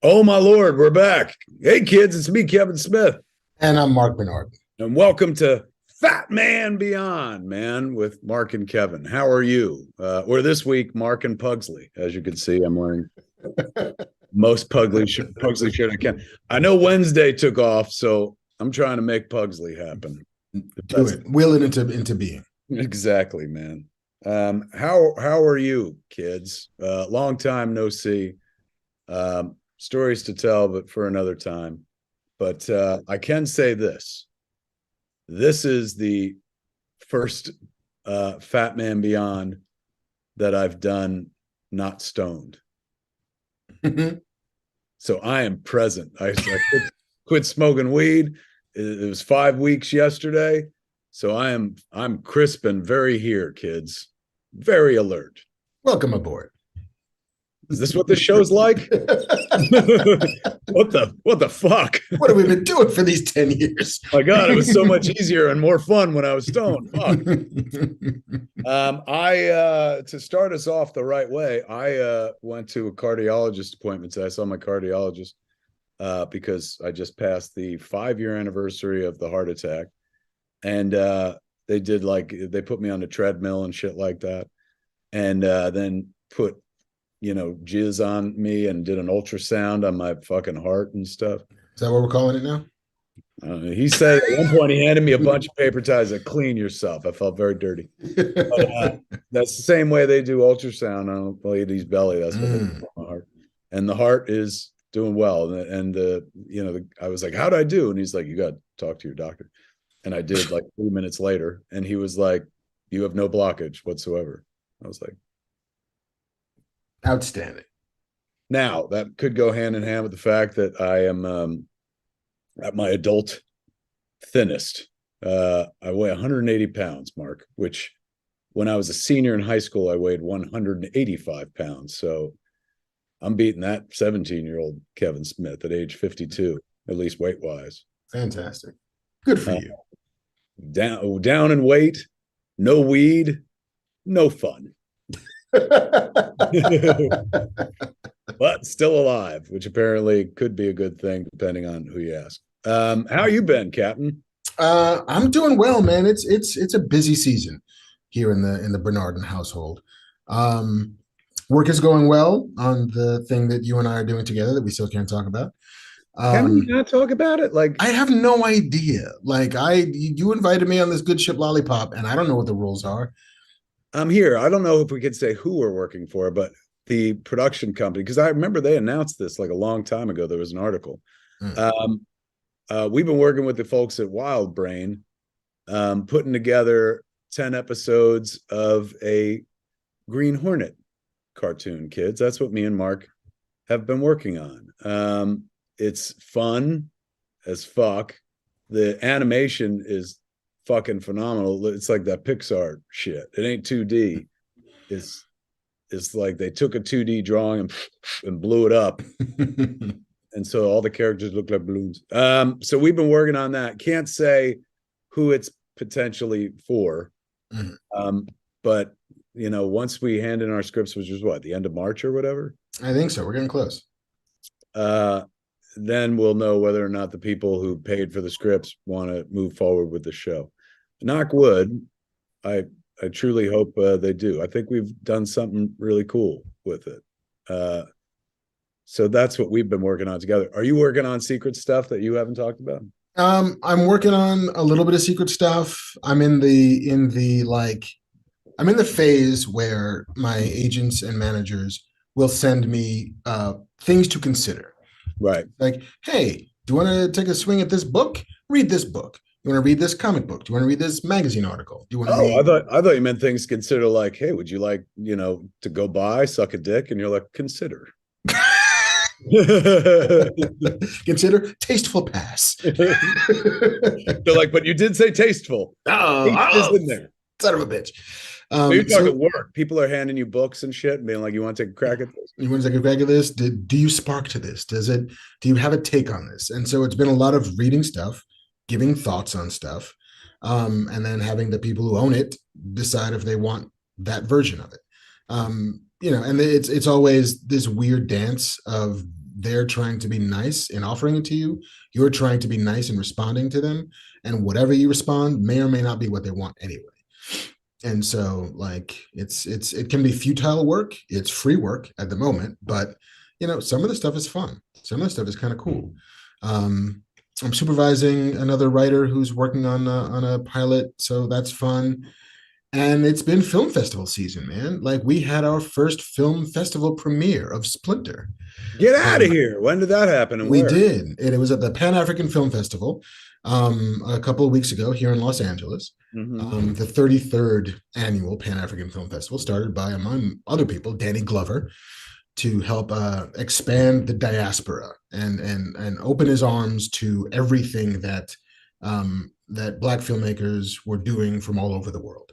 Oh, my Lord, we're back. Hey, kids, it's me, Kevin Smith. And I'm Marc Bernardin. And welcome to Fat Man Beyond, man, with Marc and Kevin. How are you? Or this week, Marc and Pugsley. As you can see, I'm wearing most Pugsley shirt I can. I know Wednesday took off, so I'm trying to make Pugsley happen. Do it. Will it into being. Exactly, man. How are you, kids? Long time no see. Stories to tell, but for another time. But I can say this. This is the first Fat Man Beyond that I've done not stoned. So I am present. I quit smoking weed. It was 5 weeks yesterday. So I'm crisp and very here, kids. Very alert. Welcome aboard. Is this what the show's like? What the fuck? What have we been doing for these 10 years? My God, it was so much easier and more fun when I was stoned. Fuck. To start us off the right way, I went to a cardiologist appointment today. I saw my cardiologist because I just passed the 5-year anniversary of the heart attack. And they put me on a treadmill and shit like that. And then put jizz on me and did an ultrasound on my fucking heart and stuff. Is that what we're calling it now? He said at one point he handed me a bunch of paper ties that clean yourself. I felt very dirty. But, that's the same way they do ultrasound on a lady's belly. That's what they do on my heart. And the heart is doing well. And I was like, how'd I do? And he's like, you got to talk to your doctor. And I did like 3 minutes later. And he was like, you have no blockage whatsoever. I was like, outstanding. Now, that could go hand in hand with the fact that I am at my adult thinnest. I weigh 180 pounds, Marc, which when I was a senior in high school, I weighed 185 pounds. So I'm beating that 17-year-old Kevin Smith at age 52, at least weight-wise. Fantastic. Good for you. Down in weight, no weed, no fun. But still alive, which apparently could be a good thing depending on who you ask. How you been, Captain? I'm doing well, man. It's a busy season here in the Bernardin household. Work is going well on the thing that you and I are doing together that we still can't talk about. Can we not talk about it? Like, I have no idea. Like, you invited me on this good ship lollipop, and I don't know what the rules are. I'm here. I don't know if we could say who we're working for, but the production company, because I remember they announced this like a long time ago. There was an article. We've been working with the folks at Wild Brain, putting together 10 episodes of a Green Hornet cartoon, kids. That's what me and Marc have been working on. It's fun as fuck. The animation is fucking phenomenal. It's like that Pixar shit. It ain't 2D. It's like they took a 2D drawing and blew it up. And so all the characters look like balloons. So we've been working on that. Can't say who it's potentially for. But once we hand in our scripts, which was the end of March or whatever? I think so. We're getting close. Then we'll know whether or not the people who paid for the scripts want to move forward with the show. Knock wood, I truly hope they do. I think we've done something really cool with it. So that's what we've been working on together. Are you working on secret stuff that you haven't talked about? I'm working on a little bit of secret stuff. I'm in the phase where my agents and managers will send me things to consider. Right. Like, hey, do you want to take a swing at this book? Read this book. You want to read this comic book? Do you want to read this magazine article? Do you want to read... I thought you meant things consider like, hey, would you like, to go by, suck a dick? And you're like, consider. Consider tasteful pass. They're like, but you did say tasteful. Oh, in there. Son of a bitch. So you're talking work. People are handing you books and shit and being like, you want to take a crack at this? You want to take a crack at this? Do you spark to this? Do you have a take on this? And so it's been a lot of reading stuff, giving thoughts on stuff, and then having the people who own it decide if they want that version of it. And it's always this weird dance of they're trying to be nice in offering it to you. You're trying to be nice in responding to them. And whatever you respond may or may not be what they want anyway. And so like it can be futile work. It's free work at the moment, but some of the stuff is fun. Some of the stuff is kind of cool. I'm supervising another writer who's working on a pilot, so that's fun. And it's been film festival season, man. Like we had our first film festival premiere of Splinter. Get out of here. When did that happen? And we where? did. It was at the Pan-African Film Festival a couple of weeks ago here in Los Angeles. Mm-hmm. The 33rd annual Pan-African Film Festival, started by, among other people, Danny Glover, to help expand the diaspora and open his arms to everything that that Black filmmakers were doing from all over the world.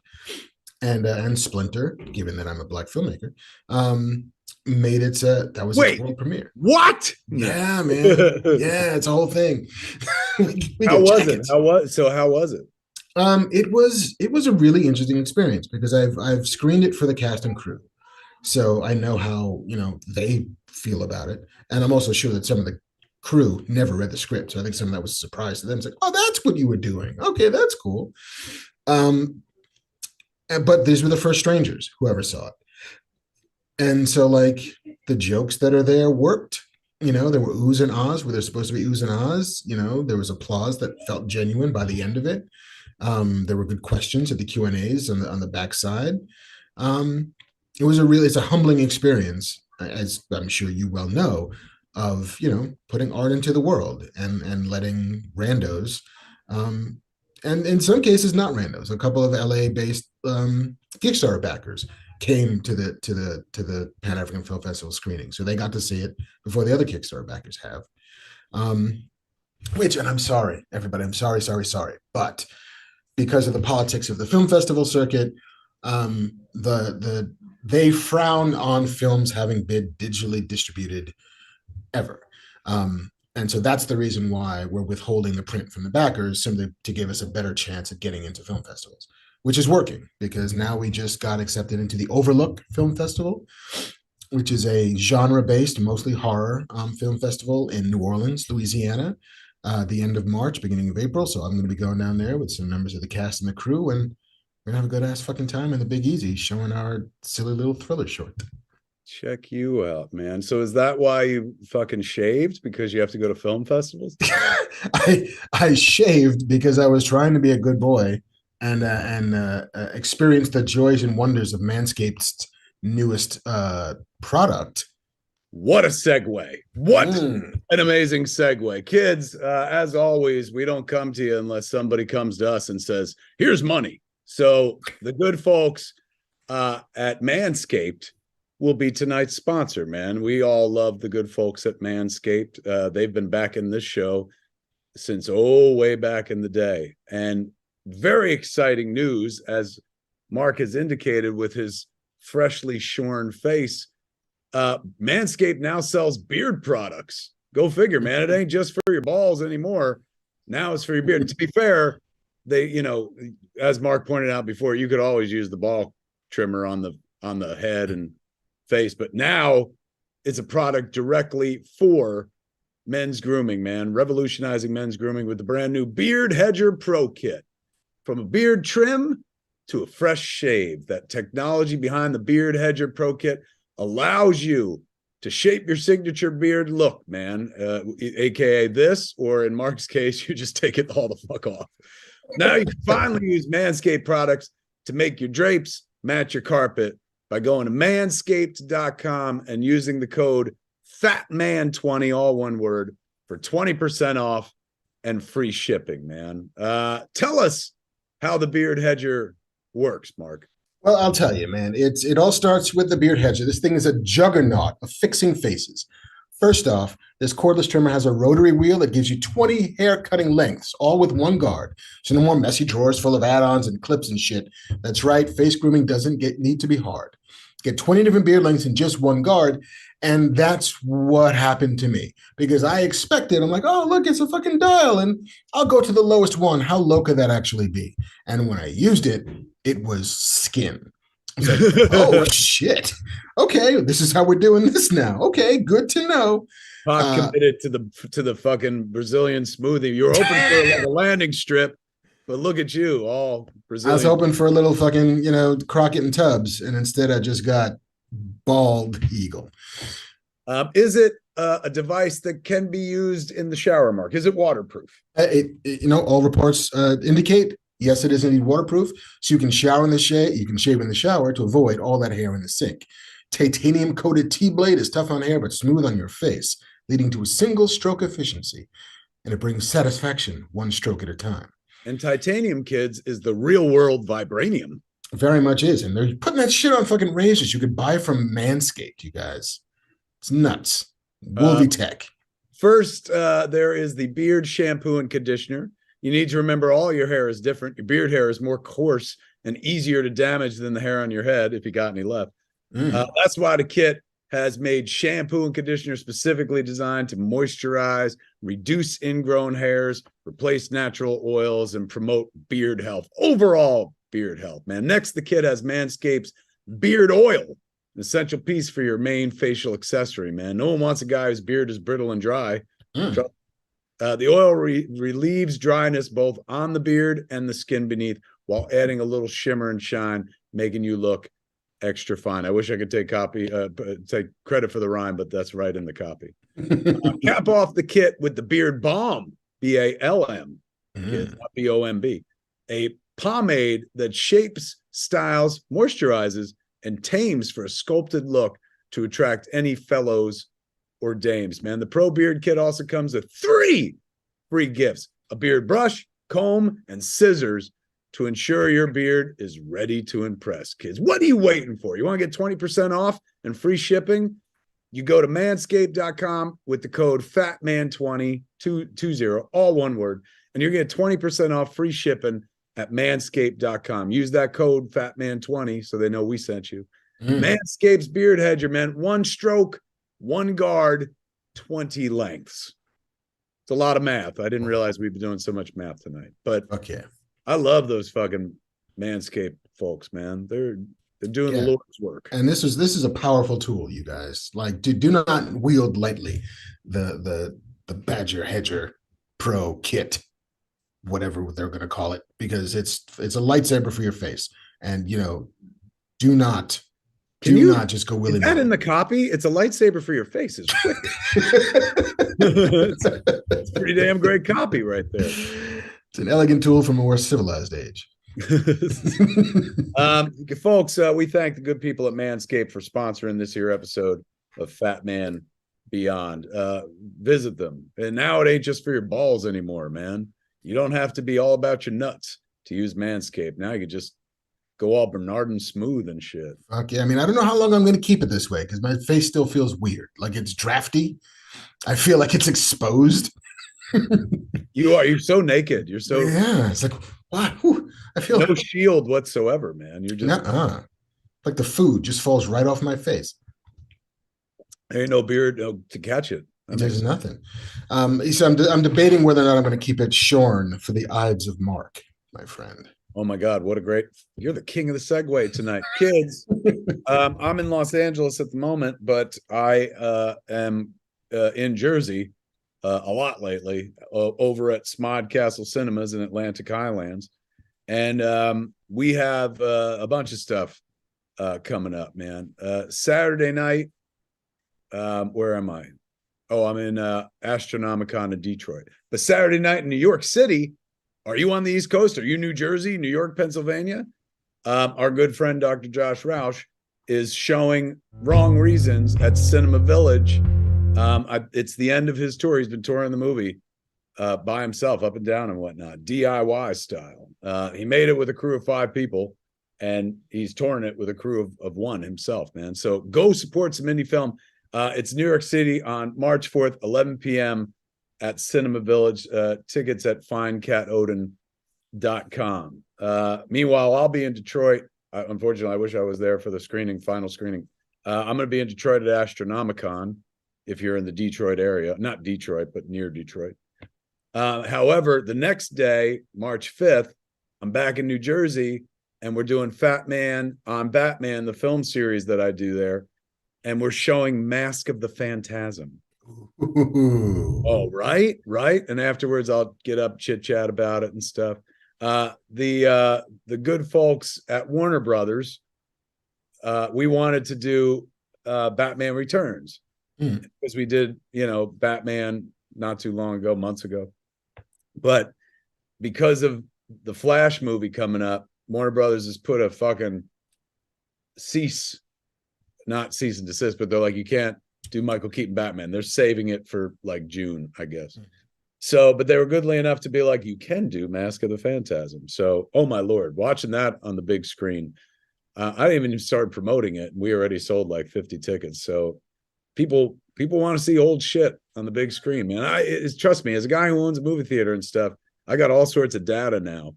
And Splinter, given that I'm a Black filmmaker, made its that was its world premiere. What? Yeah, man. Yeah, it's a whole thing. How was it? How was it? It was a really interesting experience because I've screened it for the cast and crew. So I know how, they feel about it. And I'm also sure that some of the crew never read the script. So I think some of that was a surprise to them. It's like, oh, that's what you were doing. Okay, that's cool. But these were the first strangers who ever saw it. And so like the jokes that are there worked. There were oohs and ahs where there's supposed to be oohs and ahs. There was applause that felt genuine by the end of it. There were good questions at the Q&As on the backside. It's a humbling experience, as I'm sure you well know, of, putting art into the world and letting randos, and in some cases not randos. A couple of LA-based Kickstarter backers came to the Pan-African Film Festival screening, so they got to see it before the other Kickstarter backers have. And I'm sorry, everybody, I'm sorry, but because of the politics of the film festival circuit, they frown on films having been digitally distributed ever. And so that's the reason why we're withholding the print from the backers, simply to give us a better chance at getting into film festivals, which is working because now we just got accepted into the Overlook Film Festival, which is a genre-based, mostly horror film festival in New Orleans, Louisiana, the end of March, beginning of April. So I'm going to be going down there with some members of the cast and the crew, and we're going to have a good ass fucking time in the Big Easy showing our silly little thriller short. Check you out, man. So is that why you fucking shaved? Because you have to go to film festivals? I shaved because I was trying to be a good boy and experience the joys and wonders of Manscaped's newest product. What a segue. What an amazing segue. Kids, as always, we don't come to you unless somebody comes to us and says, here's money. So the good folks at Manscaped will be tonight's sponsor, man. We all love the good folks at Manscaped. They've been back in this show since way back in the day. And very exciting news, as Marc has indicated with his freshly shorn face. Manscaped now sells beard products. Go figure, man. It ain't just for your balls anymore. Now it's for your beard. And to be fair, they, as Marc pointed out before, you could always use the ball trimmer on the head and face, but now it's a product directly for men's grooming, man. Revolutionizing men's grooming with the brand new Beard Hedger Pro Kit. From a beard trim to a fresh shave, that technology behind the Beard Hedger Pro Kit allows you to shape your signature beard look, man, aka this, or in Marc's case, you just take it all the fuck off. Now you can finally use Manscaped products to make your drapes match your carpet by going to manscaped.com and using the code FATMAN20, all one word, for 20% off and free shipping, man. Tell us how the Beard Hedger works, Marc. Well, I'll tell you, man. It all starts with the Beard Hedger. This thing is a juggernaut of fixing faces. First off, this cordless trimmer has a rotary wheel that gives you 20 hair cutting lengths, all with one guard. So no more messy drawers full of add-ons and clips and shit. That's right, face grooming doesn't need to be hard. Get 20 different beard lengths in just one guard, and that's what happened to me. Because I expected, I'm like, oh, look, it's a fucking dial, and I'll go to the lowest one. How low could that actually be? And when I used it, it was skin. It's like, oh shit. Okay, this is how we're doing this now. Okay, good to know. Pac committed to the fucking Brazilian smoothie. You were hoping for like a landing strip, but look at you, all Brazilian. I was hoping for a little fucking, Crockett and Tubbs, and instead I just got bald eagle. Is it a device that can be used in the shower, Mark? Is it waterproof? All reports indicate yes, it is indeed waterproof. So you can shower in the shave. You can shave in the shower to avoid all that hair in the sink. Titanium coated T-blade is tough on hair but smooth on your face, leading to a single stroke efficiency, and it brings satisfaction one stroke at a time. And titanium, kids, is the real world vibranium. Very much is, and they're putting that shit on fucking razors you could buy from Manscaped. You guys, it's nuts. Wolvie tech. First, there is the beard shampoo and conditioner. You need to remember all your hair is different. Your beard hair is more coarse and easier to damage than the hair on your head, if you got any left. That's why the kit has made shampoo and conditioner specifically designed to moisturize, reduce ingrown hairs, replace natural oils, and promote beard health. Overall beard health, man. Next, the kit has Manscaped's beard oil, an essential piece for your main facial accessory, man. No one wants a guy whose beard is brittle and dry. The oil relieves dryness both on the beard and the skin beneath, while adding a little shimmer and shine, making you look extra fine. I wish I could take credit for the rhyme, but that's right in the copy. Cap off the kit with the Beard Balm, BALM, not BOMB, a pomade that shapes, styles, moisturizes, and tames for a sculpted look to attract any fellows or dames, man. The Pro Beard Kit also comes with 3 free gifts: a beard brush, comb, and scissors to ensure your beard is ready to impress, kids. What are you waiting for? You want to get 20% off and free shipping? You go to manscaped.com with the code FATMAN20, all one word, and you're going to get 20% off free shipping at manscaped.com. Use that code FATMAN20 so they know we sent you. Manscaped's Beard Hedger, man. 1 stroke, 1 guard, 20 lengths. It's a lot of math. I didn't realize we'd be doing so much math tonight. But okay. I love those fucking Manscaped folks, man. They're doing the Lord's work. And this is a powerful tool, you guys. Like, do not wield lightly the Badger Hedger Pro Kit, whatever they're going to call it, because it's a lightsaber for your face. And do not just go willy-nilly. That in the copy, it's a lightsaber for your face. It's it's pretty damn great copy right there. It's an elegant tool from a more civilized age. Folks, we thank the good people at Manscaped for sponsoring this here episode of Fat Man Beyond. Visit them. And now it ain't just for your balls anymore, man. You don't have to be all about your nuts to use Manscaped. Now you can just go all Bernardin smooth and shit. Okay, I mean, I don't know how long I'm going to keep it this way because my face still feels weird. Like it's drafty. I feel like it's exposed. You're so naked. You're so it's like what? I feel no shield whatsoever, man. You're just like the food just falls right off my face. There ain't no beard to catch it. There's nothing. So I'm debating whether or not I'm going to keep it shorn for the Ides of Marc, my friend. Oh my God, what a great, you're the king of the segue tonight. Kids, I'm in Los Angeles at the moment, but I am in Jersey a lot lately, over at Smod Castle Cinemas in Atlantic Highlands. And we have a bunch of stuff coming up, man. Saturday night, where am I? Oh, I'm in Astronomicon in Detroit. But Saturday night in New York City, are you on the East Coast? Are you New Jersey, New York, Pennsylvania? Our good friend, Dr. Josh Roush, is showing Wrong Reasons at Cinema Village. It's the end of his tour. He's been touring the movie by himself, up and down and whatnot, DIY style. He made it with a crew of 5 people, and he's touring it with a crew of 1 himself, man. So go support some indie film. It's New York City on March 4th, 11 p.m. at Cinema Village. Tickets at findcatodin.com. Meanwhile, I'll be in Detroit. Unfortunately, I wish I was there for the final screening. I'm going to be in Detroit at Astronomicon if you're in the Detroit area. Not Detroit, but near Detroit. However, the next day, March 5th, I'm back in New Jersey and we're doing Fat Man on Batman, the film series that I do there, and we're showing Mask of the Phantasm. Oh, right. And afterwards, I'll get up, chit chat about it and stuff. The good folks at Warner Brothers, we wanted to do Batman Returns because we did, Batman not too long ago, months ago. But because of the Flash movie coming up, Warner Brothers has put a fucking not cease and desist, but they're like, you can't do Michael Keaton Batman. They're saving it for like June, I guess. So, but they were goodly enough to be like, you can do Mask of the Phantasm. So, oh my Lord, watching that on the big screen. I didn't even start promoting it. We already sold like 50 tickets. So people want to see old shit on the big screen, man. Trust me, as a guy who owns a movie theater and stuff, I got all sorts of data now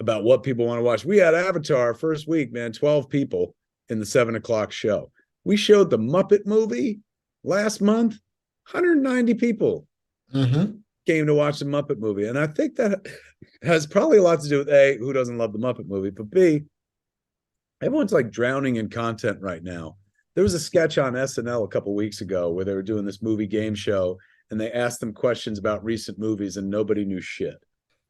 about what people want to watch. We had Avatar first week, man, 12 people in the 7:00 show. We showed the Muppet movie last month, 190 people came to watch the Muppet movie. And I think that has probably a lot to do with A, who doesn't love the Muppet movie, but B, everyone's like drowning in content right now. There was a sketch on SNL a couple weeks ago where they were doing this movie game show and they asked them questions about recent movies and nobody knew shit.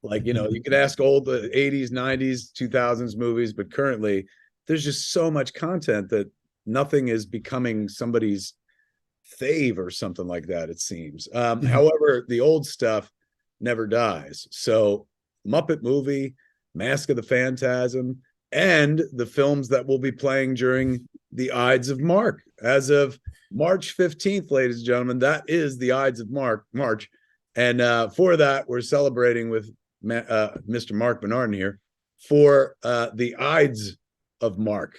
Like, you can ask old the 80s, 90s, 2000s movies, but currently there's just so much content that nothing is becoming somebody's fave or something like that, it seems. However, the old stuff never dies. So Muppet movie, Mask of the Phantasm, and the films that will be playing during the Ides of March. As of March 15th, ladies and gentlemen, that is the Ides of March. And for that, we're celebrating with Mr. Marc Bernardin here for the Ides of March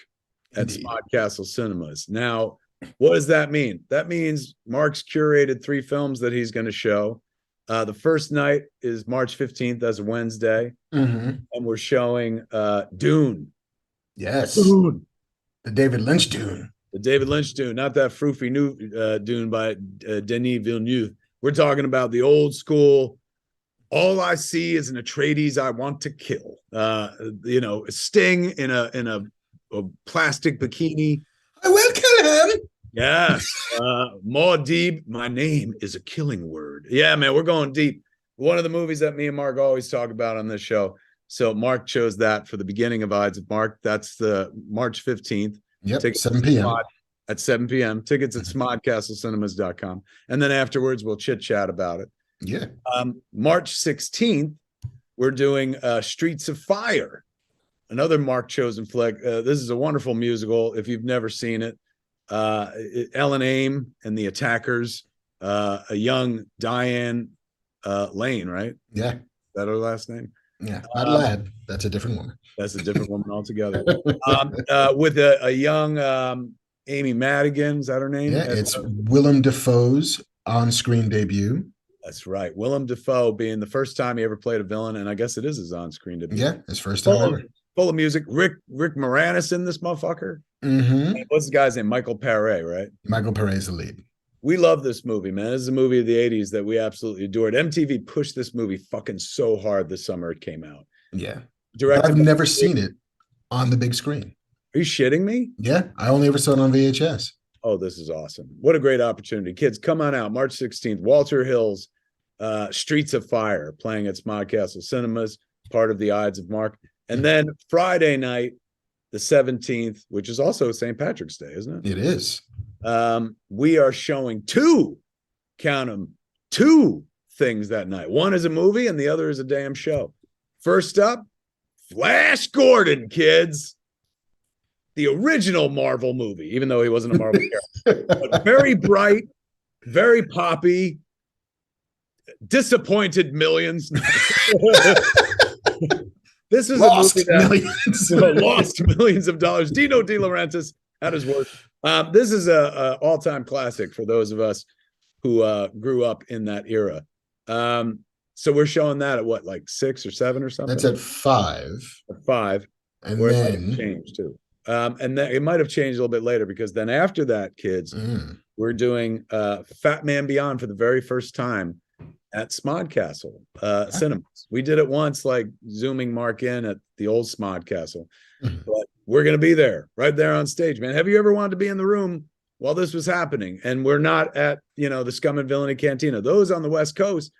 at Smodcastle Cinemas. Now, what does that mean? That means Marc's curated 3 films that he's going to show. The first night is March 15th, as a Wednesday, and we're showing Dune. Yes, Dune. The David Lynch Dune. The David Lynch Dune, not that froofy new Dune by Denis Villeneuve. We're talking about the old school. All I see is an Atreides I want to kill. Sting in a plastic bikini. I will kill him. Yes. Maudib, my name is a killing word. Yeah, man, we're going deep. One of the movies that me and Marc always talk about on this show. So Marc chose that for the beginning of Ides of March. That's the March 15th. Yep, tickets 7 p.m. At 7 p.m. Tickets at smodcastleCinemas.com. And then afterwards, we'll chit-chat about it. Yeah. March 16th, we're doing Streets of Fire, another Marc chosen flick. This is a wonderful musical. If you've never seen it, Ellen Aim and the Attackers, a young Diane Lane, right? Yeah. Is that her last name? Yeah, not Ladd. That's a different woman. That's a different woman altogether. With a young Amy Madigan, is that her name? Yeah, it's Willem Dafoe's on-screen debut. That's right. Willem Dafoe being the first time he ever played a villain, and I guess it is his on-screen debut. Yeah, his first time ever. Full of music. Rick Moranis in this motherfucker. What's the guy's name? Michael Paré, right? Michael Paré is the lead. We love this movie, man. This is a movie of the 80s that we absolutely adored. MTV pushed this movie fucking so hard this summer it came out. Yeah. Directed I've never seen it on the big screen. Are you shitting me? Yeah, I only ever saw it on VHS. Oh, this is awesome. What a great opportunity. Kids, come on out. March 16th, Walter Hill's Streets of Fire playing at Smodcastle Cinemas, part of the Ides of March. And then Friday night, the 17th, which is also St. Patrick's Day, isn't it? It is. We are showing two things that night. One is a movie and the other is a damn show. First up, Flash Gordon, kids. The original Marvel movie, even though he wasn't a Marvel character. But very bright, very poppy, disappointed millions. This is lost a movie that millions. Lost millions of dollars. Dino De Laurentiis at his work. This is a all-time classic for those of us who grew up in that era. So we're showing that at what, like 6 or 7 or something? That's at 5. At 5. And where then it might have changed too. And then it might have changed a little bit later because then after that, kids, we're doing Fat Man Beyond for the very first time at Smodcastle Cinemas. We did it once, like zooming Marc in at the old Smodcastle. But we're going to be there, right there on stage, man. Have you ever wanted to be in the room while this was happening? And we're not at, the Scum and Villainy Cantina. Those on the West Coast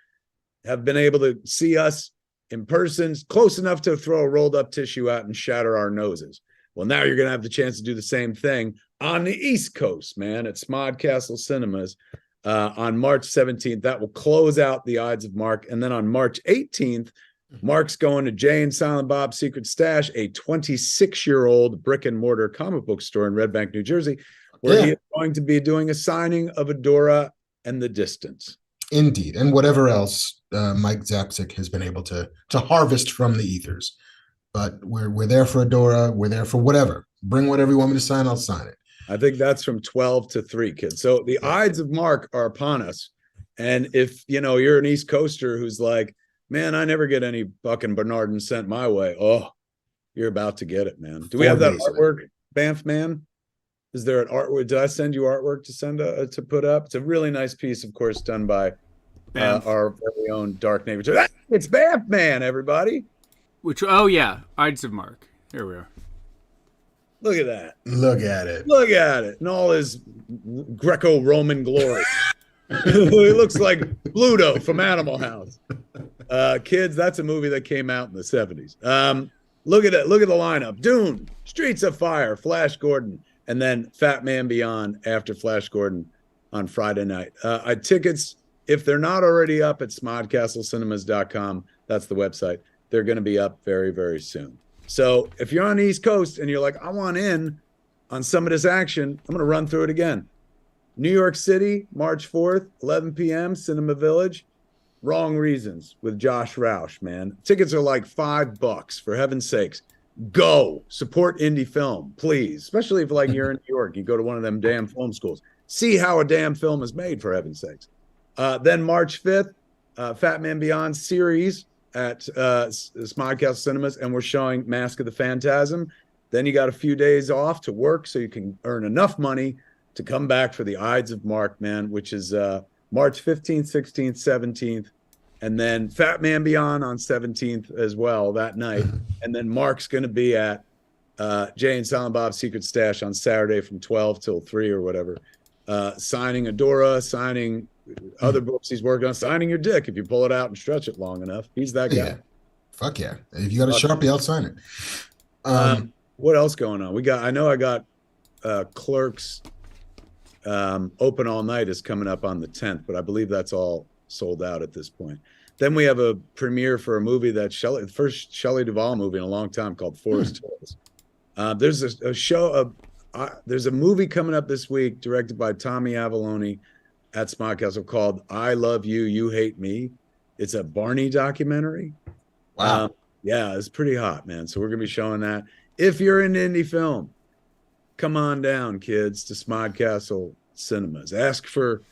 have been able to see us in person, close enough to throw a rolled up tissue out and shatter our noses. Well, now you're going to have the chance to do the same thing on the East Coast, man, at Smodcastle Cinemas on March 17th. That will close out the Ides of Marc. And then on March 18th, Marc's going to Jay and Silent Bob's Secret Stash, a 26-year-old brick and mortar comic book store in Red Bank, New Jersey, where he is going to be doing a signing of Adora and The Distance. Indeed. And whatever else Mike Zapcic has been able to harvest from the ethers. But we're there for Adora. We're there for whatever. Bring whatever you want me to sign, I'll sign it. I think that's from 12 to 3, kids. So the Ides of Marc are upon us. And if, you're an East Coaster who's like, man, I never get any fucking Bernardin sent my way. Oh, you're about to get it, man. Do we have that artwork, Banff, man? Is there an artwork? Did I send you artwork to send to put up? It's a really nice piece, of course, done by our very own Dark Neighbor. It's Banff, man, everybody. Ides of Marc. Here we are. Look at that. Look at it. Look at it. In all his Greco-Roman glory. He looks like Pluto from Animal House. Kids, that's a movie that came out in the 70s. Look at it. Look at the lineup. Dune, Streets of Fire, Flash Gordon, and then Fat Man Beyond after Flash Gordon on Friday night. Tickets, if they're not already up at smodcastleCinemas.com, that's the website, they're going to be up very, very soon. So if you're on the East Coast and you're like, I want in on some of this action, I'm going to run through it again. New York City, March 4th, 11 p.m., Cinema Village. Wrong Reasons with Josh Roush, man. Tickets are like $5, for heaven's sakes. Go support indie film, please. Especially if you're in New York, you go to one of them damn film schools. See how a damn film is made, for heaven's sakes. Then March 5th, Fat Man Beyond series at Smodcastle Cinemas, and we're showing Mask of the Phantasm. Then you got a few days off to work so you can earn enough money to come back for the Ides of Marc, man, which is March 15th, 16th, 17th, and then Fat Man Beyond on 17th as well that night. And then Marc's going to be at Jay and Silent Bob's Secret Stash on Saturday from 12 till 3 or whatever, signing Adora, signing other books he's working on, signing your dick if you pull it out and stretch it long enough. He's that guy. Yeah. Fuck yeah. If you got a Sharpie, I'll sign it. What else going on? I got Clerks Open All Night is coming up on the 10th, but I believe that's all sold out at this point. Then we have a premiere for a movie that the first Shelley Duvall movie in a long time called Forest Hills. There's a show, there's a movie coming up this week directed by Tommy Avalone at Smodcastle called I Love You, You Hate Me. It's a Barney documentary. Wow. Yeah, it's pretty hot, man. So we're going to be showing that. If you're into indie film, come on down, kids, to Smodcastle Cinemas. Ask for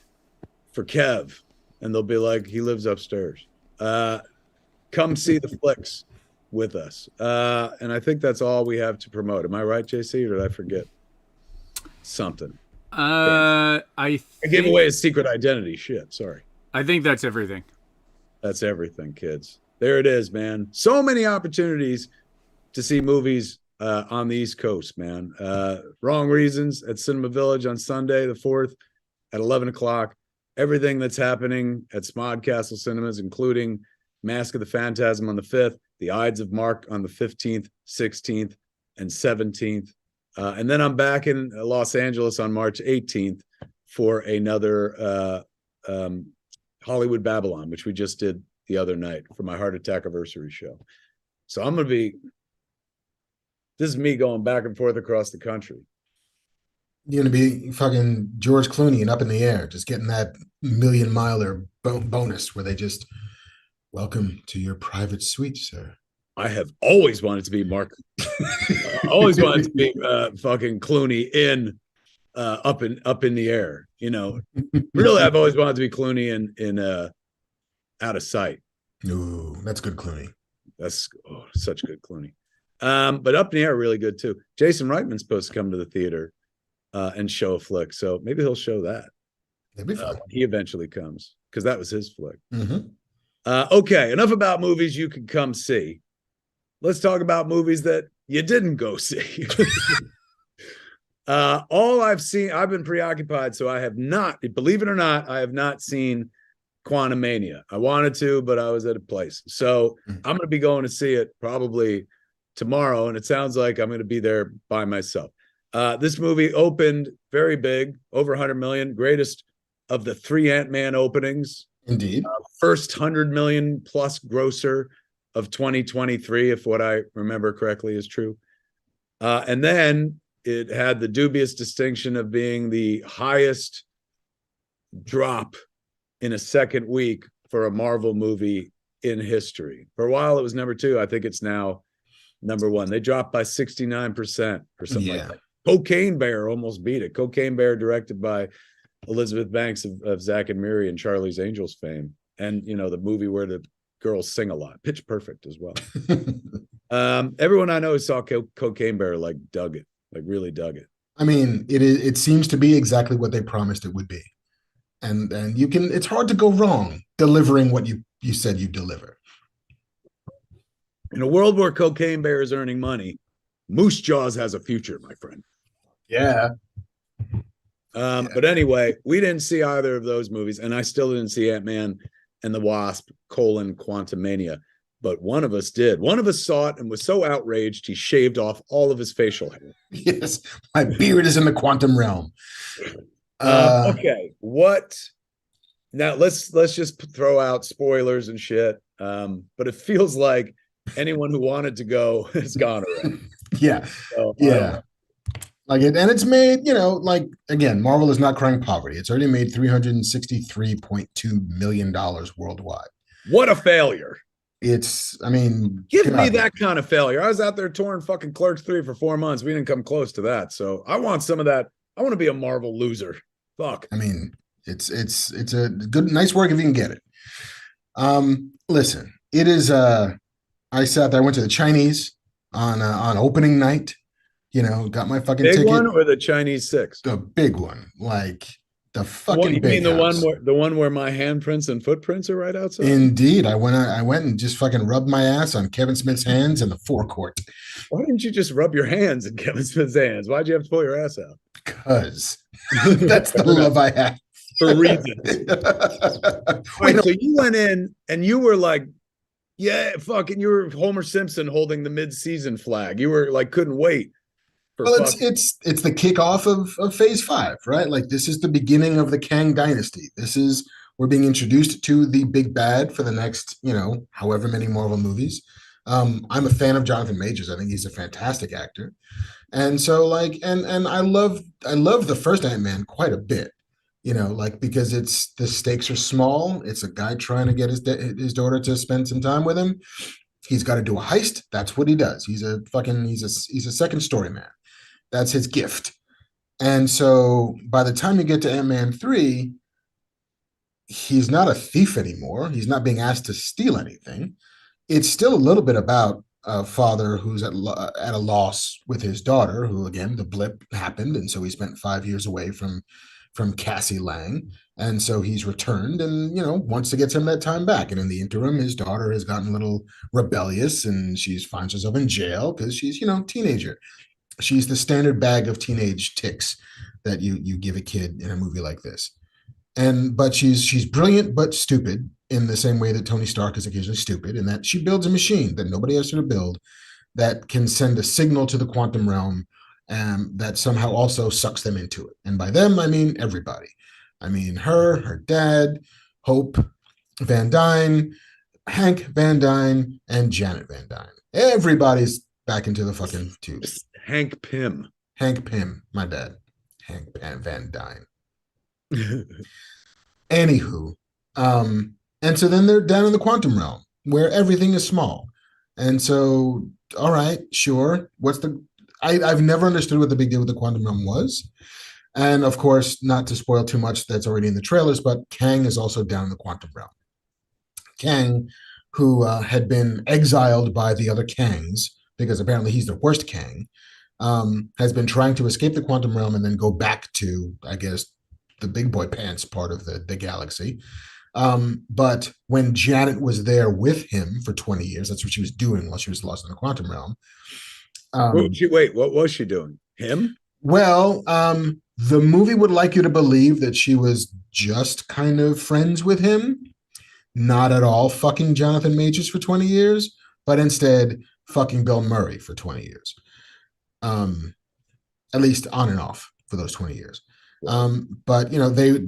Kev, and they'll be like, he lives upstairs. Come see the flicks with us. And I think that's all we have to promote. Am I right, JC, or did I forget something? I gave away his secret identity. Shit, sorry. I think that's everything. That's everything, kids. There it is, man. So many opportunities to see movies on the East Coast, man. Wrong Reasons at Cinema Village on Sunday, the 4th at 11 o'clock. Everything that's happening at Smodcastle Cinemas, including Mask of the Phantasm on the 5th, the Ides of Marc on the 15th, 16th, and 17th. And then I'm back in Los Angeles on March 18th for another Hollywood Babylon, which we just did the other night for my Heart Attack anniversary show. So I'm going to be, this is me going back and forth across the country. You're going to be fucking George Clooney and Up in the Air, just getting that million-miler bonus where they just, welcome to your private suite, sir. I have always wanted to be Marc. Always wanted to be fucking Clooney in Up in the Air. You know, really, I've always wanted to be Clooney in Out of Sight. Ooh, that's good Clooney. That's such good Clooney. But Up in the Air, really good too. Jason Reitman's supposed to come to the theater and show a flick, so maybe he'll show that. That'd be fun. When he eventually comes. because that was his flick. Mm-hmm. Okay, enough about movies you can come see. Let's talk about movies that you didn't go see. All I've seen, I've been preoccupied, so I have not, believe it or not, I have not seen Quantumania. I wanted to, but I was at a place. So I'm going to be going to see it probably tomorrow, and it sounds like I'm going to be there by myself. This movie opened very big, over 100 million, greatest of the 3 Ant-Man openings. Indeed. First 100 million plus grosser of 2023, if what I remember correctly is true. And then it had the dubious distinction of being the highest drop in a second week for a Marvel movie in history. For a while, it was number 2. I think it's now number 1. They dropped by 69% or something like that. Cocaine Bear almost beat it. Cocaine Bear, directed by Elizabeth Banks of Zack and Miri and Charlie's Angels fame. And, you know, the movie where the girls sing a lot. Pitch Perfect as well. Everyone I know who saw Cocaine Bear like dug it, like really dug it. I mean, it seems to be exactly what they promised it would be. And you can, it's hard to go wrong delivering what you said you deliver. In a world where Cocaine Bear is earning money, Moose Jaws has a future, my friend. Yeah. But anyway, we didn't see either of those movies, and I still didn't see Ant-Man and the Wasp: Quantumania. But one of us did. One of us saw it and was so outraged he shaved off all of his facial hair. Yes, my beard is in the quantum realm. Okay, what? Now let's just throw out spoilers and shit. But it feels like anyone who wanted to go has gone already. Yeah, So, yeah. Like it, and it's made, you know, like again, Marvel is not crying poverty. It's already made $363.2 million worldwide. What a failure. It's, I mean, give me that kind of failure. I was out there touring fucking Clerks 3 for 4 months. We didn't come close to that. So I want some of that. I want to be a Marvel loser. Fuck. I mean, it's a good, nice work if you can get it. Listen, it is, I sat there, I went to the Chinese on opening night, you know, got my fucking big ticket. One or the Chinese 6? The big one, like the fucking what, you big mean house. the one where my handprints and footprints are right outside? Indeed. I went and just fucking rubbed my ass on Kevin Smith's hands in the forecourt. Why didn't you just rub your hands in Kevin Smith's hands? Why'd you have to pull your ass out? Because that's the love I have. For reasons. Wait, so you went in and you were like, yeah, fucking, you were Homer Simpson holding the mid-season flag. You were like, couldn't wait. Well, it's the kickoff of Phase 5, right? Like this is the beginning of the Kang dynasty. We're being introduced to the big bad for the next, you know, however many Marvel movies. I'm a fan of Jonathan Majors. I think he's a fantastic actor. And so like, and I love the first Ant-Man quite a bit, you know, like because the stakes are small. It's a guy trying to get his daughter to spend some time with him. He's got to do a heist. That's what he does. He's a second story man. That's his gift. And so by the time you get to Ant-Man 3, he's not a thief anymore. He's not being asked to steal anything. It's still a little bit about a father who's at a loss with his daughter, who, again, the blip happened. And so he spent 5 years away from Cassie Lang. And so he's returned and, you know, wants to get some of that time back. And in the interim, his daughter has gotten a little rebellious and she finds herself in jail because she's, you know, teenager. She's the standard bag of teenage ticks that you give a kid in a movie like this. But she's brilliant but stupid in the same way that Tony Stark is occasionally stupid, in that she builds a machine that nobody else to build that can send a signal to the quantum realm that somehow also sucks them into it. And by them, I mean everybody. I mean her dad, Hope Van Dyne, Hank Van Dyne, and Janet Van Dyne. Everybody's back into the fucking tubes. Hank Pym, my dad. Hank Van Dyne. Anywho, and so then they're down in the quantum realm where everything is small. And so, all right, sure. I've never understood what the big deal with the quantum realm was. And of course, not to spoil too much that's already in the trailers, but Kang is also down in the quantum realm. Kang, who had been exiled by the other Kangs, because apparently he's the worst Kang, has been trying to escape the quantum realm and then go back to, I guess, the big boy pants part of the galaxy. But when Janet was there with him for 20 years, that's what she was doing while she was lost in the quantum realm. What was she doing? Him? Well, the movie would like you to believe that she was just kind of friends with him, not at all fucking Jonathan Majors for 20 years, but instead fucking Bill Murray for 20 years. At least on and off for those 20 years. But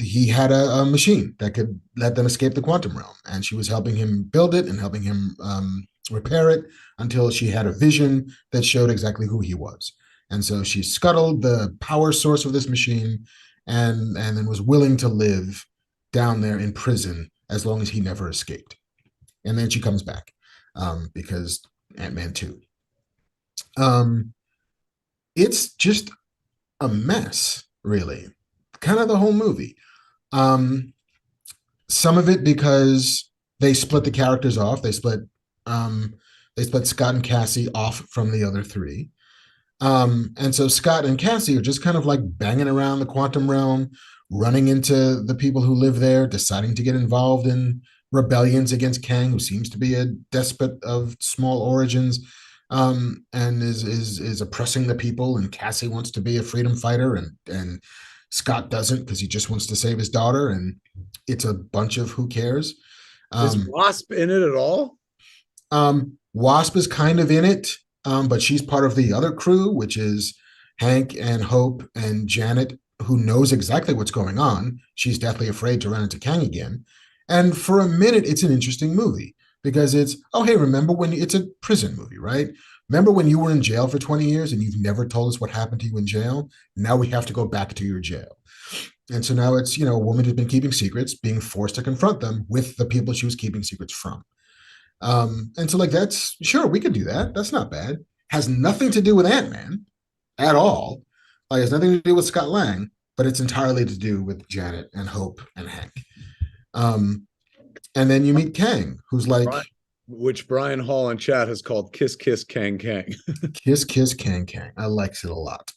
he had a machine that could let them escape the quantum realm, and she was helping him build it and helping him repair it until she had a vision that showed exactly who he was. And so she scuttled the power source of this machine and then was willing to live down there in prison as long as he never escaped. And then she comes back because Ant-Man 2. It's just a mess, really. Kind of the whole movie. Some of it because they split the characters off. They split Scott and Cassie off from the other three. And so Scott and Cassie are just kind of like banging around the quantum realm, running into the people who live there, deciding to get involved in rebellions against Kang, who seems to be a despot of small origins, and is oppressing the people. And Cassie wants to be a freedom fighter, and Scott doesn't because he just wants to save his daughter. And it's a bunch of who cares. Is Wasp in it at all? Wasp is kind of in it. But she's part of the other crew, which is Hank and Hope and Janet, who knows exactly what's going on. She's deathly afraid to run into Kang again. And for a minute, it's an interesting movie because it's, oh, hey, remember when it's a prison movie, right? Remember when you were in jail for 20 years and you've never told us what happened to you in jail? Now we have to go back to your jail. And so now it's, a woman who's been keeping secrets, being forced to confront them with the people she was keeping secrets from. And so that's sure, we could do that. That's not bad. Has nothing to do with Ant-Man at all. Has nothing to do with Scott Lang, but it's entirely to do with Janet and Hope and Hank. And then you meet Kang, who's like, which Brian Hall in chat has called Kiss Kiss Kang Kang. Kiss Kiss Kang Kang. I likes it a lot.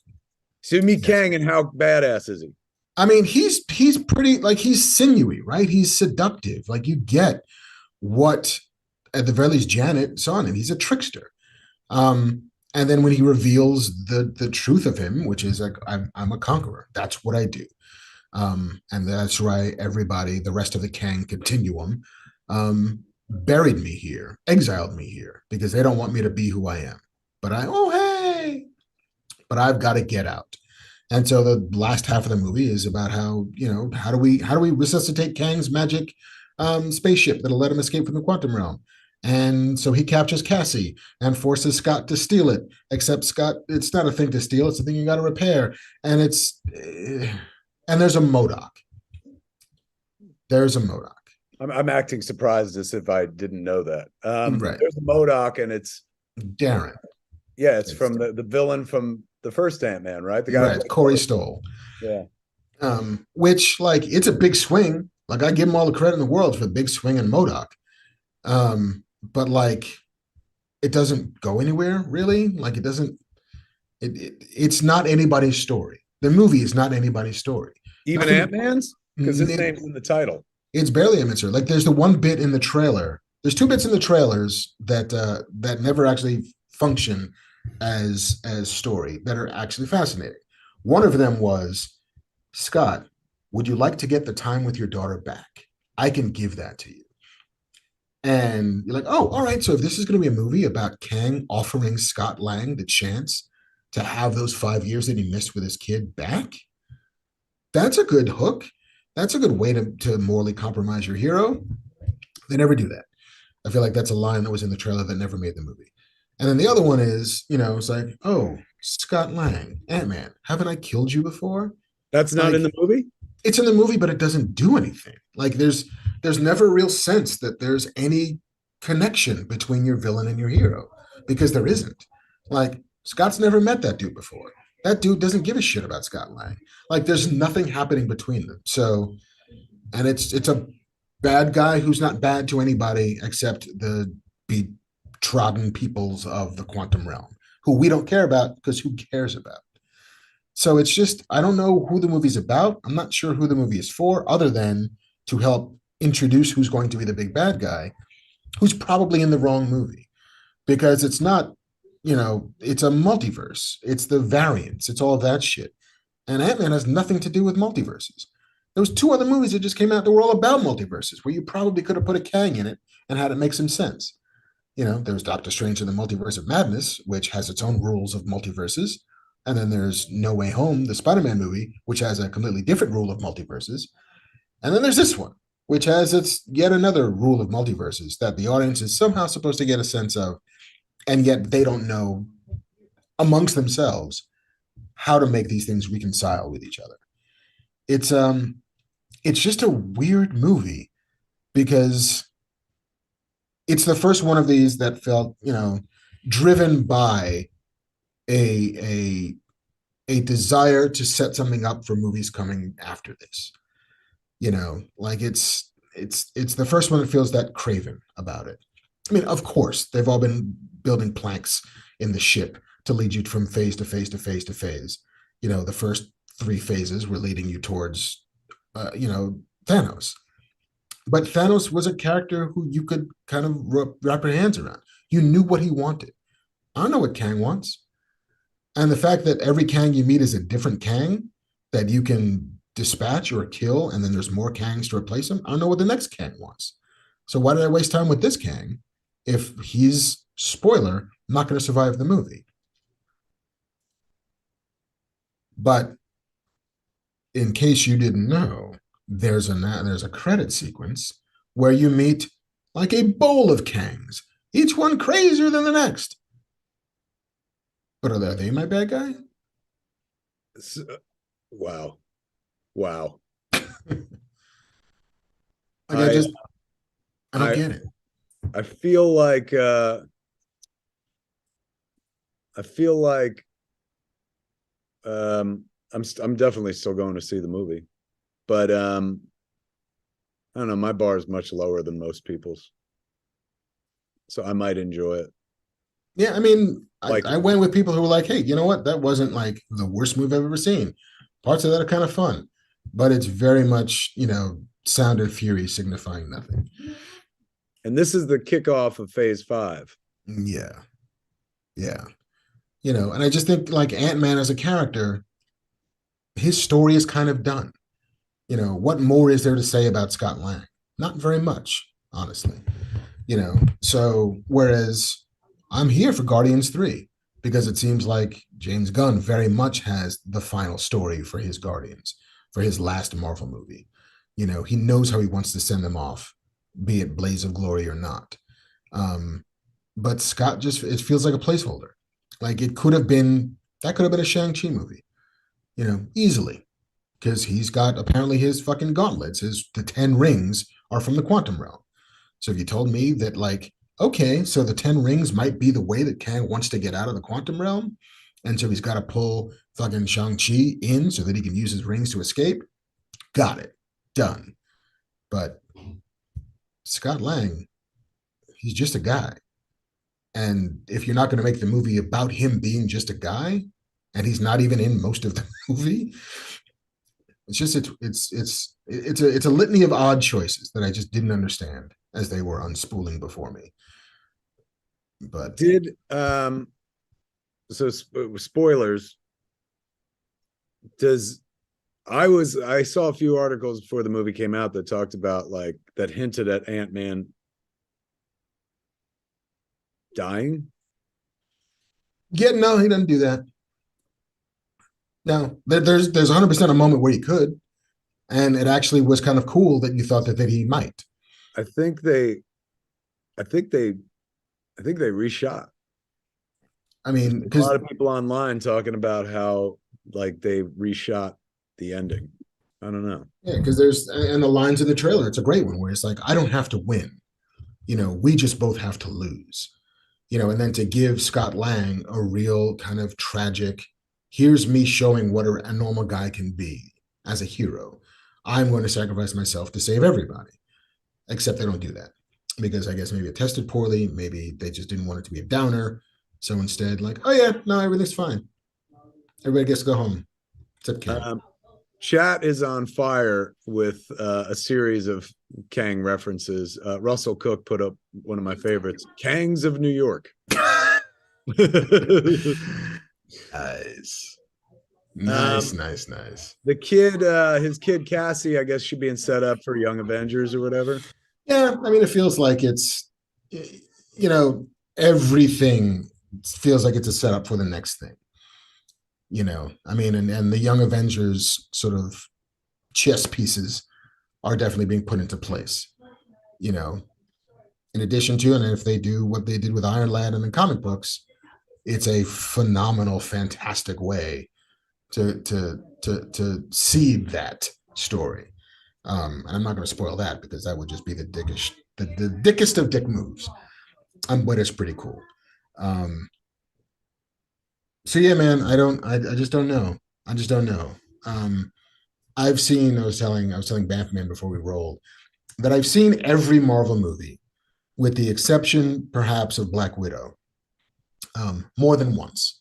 So you meet Kang, and how badass is he? I mean, he's pretty, he's sinewy, right? He's seductive. You get what, at the very least, Janet saw in him. He's a trickster. And then when he reveals the truth of him, which is I'm a conqueror. That's what I do. And that's why everybody, the rest of the Kang continuum, buried me here, exiled me here, because they don't want me to be who I am. But I've got to get out. And so the last half of the movie is about how do we resuscitate Kang's magic spaceship that'll let him escape from the quantum realm. And so he captures Cassie and forces Scott to steal it. Except Scott, it's not a thing to steal; it's a thing you got to repair. And there's a MODOK. There's a MODOK. I'm acting surprised as if I didn't know that. Right. There's a MODOK, and it's Darren. Yeah, it's from the villain from the first Ant-Man, right? The guy, right? Corey Stoll. Yeah. Which it's a big swing. I give him all the credit in the world for the big swing in MODOK. But it doesn't go anywhere, really. It doesn't. It's not anybody's story. The movie is not anybody's story. Even Ant-Man's, because his name's in the title. It's barely Ant-Man's story. There's the one bit in the trailer. There's two bits in the trailers that never actually function as story that are actually fascinating. One of them was, Scott, would you like to get the time with your daughter back? I can give that to you. And you're like, oh, all right. So if this is going to be a movie about Kang offering Scott Lang the chance to have those 5 years that he missed with his kid back, that's a good hook. That's a good way to morally compromise your hero. They never do that. I feel like that's a line that was in the trailer that never made the movie. And then the other one is, it's like, oh, Scott Lang, Ant-Man, haven't I killed you before? That's not in the movie? It's in the movie, but it doesn't do anything. There's never a real sense that there's any connection between your villain and your hero, because there isn't. Scott's never met that dude before. That dude doesn't give a shit about Scott Lang. There's nothing happening between them. So, and it's a bad guy who's not bad to anybody except the trodden peoples of the quantum realm, who we don't care about because who cares about? So it's just, I don't know who the movie's about. I'm not sure who the movie is for, other than to help introduce who's going to be the big bad guy, who's probably in the wrong movie, because it's not, it's a multiverse. It's the variants. It's all that shit. And Ant-Man has nothing to do with multiverses. There was 2 other movies that just came out that were all about multiverses, where you probably could have put a Kang in it and had it make some sense. There was Doctor Strange in the Multiverse of Madness, which has its own rules of multiverses. And then there's No Way Home, the Spider-Man movie, which has a completely different rule of multiverses. And then there's this one, which has its yet another rule of multiverses that the audience is somehow supposed to get a sense of, and yet they don't know amongst themselves how to make these things reconcile with each other. It's just a weird movie because it's the first one of these that felt, driven by a desire to set something up for movies coming after this. Like it's the first one that feels that craven about it. I mean, of course, they've all been building planks in the ship to lead you from phase to phase to phase to phase. The first 3 phases were leading you towards, Thanos. But Thanos was a character who you could kind of wrap your hands around. You knew what he wanted. I don't know what Kang wants. And the fact that every Kang you meet is a different Kang that you can dispatch or kill, and then there's more Kangs to replace him. I don't know what the next Kang wants. So why did I waste time with this Kang if he's, spoiler, not going to survive the movie? But in case you didn't know, there's a credit sequence where you meet like a bowl of Kangs, each one crazier than the next. But are they my bad guy? Wow. I don't get it. I feel like I'm definitely still going to see the movie, but I don't know, my bar is much lower than most people's, so I might enjoy it. Yeah, I mean, I went with people who were like, hey, you know what, that wasn't like the worst movie I've ever seen. Parts of that are kind of fun, but it's very much, sound and fury signifying nothing. And this is the kickoff of phase 5. Yeah. And I just think like Ant-Man as a character, his story is kind of done. What more is there to say about Scott Lang? Not very much, honestly. So whereas I'm here for Guardians 3 because it seems like James Gunn very much has the final story for his Guardians, for his last Marvel movie. He knows how he wants to send them off, be it Blaze of Glory or not. But Scott it feels like a placeholder. Like that could have been a Shang-Chi movie, easily. Because he's got apparently his fucking gauntlets, the 10 rings are from the quantum realm. So if you told me that, like, okay, so the 10 rings might be the way that Kang wants to get out of the quantum realm, and so he's got to pull fucking Shang-Chi in so that he can use his rings to escape, got it. Done. But Scott Lang, he's just a guy. And if you're not going to make the movie about him being just a guy, and he's not even in most of the movie, it's a litany of odd choices that I just didn't understand as they were unspooling before me. But spoilers. I saw a few articles before the movie came out that talked about, like, that hinted at Ant-Man dying. Yeah, no, he doesn't do that. No, there's 100% a moment where he could, and it actually was kind of cool that you thought that he might. I think they reshot. I mean, because a lot of people online talking about how, like, they reshot the ending. I don't know. Yeah, because and the lines in the trailer, it's a great one where it's like, I don't have to win. We just both have to lose. And then to give Scott Lang a real kind of tragic, here's me showing what a normal guy can be as a hero. I'm going to sacrifice myself to save everybody. Except they don't do that. Because I guess maybe it tested poorly. Maybe they just didn't want it to be a downer. So instead, like, oh yeah, no, everything's fine. Everybody gets to go home. Except Ken. Chat is on fire with a series of Kang references. Russell Cook put up one of my favorites, Kangs of New York. Nice. The kid, his kid Cassie, I guess, should be set up for Young Avengers or whatever. Yeah, I mean, it feels like it's, everything feels like it's a setup for the next thing. I mean, and the Young Avengers sort of chess pieces are definitely being put into place. In addition to, and if they do what they did with Iron Lad and the comic books, it's a phenomenal, fantastic way to seed that story. And I'm not going to spoil that because that would just be the dickest of dick moves. But it's pretty cool. So yeah, man, I just don't know. I was telling Bamfman before we rolled that I've seen every Marvel movie with the exception perhaps of Black Widow, more than once.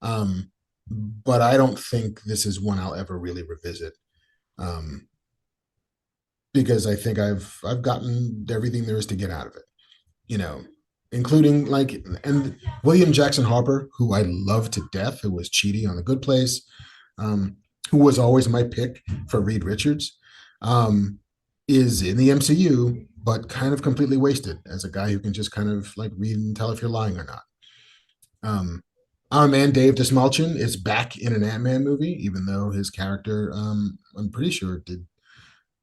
But I don't think this is one I'll ever really revisit. Because I think I've gotten everything there is to get out of it, including and William Jackson Harper, who I love to death, who was Chidi on The Good Place, who was always my pick for Reed Richards, is in the MCU, but kind of completely wasted as a guy who can just kind of read and tell if you're lying or not. Our man Dave Dismalchin is back in an Ant-Man movie, even though his character, I'm pretty sure, did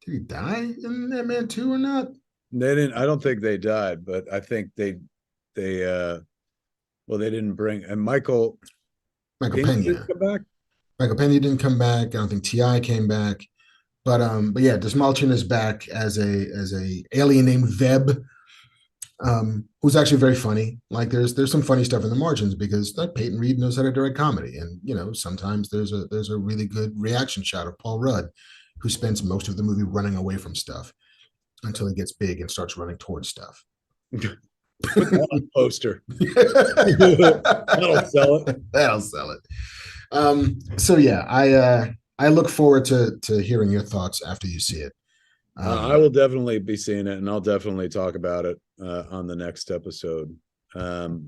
he die in Ant-Man 2 or not? They didn't. I don't think they died, but I think they didn't bring, and Michael Pena didn't come back. Michael Pena didn't come back. I don't think T.I. came back. But yeah, Dismalchin is back as a alien named Veb, who's actually very funny. There's some funny stuff in the margins because Peyton Reed knows how to direct comedy, and sometimes there's a really good reaction shot of Paul Rudd, who spends most of the movie running away from stuff until he gets big and starts running towards stuff. Put that on a poster. That'll sell it. So yeah, I look forward to hearing your thoughts after you see it. I will definitely be seeing it, and I'll definitely talk about it on the next episode. But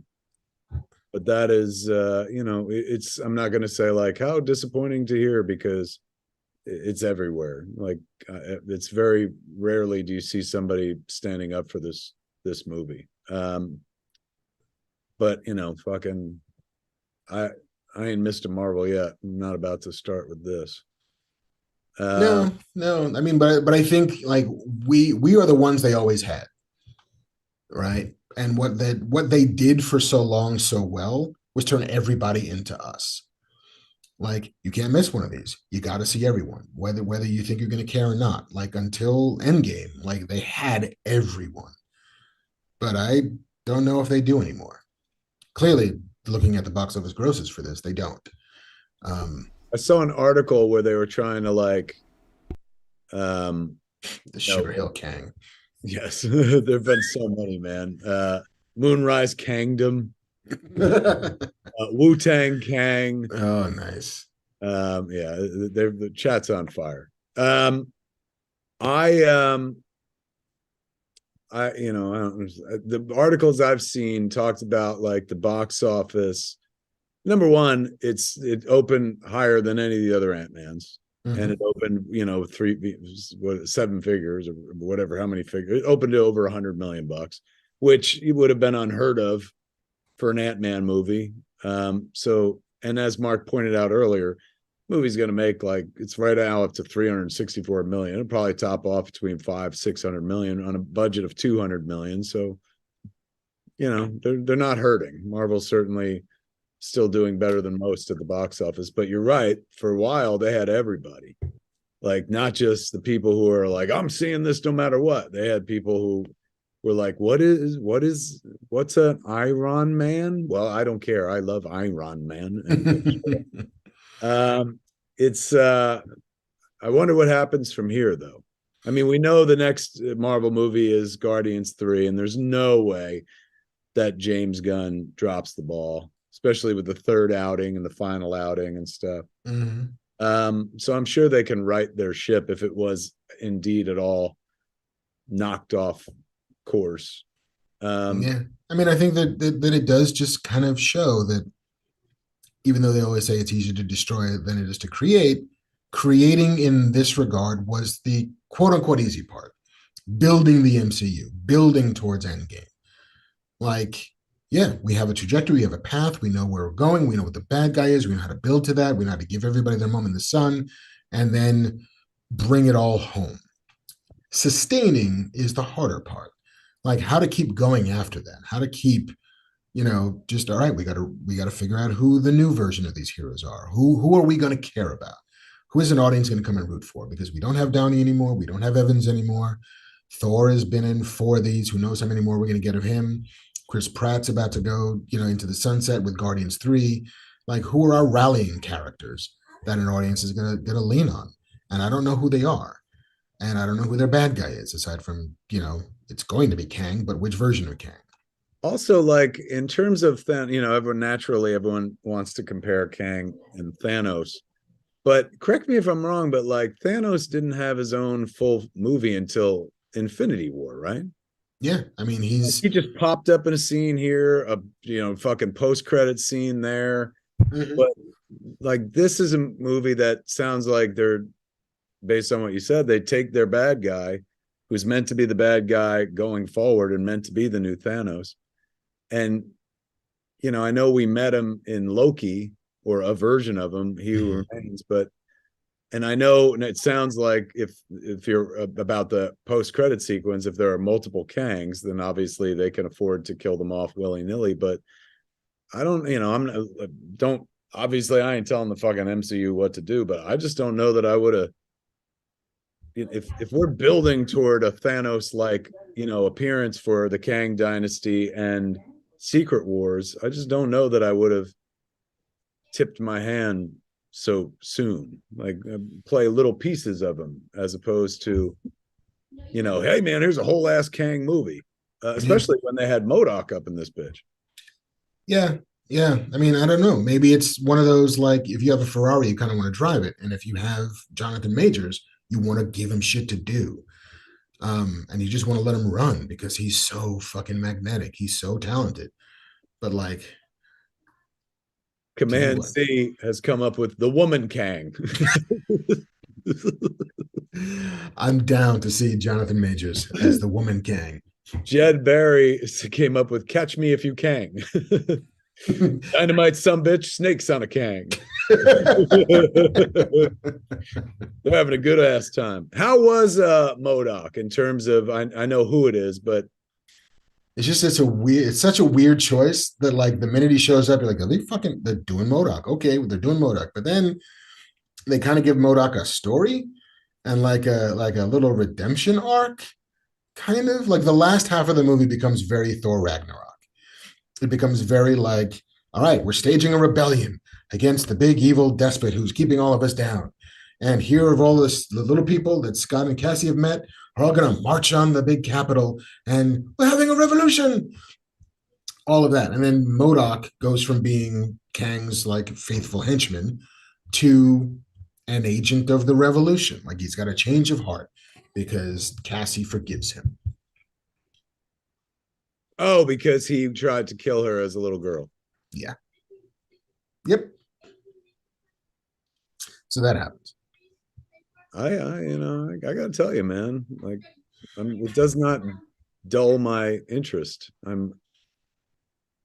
that is, it's. I'm not going to say how disappointing to hear because it's everywhere. It's very rarely do you see somebody standing up for this movie. But fucking, I ain't Mr. Marvel yet. I'm not about to start with this. No. I mean, but I think we are the ones they always had, right? And what they did for so long so well was turn everybody into us. You can't miss one of these. You got to see everyone, whether you think you're going to care or not. Until Endgame, they had everyone. But I don't know if they do anymore. Clearly, looking at the box office grosses for this, they don't. I saw an article where they were trying to the Sugar Hill Kang. Yes, there've been so many, man. Moonrise Kangdom, Wu-Tang Kang. Oh, nice. Yeah, the chat's on fire. The articles I've seen talked about the box office. Number one, it opened higher than any of the other Ant-Mans. Mm-hmm. And it opened, 7 figures or whatever, how many figures. It opened to over $100 million, which would have been unheard of for an Ant-Man movie. And as Marc pointed out earlier, movie's going to make it's right now up to 364 million. It'll probably top off between 500-600 million on a budget of 200 million. So, they're not hurting. Marvel's certainly still doing better than most at the box office, but you're right. For a while, they had everybody, not just the people who are I'm seeing this no matter what. They had people who were what's an Iron Man? Well, I don't care. I love Iron Man. And, I wonder what happens from here, though. I mean, we know the next Marvel movie is Guardians 3, and there's no way that James Gunn drops the ball, especially with the third outing and the final outing and stuff. Mm-hmm. So I'm sure they can right their ship if it was indeed at all knocked off course. Yeah, I mean, I think that it does just kind of show that even though they always say it's easier to destroy than it is to create, creating in this regard was the quote unquote easy part. Building the MCU, building towards Endgame. Like, yeah, we have a trajectory, we have a path, we know where we're going, we know what the bad guy is, we know how to build to that, we know how to give everybody their moment in the sun, and then bring it all home. Sustaining is the harder part. Like how to keep going after that, how to keep, just all right, we gotta figure out who the new version of these heroes are. Who are we gonna care about? Who is an audience gonna come and root for? Because we don't have Downey anymore, we don't have Evans anymore. Thor has been in 4 of these. Who knows how many more we're gonna get of him? Chris Pratt's about to go, into the sunset with Guardians 3. Like, who are our rallying characters that an audience is gonna lean on? And I don't know who they are. And I don't know who their bad guy is, aside from, it's going to be Kang, but which version of Kang? Also, like in terms of everyone wants to compare Kang and Thanos, but correct me if I'm wrong, but like Thanos didn't have his own full movie until Infinity War, right? Yeah, I mean he just popped up in a scene here, fucking post-credit scene there. Mm-hmm. But like this is a movie that sounds like they're, based on what you said, they take their bad guy who's meant to be the bad guy going forward and meant to be the new Thanos. And, I know we met him in Loki, or a version of him, He Who Remains, and I know, and it sounds like if you're about the post-credit sequence, if there are multiple Kangs, then obviously they can afford to kill them off willy-nilly. But I don't, obviously I ain't telling the fucking MCU what to do, but I just don't know that I would have, if we're building toward a Thanos-like, appearance for the Kang Dynasty and Secret Wars, I just don't know that I would have tipped my hand so soon. Like, play little pieces of them as opposed to, hey man, here's a whole ass Kang movie, especially when they had MODOK up in this bitch. Yeah. I mean, I don't know. Maybe it's one of those, like, if you have a Ferrari, you kind of want to drive it, and if you have Jonathan Majors, you want to give him shit to do. And you just want to let him run because he's so fucking magnetic. He's so talented. But like, Command C has come up with the woman Kang. I'm down to see Jonathan Majors as the woman Kang. Jed Barry came up with Catch Me If You Kang. Dynamite some bitch, snakes on a Kang. They're having a good ass time. How was MODOK in terms of, I know who it is, but it's just it's such a weird choice that, like, the minute he shows up, you're like, they're doing MODOK. Okay, they're doing MODOK. But then they kind of give MODOK a story and like a little redemption arc. Kind of like the last half of the movie becomes very Thor Ragnarok. It becomes very like, all right, we're staging a rebellion against the big evil despot who's keeping all of us down. And here of all the little people that Scott and Cassie have met are all going to march on the big capital and we're having a revolution. All of that. And then MODOK goes from being Kang's like faithful henchman to an agent of the revolution. Like, he's got a change of heart because Cassie forgives him. Oh, because he tried to kill her as a little girl. Yeah. Yep. So that happens. I gotta tell you, man, like, it does not dull my interest.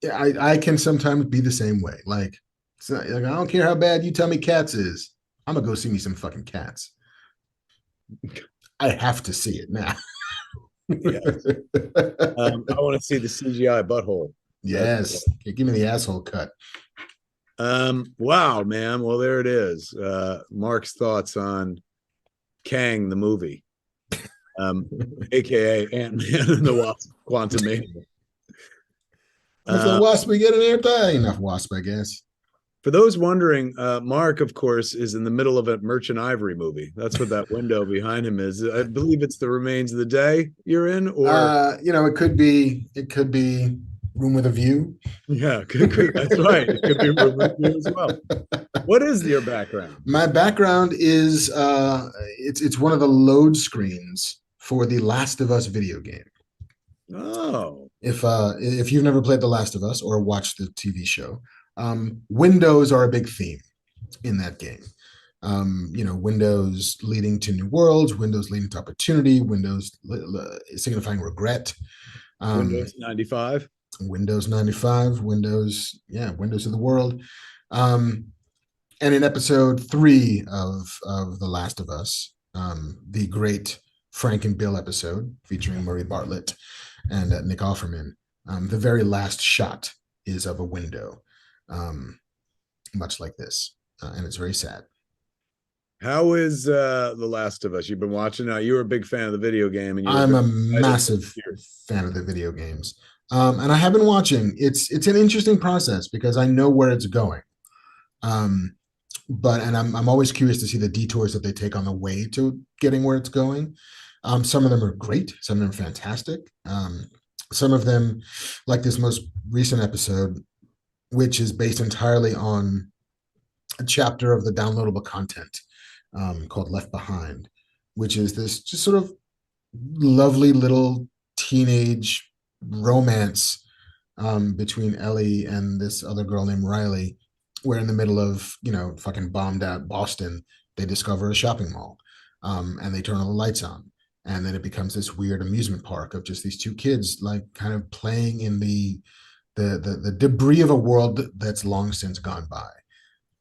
I can sometimes be the same way. Like, it's not, like, I don't care how bad you tell me Cats is. I'm gonna go see me some fucking Cats. I have to see it now. Yes. I want to see the CGI butthole. Yes. Give me the asshole cut. Wow, man. Well, there it is. Marc's thoughts on Kang the movie, aka Ant-Man and the Wasp: Quantumania. If the Wasp we get an airtime, enough Wasp, I guess. For those wondering, Marc, of course, is in the middle of a Merchant Ivory movie. That's what that window behind him is. I believe it's The Remains of the Day you're in, or it could be, Room with a View. Yeah, that's right. It could be room with a view as well. What is your background? My background is it's one of the load screens for the Last of Us video game. Oh, If you've never played The Last of Us or watched the TV show, windows are a big theme in that game. Windows leading to new worlds, windows leading to opportunity, windows signifying regret. Windows 95. Windows 95, Windows of the world. And in episode 3 of The Last of Us, the great Frank and Bill episode featuring Murray Bartlett and Nick Offerman, the very last shot is of a window, much like this. And it's very sad. How is The Last of Us? You've been watching now. You were a big fan of the video game, and I'm a massive fan of the video games. And I have been watching. It's an interesting process because I know where it's going. But I'm always curious to see the detours that they take on the way to getting where it's going. Some of them are great, some of them are fantastic. Some of them, like this most recent episode, which is based entirely on a chapter of the downloadable content called Left Behind, which is this just sort of lovely little teenage romance between Ellie and this other girl named Riley, where in the middle of, fucking bombed out Boston, they discover a shopping mall, and they turn all the lights on. And then it becomes this weird amusement park of just these two kids, like kind of playing in the debris of a world that's long since gone by.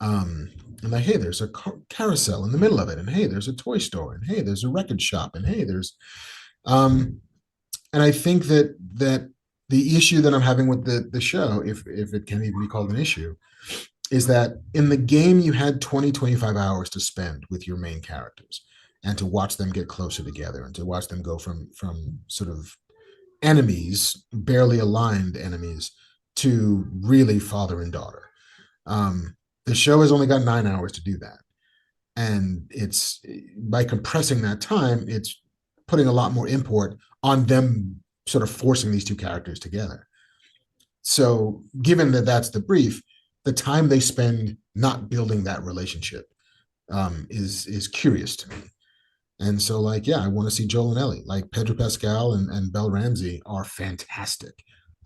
And like, hey, there's a carousel in the middle of it, and hey, there's a toy store, and hey, there's a record shop, and hey, there's and I think that the issue that I'm having with the show, if it can even be called an issue, is that in the game you had 25 hours to spend with your main characters and to watch them get closer together and to watch them go from sort of enemies, barely aligned enemies, to really father and daughter. The show has only got 9 hours to do that. And it's by compressing that time, it's putting a lot more import on them sort of forcing these two characters together. So given that that's the brief, the time they spend not building that relationship is curious to me. And so, like, yeah, I want to see Joel and Ellie. Like, Pedro Pascal and Belle Ramsey are fantastic.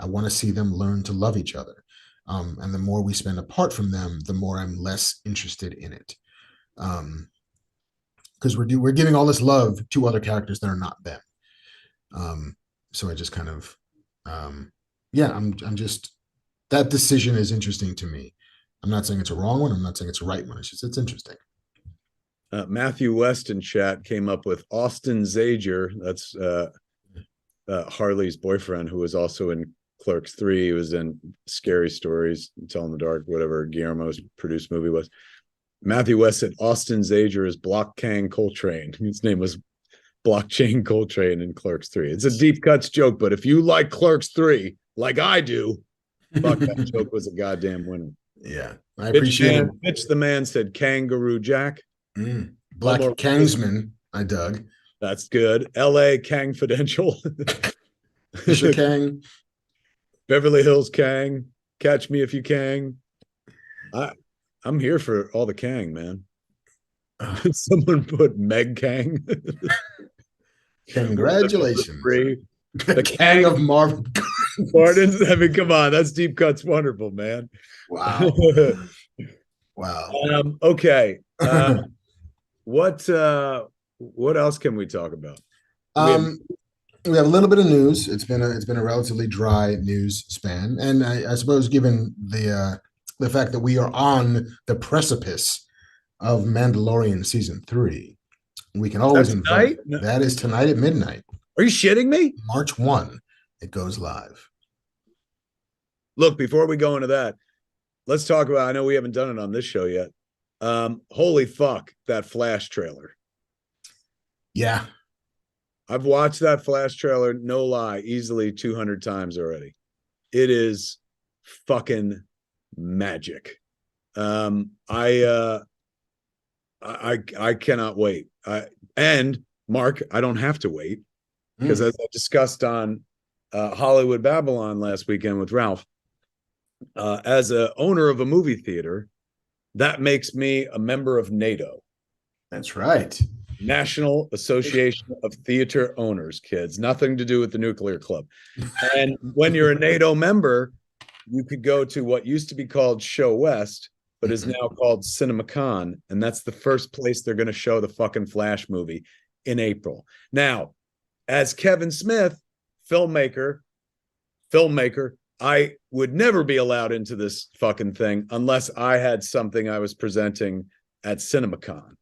I want to see them learn to love each other. And the more we spend apart from them, the more I'm less interested in it. Because we're giving all this love to other characters that are not them. So I just kind of, I'm just, that decision is interesting to me. I'm not saying it's a wrong one. I'm not saying it's a right one. It's interesting. Matthew West in chat came up with Austin Zager. That's Harley's boyfriend, who was also in Clerks 3. He was in Scary Stories, Tell in the Dark, whatever Guillermo's produced movie was. Matthew West said Austin Zager is Blockchain Coltrane. His name was Blockchain Coltrane in Clerks 3. It's a deep cuts joke, but if you like Clerks 3, like I do, fuck, that joke was a goddamn winner. Yeah, I appreciate it. Mitch the Man said Kangaroo Jack. Black Kangsman, I dug. That's good. L.A. Kang Fidential. Fisher Kang. Beverly Hills Kang. Catch Me If You Kang. I'm here for all the Kang, man. Someone put Meg Kang. Congratulations. The Kang of Marvel Gardens. I mean, come on. That's deep cuts wonderful, man. Wow. Wow. Okay. What else can we talk about? We have a little bit of news. It's been a relatively dry news span, and I suppose given the fact that we are on the precipice of Mandalorian season 3, we can always invite. That is tonight at midnight. Are you shitting me? March 1, it goes live. Look, before we go into that, let's talk about, I know we haven't done it on this show yet. Holy fuck, that Flash trailer. Yeah. I've watched that Flash trailer, no lie, easily 200 times already. It is fucking magic. I cannot wait. And Marc, I don't have to wait, because as I discussed on Hollywood Babylon last weekend with Ralph. As a owner of a movie theater, that makes me a member of NATO. That's right. National Association of Theater Owners, kids. Nothing to do with the nuclear club. And when you're a NATO member, you could go to what used to be called Show West, but is now called CinemaCon. And that's the first place they're going to show the fucking Flash movie in April. Now, as Kevin Smith, filmmaker, I would never be allowed into this fucking thing unless I had something I was presenting at CinemaCon.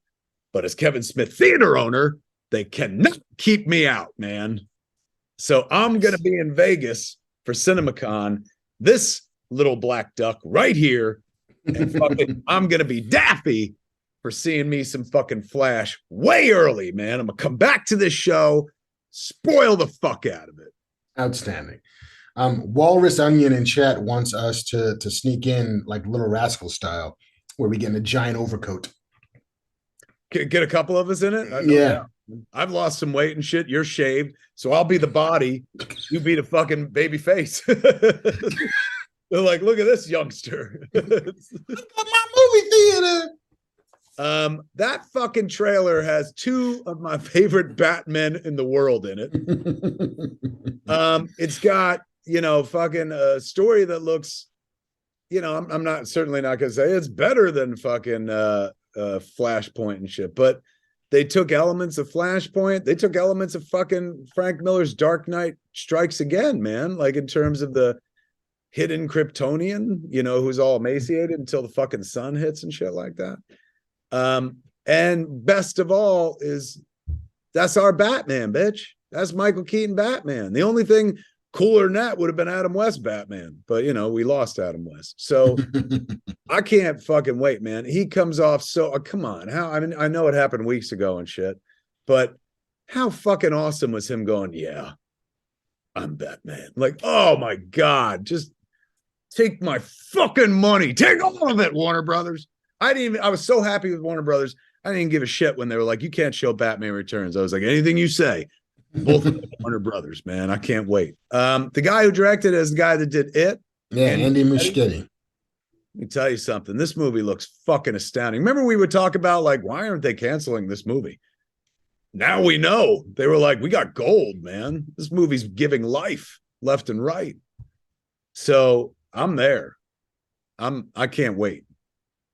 But as Kevin Smith theater owner, they cannot keep me out, man. So I'm going to be in Vegas for CinemaCon, this little black duck right here. And fucking, I'm going to be daffy for seeing me some fucking Flash way early, man. I'm going to come back to this show, spoil the fuck out of it. Outstanding. Walrus Onion in chat wants us to sneak in like Little Rascal style, where we get in a giant overcoat. Get a couple of us in it? Yeah. I've lost some weight and shit. You're shaved. So I'll be the body. You be the fucking baby face. They're like, look at this youngster. My movie theater. That fucking trailer has two of my favorite Batmen in the world in it. It's got, fucking a story that looks, I'm not certainly not gonna say it's better than fucking Flashpoint and shit, but they took elements of Flashpoint, they took elements of fucking Frank Miller's Dark Knight Strikes Again, man, like in terms of the hidden Kryptonian, who's all emaciated until the fucking sun hits and shit like that. And best of all is that's our Batman, bitch. That's Michael Keaton Batman. The only thing cooler than that would have been Adam West Batman, but we lost Adam West. So I can't fucking wait, man. He comes off so come on. I know it happened weeks ago and shit, but how fucking awesome was him going, yeah, I'm Batman. Like, oh my God, just take my fucking money. Take all of it, Warner Brothers. I was so happy with Warner Brothers. I didn't give a shit when they were like, you can't show Batman Returns. I was like, anything you say. Both of them, Warner Brothers, man. I can't wait. The guy who directed it is the guy that did it. Yeah, Andy Muschietti. Let me tell you something. This movie looks fucking astounding. Remember we would talk about like, why aren't they canceling this movie? Now we know. They were like, we got gold, man. This movie's giving life left and right. So I'm there. I can't wait.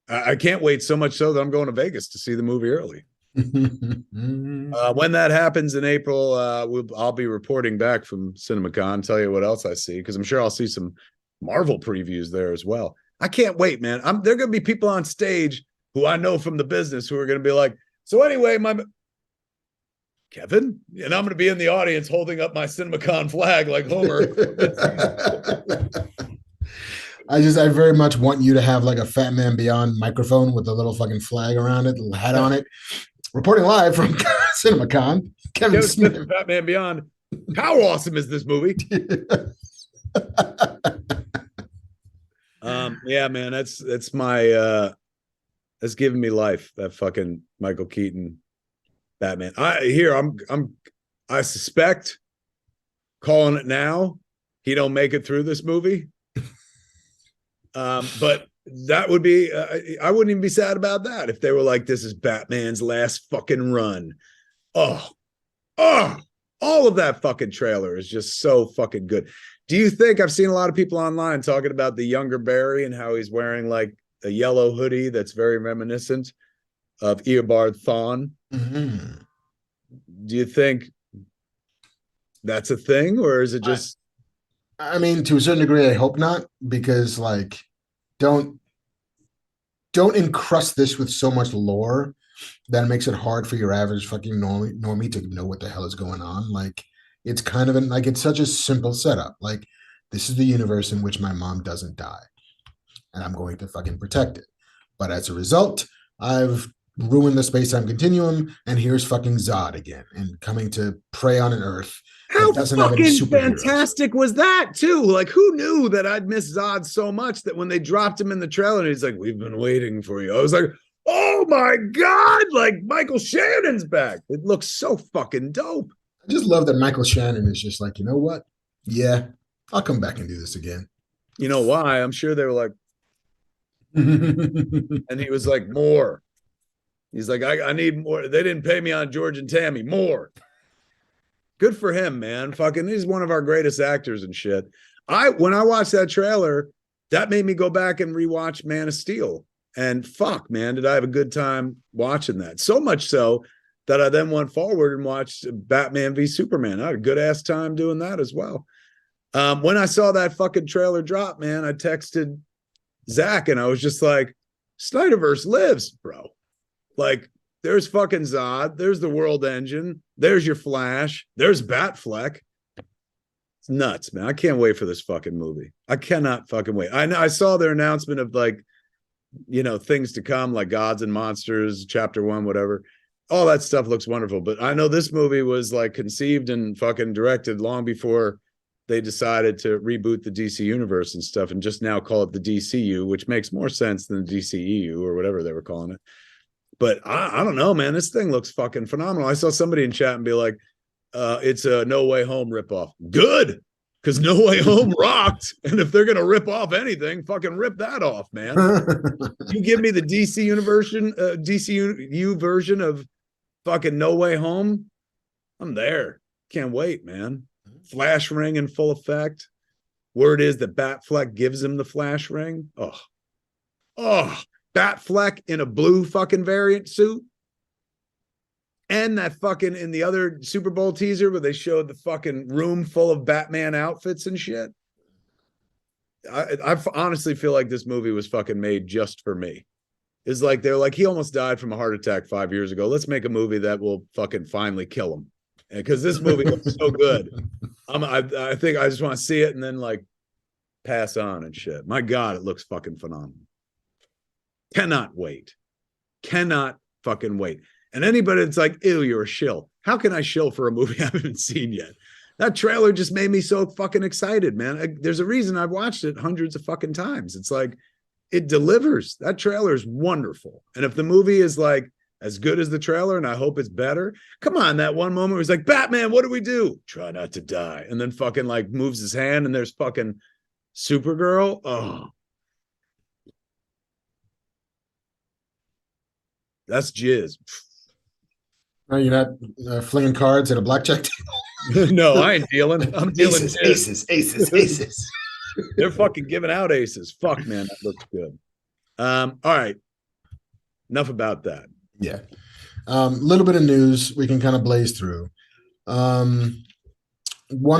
I can't wait so much so that I'm going to Vegas to see the movie early. When that happens in April, I'll be reporting back from CinemaCon, tell you what else I see, because I'm sure I'll see some Marvel previews there as well. I can't wait, man. There are going to be people on stage who I know from the business who are going to be like, so anyway, Kevin, and I'm going to be in the audience holding up my CinemaCon flag like Homer. I very much want you to have like a Fat Man Beyond microphone with a little fucking flag around it, little hat on it. Reporting live from CinemaCon, Kevin Smith from Fat Man Beyond. How awesome is this movie? Yeah, man, that's my that's giving me life. That fucking Michael Keaton Batman. I suspect, calling it now, he don't make it through this movie. But that would be, I wouldn't even be sad about that if they were like, this is Batman's last fucking run. Oh, all of that fucking trailer is just so fucking good. Do you think, I've seen a lot of people online talking about the younger Barry and how he's wearing like a yellow hoodie that's very reminiscent of Eobard Thawne. Mm-hmm. Do you think that's a thing, or is it just... I mean, to a certain degree, I hope not, because like, don't encrust this with so much lore that it makes it hard for your average fucking normie to know what the hell is going on. Like, it's kind of it's such a simple setup. Like, this is the universe in which my mom doesn't die, and I'm going to fucking protect it. But as a result, I've ruined the space-time continuum, and here's fucking Zod again, and coming to prey on an Earth. How fucking fantastic was that, too? Like, who knew that I'd miss Zod so much that when they dropped him in the trailer, and he's like, we've been waiting for you. I was like, oh my God, like Michael Shannon's back. It looks so fucking dope. I just love that Michael Shannon is just like, you know what? Yeah, I'll come back and do this again. You know why? I'm sure they were like, and he was like, more. He's like, I need more. They didn't pay me on George and Tammy. More. Good for him, man. Fucking, he's one of our greatest actors and shit. When I watched that trailer, that made me go back and rewatch Man of Steel. And fuck, man, did I have a good time watching that? So much so that I then went forward and watched Batman v Superman. I had a good ass time doing that as well. When I saw that fucking trailer drop, man, I texted Zach and I was just like, Snyderverse lives, bro. Like, there's fucking Zod, there's the World Engine, there's your Flash, there's Batfleck. It's nuts, man. I can't wait for this fucking movie. I cannot fucking wait. I saw their announcement of like, you know, things to come, like Gods and Monsters, Chapter 1, whatever. All that stuff looks wonderful. But I know this movie was like conceived and fucking directed long before they decided to reboot the DC universe and stuff and just now call it the DCU, which makes more sense than the DCEU or whatever they were calling it. But I don't know, man. This thing looks fucking phenomenal. I saw somebody in chat and be like, it's a No Way Home ripoff. Good, because No Way Home rocked. And if they're going to rip off anything, fucking rip that off, man. You give me the DCU version of fucking No Way Home, I'm there. Can't wait, man. Flash ring in full effect. Word is that Batfleck gives him the flash ring. Oh, Batfleck in a blue fucking variant suit. And that fucking in the other Super Bowl teaser where they showed the fucking room full of Batman outfits and shit. I honestly feel like this movie was fucking made just for me. It's like they're like, he almost died from a heart attack 5 years ago. Let's make a movie that will fucking finally kill him. Because this movie looks so good. I think I just want to see it and then like pass on and shit. My God, it looks fucking phenomenal. Cannot wait. Cannot fucking wait. And anybody that's like, ew, you're a shill. How can I shill for a movie I haven't seen yet? That trailer just made me so fucking excited, man. There's a reason I've watched it hundreds of fucking times. It's like, it delivers. That trailer is wonderful. And if the movie is like as good as the trailer, and I hope it's better, come on, that one moment where he's like, Batman, what do we do? Try not to die. And then fucking like moves his hand and there's fucking Supergirl. Oh, that's jizz. No, you're not flinging cards at a blackjack table. No, I ain't dealing. I'm dealing aces. They're fucking giving out aces. Fuck, man, that looks good. All right. Enough about that. Yeah. Little bit of news we can kind of blaze through. One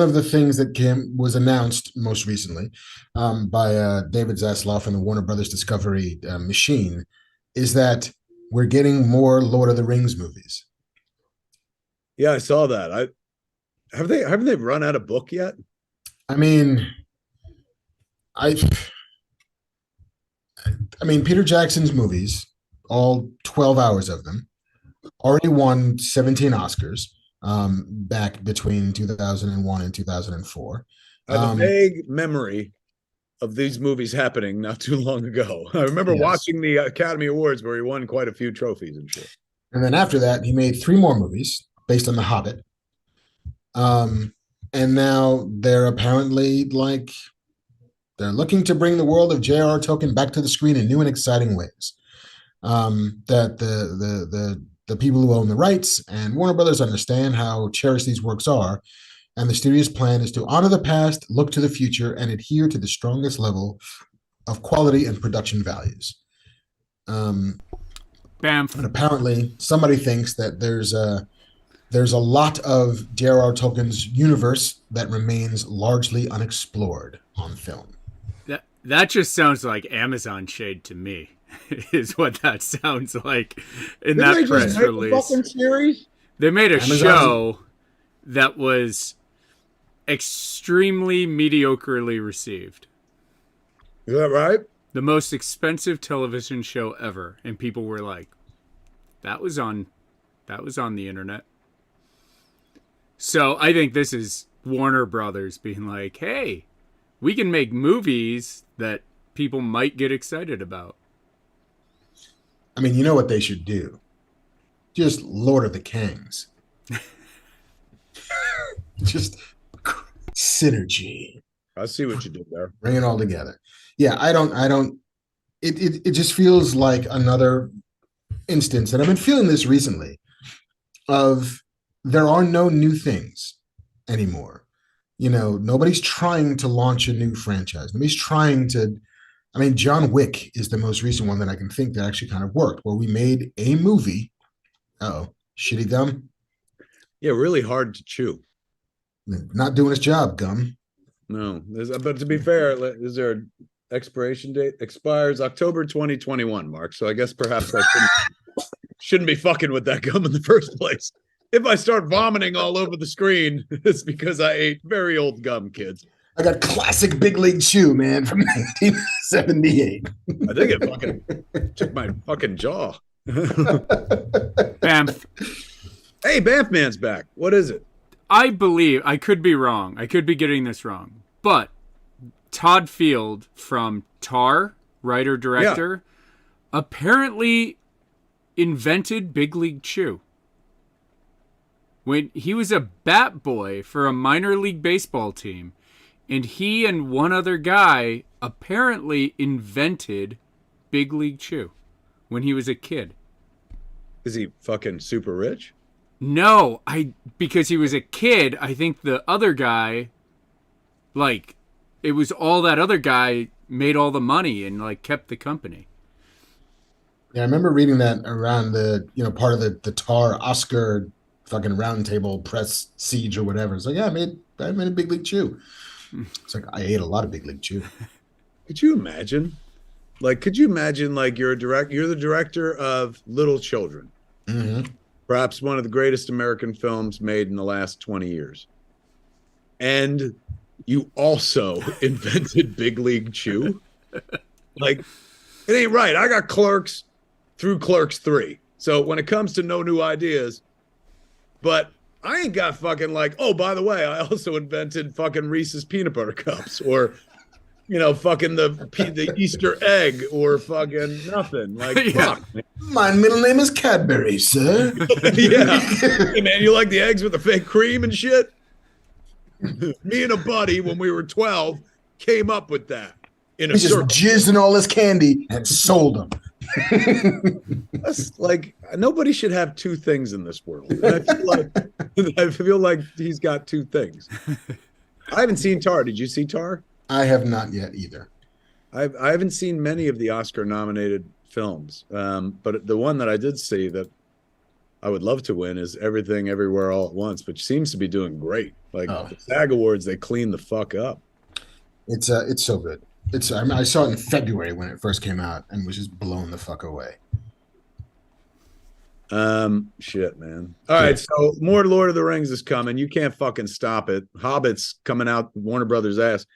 of the things that was announced most recently by David Zaslav and the Warner Brothers Discovery machine is that we're getting more Lord of the Rings movies. Yeah, I saw that. Haven't they run out of book yet? I mean, Peter Jackson's movies, all 12 hours of them, already won 17 Oscars back between 2001 and 2004. I have a vague memory of these movies happening not too long ago. I remember watching the Academy Awards where he won quite a few trophies and shit. And then after that, he made 3 more movies based on The Hobbit. And now they're apparently like, they're looking to bring the world of J.R.R. Tolkien back to the screen in new and exciting ways. That the people who own the rights and Warner Brothers understand how cherished these works are, and the studio's plan is to honor the past, look to the future, and adhere to the strongest level of quality and production values. Bam. And apparently, somebody thinks that there's a lot of J.R.R. Tolkien's universe that remains largely unexplored on film. That just sounds like Amazon shade to me. Is what that sounds like in that press release. Series? They made a show that was extremely mediocrely received. Is that right? The most expensive television show ever, and people were like, that was on the internet. So I think this is Warner Brothers being like, hey, we can make movies that people might get excited about. I mean, you know what they should do? Just Lord of the Kings. Just Synergy. I see what you did there. Bring it all together. Yeah, I don't. It just feels like another instance, and I've been feeling this recently, of there are no new things anymore. Nobody's trying to launch a new franchise. Nobody's trying to. I mean, John Wick is the most recent one that I can think that actually kind of worked, where we made a movie. Shitty gum. Yeah, really hard to chew. Not doing its job, gum. No, but to be fair, is there an expiration date? Expires October 2021, Mark. So I guess perhaps I shouldn't be fucking with that gum in the first place. If I start vomiting all over the screen, it's because I ate very old gum, kids. I got classic Big League Chew, man, from 1978. I think it fucking took my fucking jaw. Bamf. Hey, Banff Man's back. What is it? I believe, I could be wrong. I could be getting this wrong. But Todd Field from Tar, writer-director, apparently invented Big League Chew. When he was a bat boy for a minor league baseball team, and he and one other guy apparently invented Big League Chew when he was a kid. Is he fucking super rich? No, because he was a kid, I think the other guy, it was all that other guy made all the money and, kept the company. Yeah, I remember reading that around the, part of the Tar Oscar fucking roundtable press siege or whatever. It's like, yeah, I made a Big League Chew. It's like, I ate a lot of Big League Chew. Could you imagine? You're the director of Little Children. Mm-hmm. Perhaps one of the greatest American films made in the last 20 years. And you also invented Big League Chew. It ain't right. I got Clerks through Clerks 3. So when it comes to no new ideas, but I ain't got fucking oh, by the way, I also invented fucking Reese's peanut butter cups or, fucking the Easter egg or fucking nothing. Fuck, man. My middle name is Cadbury, sir. Yeah. Hey, man, you like the eggs with the fake cream and shit? Me and a buddy, when we were 12, came up with that. In a He just jizzed in all his candy and sold them. That's nobody should have two things in this world. And I feel like he's got two things. I haven't seen Tar. Did you see Tar? I have not yet either. I haven't seen many of the Oscar-nominated films, but the one that I did see that I would love to win is Everything Everywhere All at Once, which seems to be doing great. The SAG Awards, they clean the fuck up. It's so good. I saw it in February when it first came out and was just blown the fuck away. Shit, man. All right, so more Lord of the Rings is coming. You can't fucking stop it. Hobbit's coming out Warner Brothers' ass.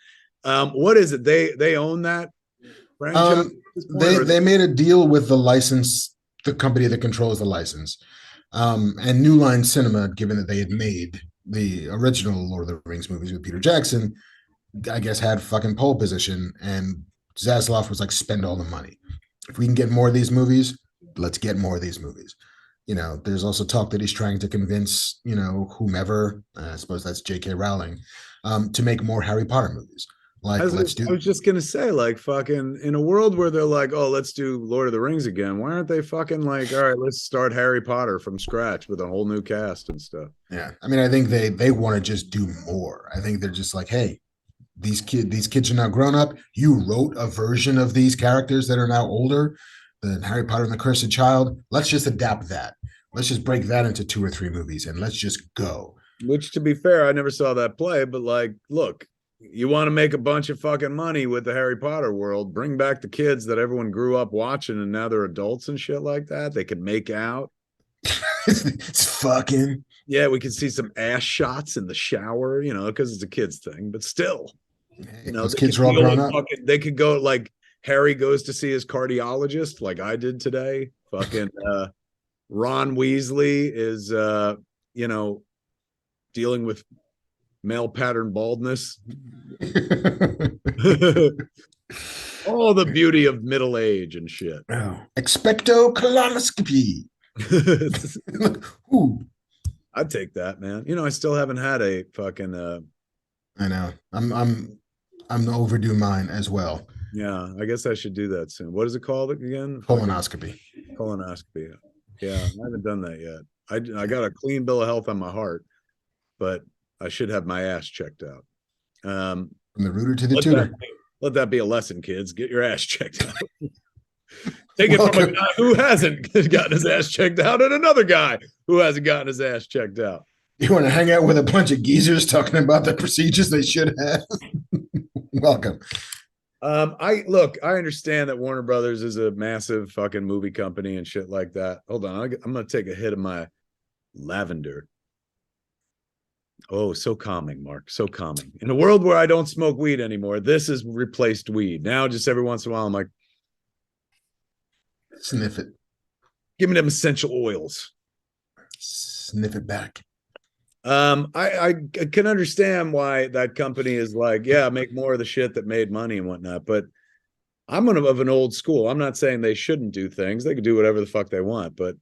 What is it? They own that franchise? They made a deal with the company that controls the license. And New Line Cinema, given that they had made the original Lord of the Rings movies with Peter Jackson, I guess had fucking pole position, and Zaslav was like, spend all the money. If we can get more of these movies, let's get more of these movies. There's also talk that he's trying to convince, whomever, I suppose that's J.K. Rowling, to make more Harry Potter movies. I was just gonna say, fucking in a world where they're like, oh, let's do Lord of the Rings again. Why aren't they fucking all right, let's start Harry Potter from scratch with a whole new cast and stuff? Yeah, I mean, I think they want to just do more. I think they're just like, hey, these kids are now grown up. You wrote a version of these characters that are now older than Harry Potter and the Cursed Child. Let's just adapt that. Let's just break that into 2 or 3 movies and let's just go. Which, to be fair, I never saw that play, but look, you want to make a bunch of fucking money with the Harry Potter world, bring back the kids that everyone grew up watching and now they're adults and shit like that. They can make out. It's fucking. Yeah, we can see some ass shots in the shower, because it's a kid's thing, but still. Those kids are all grown up. They could go Harry goes to see his cardiologist like I did today. Fucking Ron Weasley is dealing with male pattern baldness. All the beauty of middle age and shit. Oh. Expecto colonoscopy. I'd take that, man. I still haven't had a fucking I know. I'm overdue mine as well. Yeah, I guess I should do that soon. What is it called again? Colonoscopy. Colonoscopy. Yeah, I haven't done that yet. I got a clean bill of health on my heart, but I should have my ass checked out. From the rooter to the let tutor. that, let that be a lesson, kids. Get your ass checked out. Take it from a guy who hasn't gotten his ass checked out and another guy who hasn't gotten his ass checked out. You want to hang out with a bunch of geezers talking about the procedures they should have? Welcome. I understand that Warner Brothers is a massive fucking movie company and shit like that. Hold on, I'm gonna take a hit of my lavender. Oh, so calming, Mark. So calming. In a world where I don't smoke weed anymore, this has replaced weed. Now, just every once in a while, I'm like, sniff it. Give me them essential oils. Sniff it back. I can understand why that company is like, yeah, make more of the shit that made money and whatnot. But I'm of an old school. I'm not saying they shouldn't do things. They can do whatever the fuck they want. But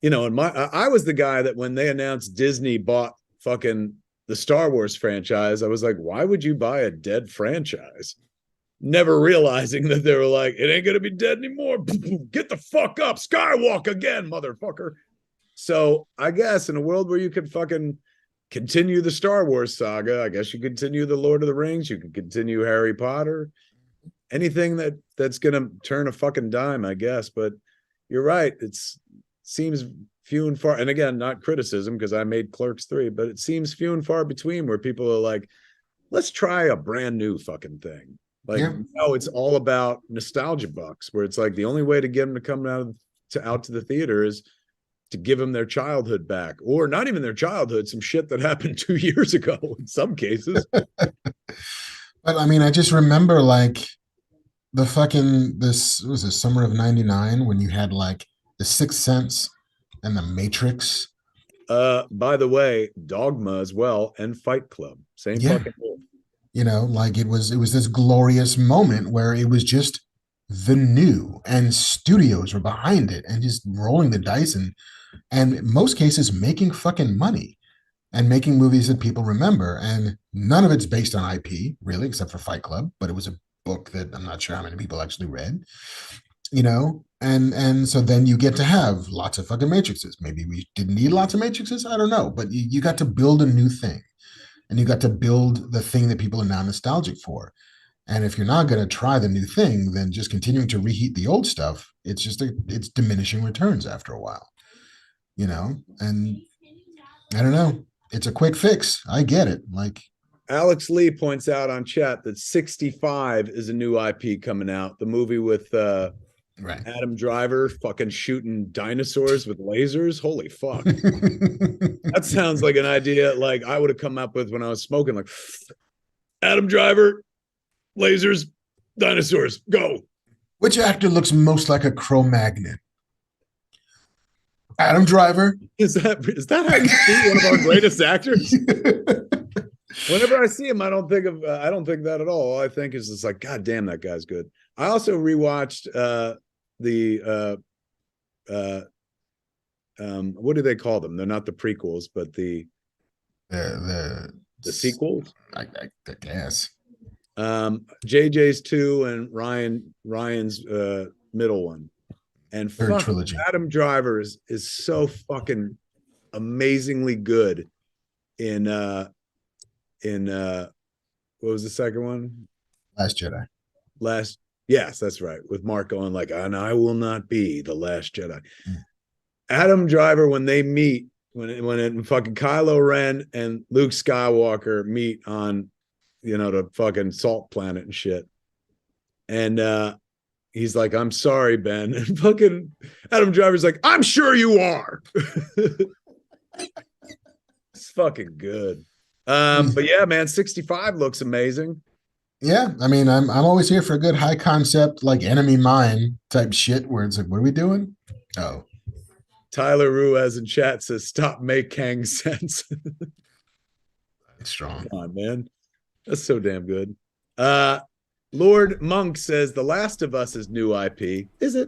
you know, I was the guy that when they announced Disney bought fucking the Star Wars franchise, I was like, why would you buy a dead franchise? Never realizing that they were like, it ain't gonna be dead anymore. Get the fuck up, Skywalk again, motherfucker. So I guess in a world where you could fucking continue the Star Wars saga, I guess you continue the Lord of the Rings, you could continue Harry Potter, anything that's gonna turn a fucking dime, I guess. But you're right, seems few and far, and again, not criticism because I made Clerks 3, but it seems few and far between where people are like, let's try a brand new fucking thing. Like, no, it's all about nostalgia bucks, where it's like the only way to get them to come out to the theater is to give them their childhood back, or not even their childhood, some shit that happened 2 years ago in some cases. But I mean, I just remember like the fucking this was the summer of '99 when you had like The Sixth Sense and The Matrix. By the way, Dogma as well, and Fight Club, same fucking thing. You know, like it was this glorious moment where it was just the new, and studios were behind it and just rolling the dice and in most cases making fucking money and making movies that people remember. And none of it's based on IP, really, except for Fight Club, but it was a book that I'm not sure how many people actually read, you know. And so then you get to have lots of fucking Matrixes. Maybe we didn't need lots of Matrixes, I don't know, but you got to build a new thing, and you got to build the thing that people are now nostalgic for. And if you're not going to try the new thing, then just continuing to reheat the old stuff, it's diminishing returns after a while, you know. And I don't know, it's a quick fix, I get it. Like Alex Lee points out on chat that 65 is a new IP coming out, the movie with right. Adam Driver fucking shooting dinosaurs with lasers. Holy fuck. That sounds like an idea like I would have come up with when I was smoking, like Adam Driver, lasers, dinosaurs, go. Which actor looks most like a Cro-Magnon? Adam Driver. Is that how you see one of our greatest actors? Whenever I see him, I don't think that at all. All I think is it's like, God damn, that guy's good. I also rewatched what do they call them? They're not the prequels, but the sequels. I guess. JJ's 2 and Ryan's middle one, and third trilogy. Adam Driver is so fucking amazingly good in what was the second one? Last Jedi. Yes, that's right. With Marc going like, and I will not be the last Jedi. Adam Driver, when they meet, when fucking Kylo Ren and Luke Skywalker meet on, you know, the fucking salt planet and shit. And he's like, I'm sorry, Ben. And fucking Adam Driver's like, I'm sure you are. It's fucking good. But yeah, man, 65 looks amazing. Yeah, I mean, I'm always here for a good high concept, like enemy mine type shit where it's like, what are we doing? Oh. Tyler Ruiz in chat says, stop making sense. It's strong. Come on, man. That's so damn good. Lord Monk says The Last of Us is new IP. Is it?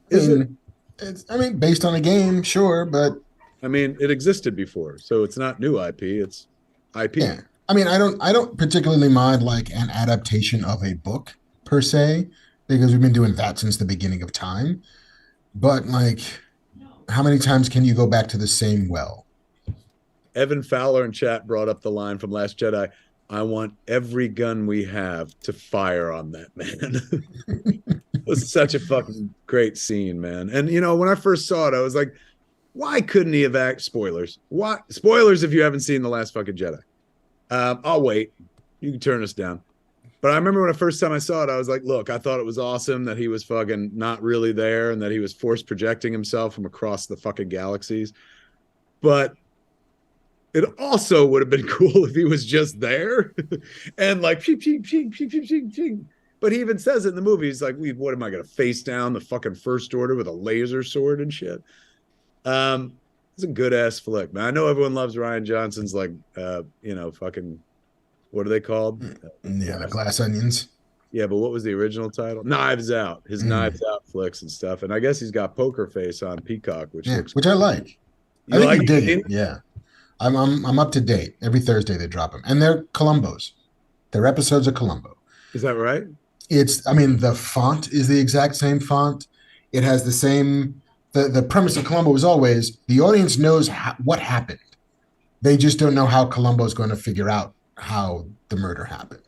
It's based on a game, sure, but I mean, it existed before, so it's not new IP. It's IP. Yeah. I mean, I don't particularly mind like an adaptation of a book per se, because we've been doing that since the beginning of time. But like, how many times can you go back to the same well? Evan Fowler in chat brought up the line from Last Jedi. I want every gun we have to fire on that man. It was such a fucking great scene, man. And you know, when I first saw it, I was like, why couldn't he have spoilers? Why spoilers if you haven't seen the last fucking Jedi? I'll wait. You can turn us down. But I remember when the first time I saw it, I was like, look, I thought it was awesome that he was fucking not really there and that he was force projecting himself from across the fucking galaxies. But it also would have been cool if he was just there and like, cheep, cheep, cheep, cheep, cheep, cheep, cheep. But he even says it in the movie. He's like, what am I going to face down the fucking First Order with a laser sword and shit? It's a good ass flick, man. I know everyone loves Ryan Johnson's like, fucking, what are they called? Yeah, the Glass Onions. Yeah, but what was the original title? Knives Out. His Knives Out flicks and stuff. And I guess he's got Poker Face on Peacock, which looks which cool. I like. You I think like you dig it? it. Yeah. I'm up to date. Every Thursday they drop them. And they're Columbos. They're episodes of Columbo. Is that right? I mean, the font is the exact same font. It has the same, the premise of Columbo is always the audience knows what happened. They just don't know how Columbo is going to figure out how the murder happened.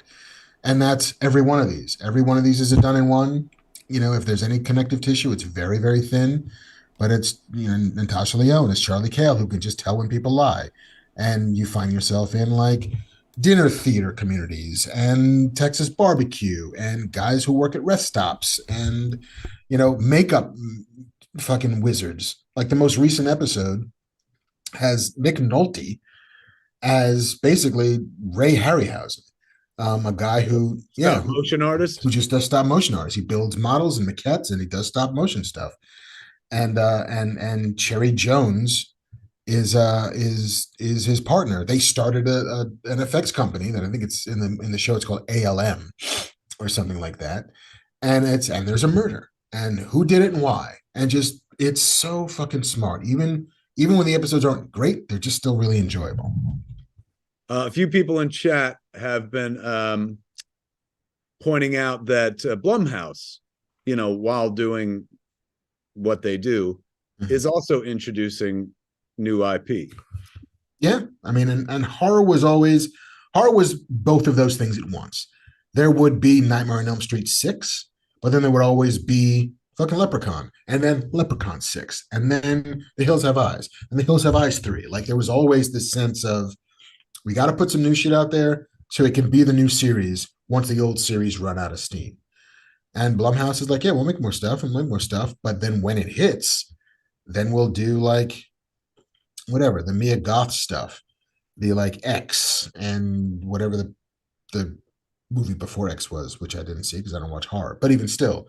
And that's every one of these. Every one of these is a done in one. You know, if there's any connective tissue, it's very, very thin. But it's, you know, Natasha Lyonne, it's Charlie Cale, who can just tell when people lie. And you find yourself in like dinner theater communities and Texas barbecue and guys who work at rest stops and, you know, makeup fucking wizards. Like the most recent episode has Nick Nolte as basically Ray Harryhausen, a guy who, motion artist who just does stop motion artists. He builds models and maquettes and he does stop motion stuff. And Cherry Jones is his partner. They started an effects company that I think it's in the show. It's called ALM or something like that. And there's a murder and who did it and why. And just it's so fucking smart. Even when the episodes aren't great, they're just still really enjoyable. A few people in chat have been pointing out that Blumhouse, you know, while doing what they do, is also introducing new IP. Yeah, I mean, and horror was both of those things at once. There would be Nightmare on Elm Street 6, but then there would always be fucking Leprechaun, and then Leprechaun 6, and then The Hills Have Eyes, and The Hills Have Eyes 3. Like there was always this sense of we got to put some new shit out there so it can be the new series once the old series run out of steam. And Blumhouse is like, yeah, we'll make more stuff and make more stuff. But then when it hits, then we'll do like whatever, the Mia Goth stuff, the like X and whatever the movie before X was, which I didn't see because I don't watch horror. But even still,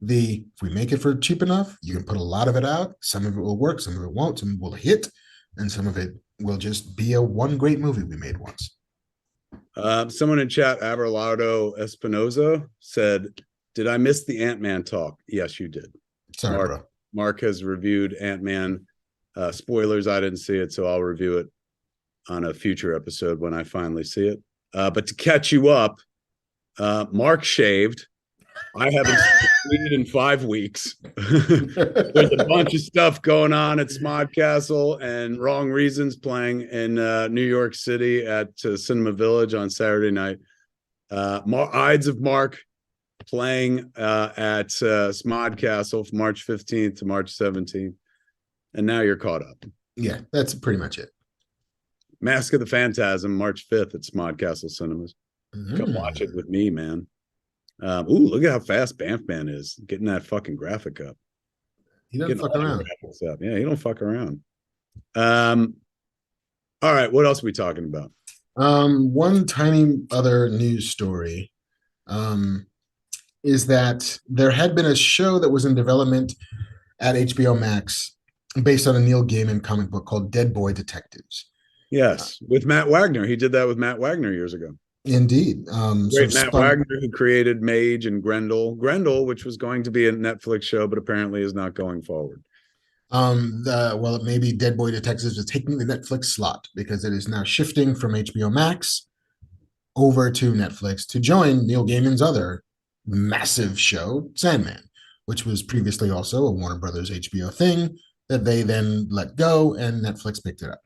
if we make it for cheap enough, you can put a lot of it out. Some of it will work, some of it won't, some will hit, and some of it will just be a one great movie we made once. Someone in chat, Abelardo Espinoza, said, did I miss the Ant-Man talk? Yes, you did. Sorry, bro. Marc has reviewed Ant-Man. Spoilers, I didn't see it, so I'll review it on a future episode when I finally see it. But to catch you up, Marc shaved. I haven't seen in 5 weeks. There's a bunch of stuff going on at Smod Castle and Wrong Reasons playing in New York City at Cinema Village on Saturday night. Ides of Marc playing at Smod Castle from March 15th to March 17th. And now you're caught up. Yeah, that's pretty much it. Mask of the Phantasm, March 5th at Smod Castle Cinemas. Come watch it with me, man. Look at how fast Banffman is getting that fucking graphic up. He doesn't fuck around. Yeah, he don't fuck around. All right, what else are we talking about? One tiny other news story is that there had been a show that was in development at HBO Max based on a Neil Gaiman comic book called Dead Boy Detectives. Yes, with Matt Wagner. He did that with Matt Wagner years ago. Indeed. Great Matt Wagner, who created Mage and Grendel, which was going to be a Netflix show, but apparently is not going forward. Maybe Dead Boy Detectives is taking the Netflix slot because it is now shifting from HBO Max over to Netflix to join Neil Gaiman's other massive show, Sandman, which was previously also a Warner Brothers HBO thing that they then let go and Netflix picked it up.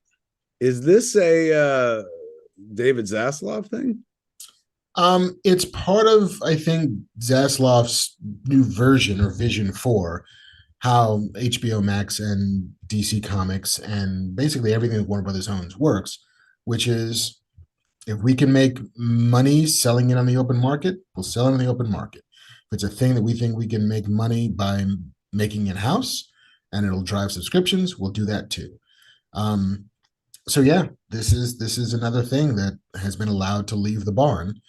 Is this a David Zaslav thing? It's part of, I think, Zaslav's new version or vision for how HBO Max and DC Comics and basically everything that Warner Brothers owns works, which is if we can make money selling it on the open market, we'll sell it on the open market. If it's a thing that we think we can make money by making in-house and it'll drive subscriptions, we'll do that too. So yeah, this is another thing that has been allowed to leave the barn.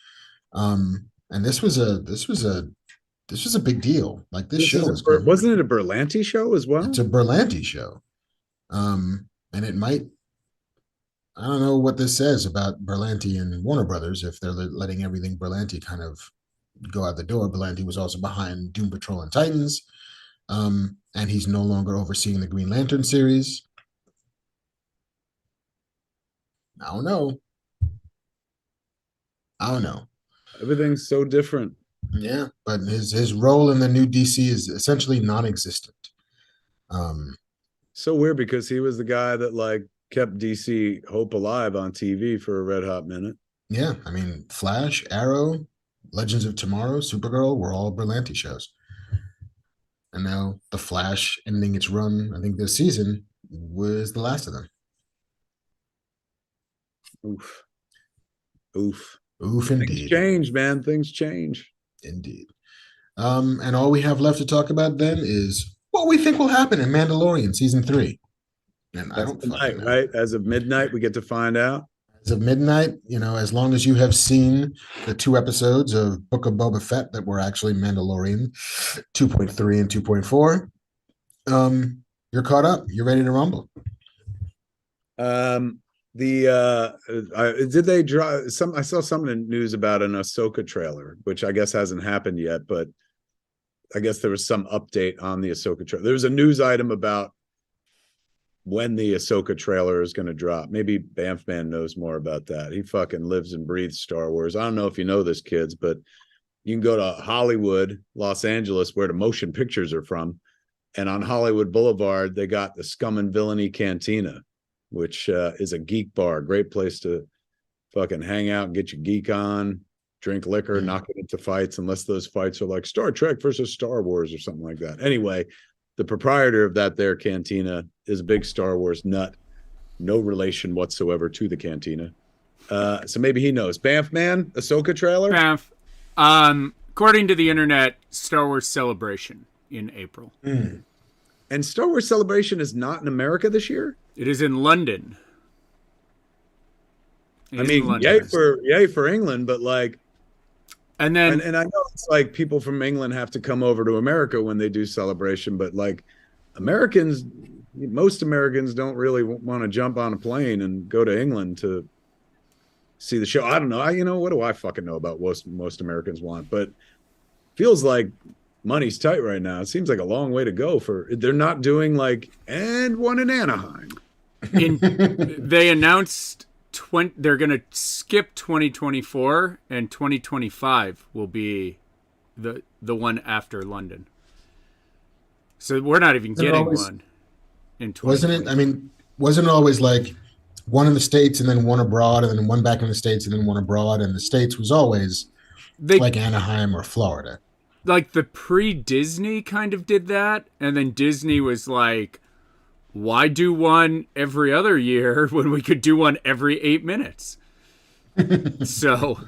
And this was a big deal. Like this show wasn't it a Berlanti show as well? It's a Berlanti show. And it might, I don't know what this says about Berlanti and Warner Brothers if they're letting everything Berlanti kind of go out the door. Berlanti was also behind Doom Patrol and Titans. And he's no longer overseeing the Green Lantern series. I don't know. Everything's so different. Yeah, but his role in the new DC is essentially non-existent. So weird because he was the guy that like kept DC hope alive on TV for a red hot minute. Yeah, I mean, Flash, Arrow, Legends of Tomorrow, Supergirl were all Berlanti shows. And now The Flash ending its run, I think this season, was the last of them. Oof indeed. Things change, man. Things change. Indeed. And all we have left to talk about then is what we think will happen in Mandalorian season 3. And that's tonight, right? As of midnight, we get to find out. As of midnight, as long as you have seen the 2 episodes of Book of Boba Fett that were actually Mandalorian 2.3 and 2.4, you're caught up. You're ready to rumble. Did they draw some? I saw some in the news about an Ahsoka trailer, which I guess hasn't happened yet, but I guess there was some update on the Ahsoka trailer. There was a news item about when the Ahsoka trailer is going to drop. Maybe Banff Man knows more about that. He fucking lives and breathes Star Wars. I don't know if you know this, kids, but you can go to Hollywood, Los Angeles, where the motion pictures are from. And on Hollywood Boulevard, they got the Scum and Villainy Cantina, which is a geek bar. Great place to fucking hang out and get your geek on, drink liquor, not get into fights, unless those fights are like Star Trek versus Star Wars or something like that. Anyway, the proprietor of that there cantina is a big Star Wars nut. No relation whatsoever to the cantina. So maybe he knows. Banff Man, Ahsoka trailer? Banff. According to the internet, Star Wars Celebration in April. And Star Wars Celebration is not in America this year? It is in London. Yay for England, but like, and then and I know it's like people from England have to come over to America when they do Celebration, but like most Americans don't really want to jump on a plane and go to England to see the show. I don't know. What do I fucking know about what most Americans want? But feels like money's tight right now. It seems like a long way to go they're not doing like and one in Anaheim. They announced they're going to skip 2024 and 2025 will be the one after London. So we're not even getting one in 2024. Wasn't it? I mean, wasn't it always like one in the States and then one abroad and then one back in the States and then one abroad, and the States was always like Anaheim or Florida. Like the pre-Disney kind of did that, and then Disney was like, why do one every other year when we could do one every 8 minutes? So,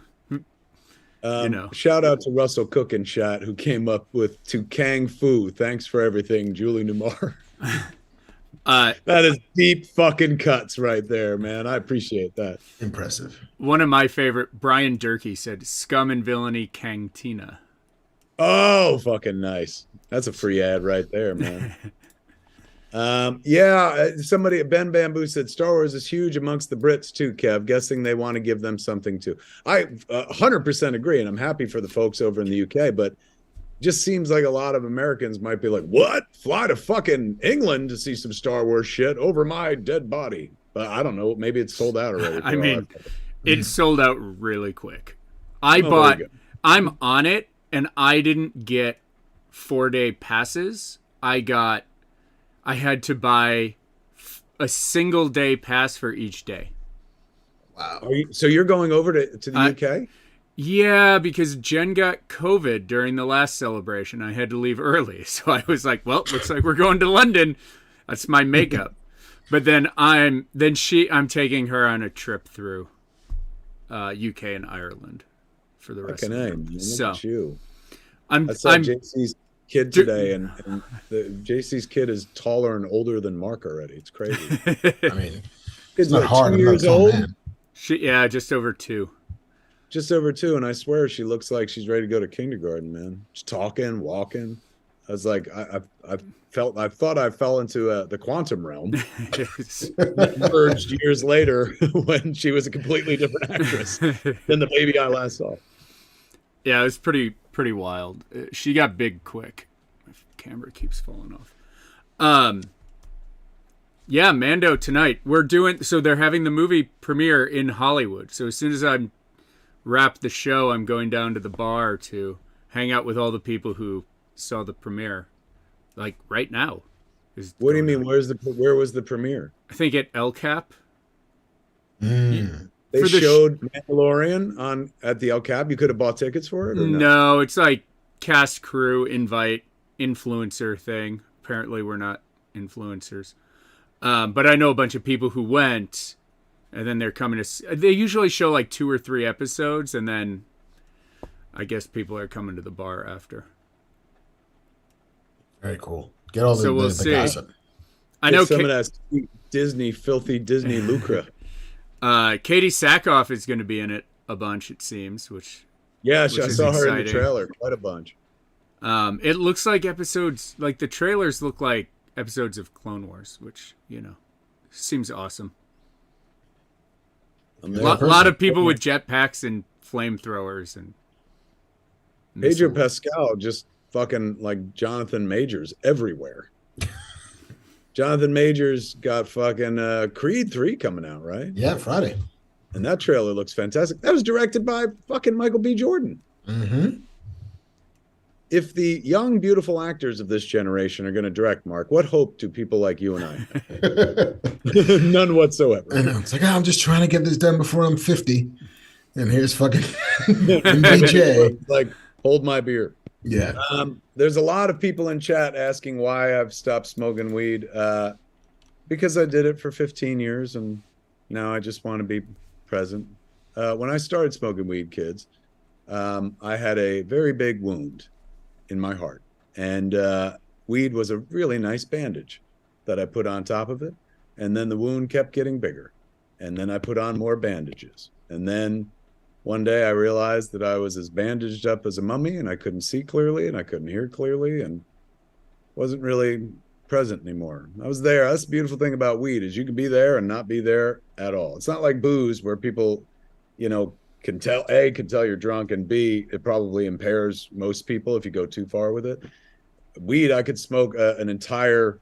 Shout out to Russell Cook in chat who came up with "To Kang Fu." Thanks for everything, Julie Newmar. That is deep fucking cuts right there, man. I appreciate that. Impressive. One of my favorite, Brian Durkee said, "Scum and Villainy Cantina." Oh, fucking nice. That's a free ad right there, man. Somebody, Ben Bamboo said Star Wars is huge amongst the Brits too, Kev. Guessing they want to give them something too. I 100% agree, and I'm happy for the folks over in the UK, but just seems like a lot of Americans might be like, what? Fly to fucking England to see some Star Wars shit over my dead body. But I don't know. Maybe it's sold out already. I mean, it's sold out really quick. I'm on it, and I didn't get 4-day passes. I had to buy a single day pass for each day. Wow. So you're going over to the UK? Yeah, because Jen got COVID during the last celebration. I had to leave early. So I was like, well, looks like we're going to London. That's my makeup. But then I'm taking her on a trip through UK and Ireland for the rest of the year. So look at you. I saw JC's kid today, and JC's kid is taller and older than Marc already. It's crazy. I mean, it's not hard. 2 years old. Just over 2. Just over 2, and I swear she looks like she's ready to go to kindergarten, man. She's talking, walking. I was like, I thought I fell into the quantum realm. Emerged years later when she was a completely different actress than the baby I last saw. Yeah, it was pretty wild. She got big quick. My camera keeps falling off. Yeah, Mando tonight. So they're having the movie premiere in Hollywood. So as soon as I wrap the show, I'm going down to the bar to hang out with all the people who saw the premiere. Like right now. What do you mean? Where was the premiere? I think at El Cap. They showed Mandalorian at the El Cap. You could have bought tickets for it? Or no, it's like cast, crew, invite, influencer thing. Apparently we're not influencers. But I know a bunch of people who went, and then they're coming to... They usually show like 2 or 3 episodes, and then I guess people are coming to the bar after. Very cool. Get all the gossip. I know some of that filthy Disney lucre. Katie Sackhoff is going to be in it a bunch, it seems. I saw her in the trailer quite a bunch. It looks like episodes, like the trailers look like episodes of Clone Wars, which seems awesome. A lot of people with jetpacks and flamethrowers and Pedro Pascal just fucking like Jonathan Majors everywhere. Jonathan Majors got fucking Creed 3 coming out, right? Yeah, Friday. And that trailer looks fantastic. That was directed by fucking Michael B. Jordan. Mm-hmm. If the young, beautiful actors of this generation are going to direct, Marc, what hope do people like you and I have? None whatsoever. I know. It's like, I'm just trying to get this done before I'm 50. And here's fucking BJ. Like, hold my beer. Yeah. There's a lot of people in chat asking why I've stopped smoking weed. Because I did it for 15 years, and now I just want to be present. When I started smoking weed, kids, I had a very big wound in my heart, and weed was a really nice bandage that I put on top of it, and then the wound kept getting bigger, and then I put on more bandages, and then one day I realized that I was as bandaged up as a mummy, and I couldn't see clearly, and I couldn't hear clearly, and wasn't really present anymore. I was there. That's the beautiful thing about weed, is you can be there and not be there at all. It's not like booze where people, can tell you're drunk, and B, it probably impairs most people if you go too far with it. Weed, I could smoke an entire,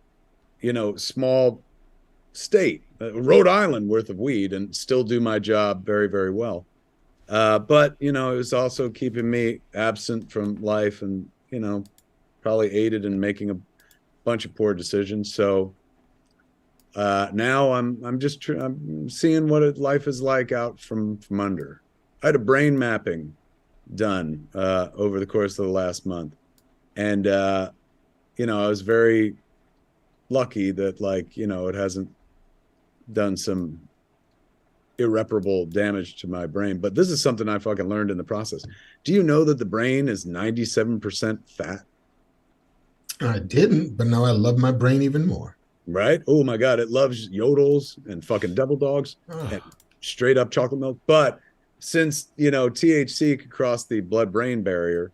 small state, Rhode Island worth of weed, and still do my job very, very well. But, it was also keeping me absent from life, and, probably aided in making a bunch of poor decisions. So now I'm seeing what life is like out from under. I had a brain mapping done over the course of the last month. And, I was very lucky that, it hasn't done some irreparable damage to my brain. But this is something I fucking learned in the process. Do you know that the brain is 97% fat? I didn't, but now I love my brain even more. Right? Oh my God, it loves yodels and fucking devil dogs and straight up chocolate milk. But since, THC could cross the blood-brain barrier,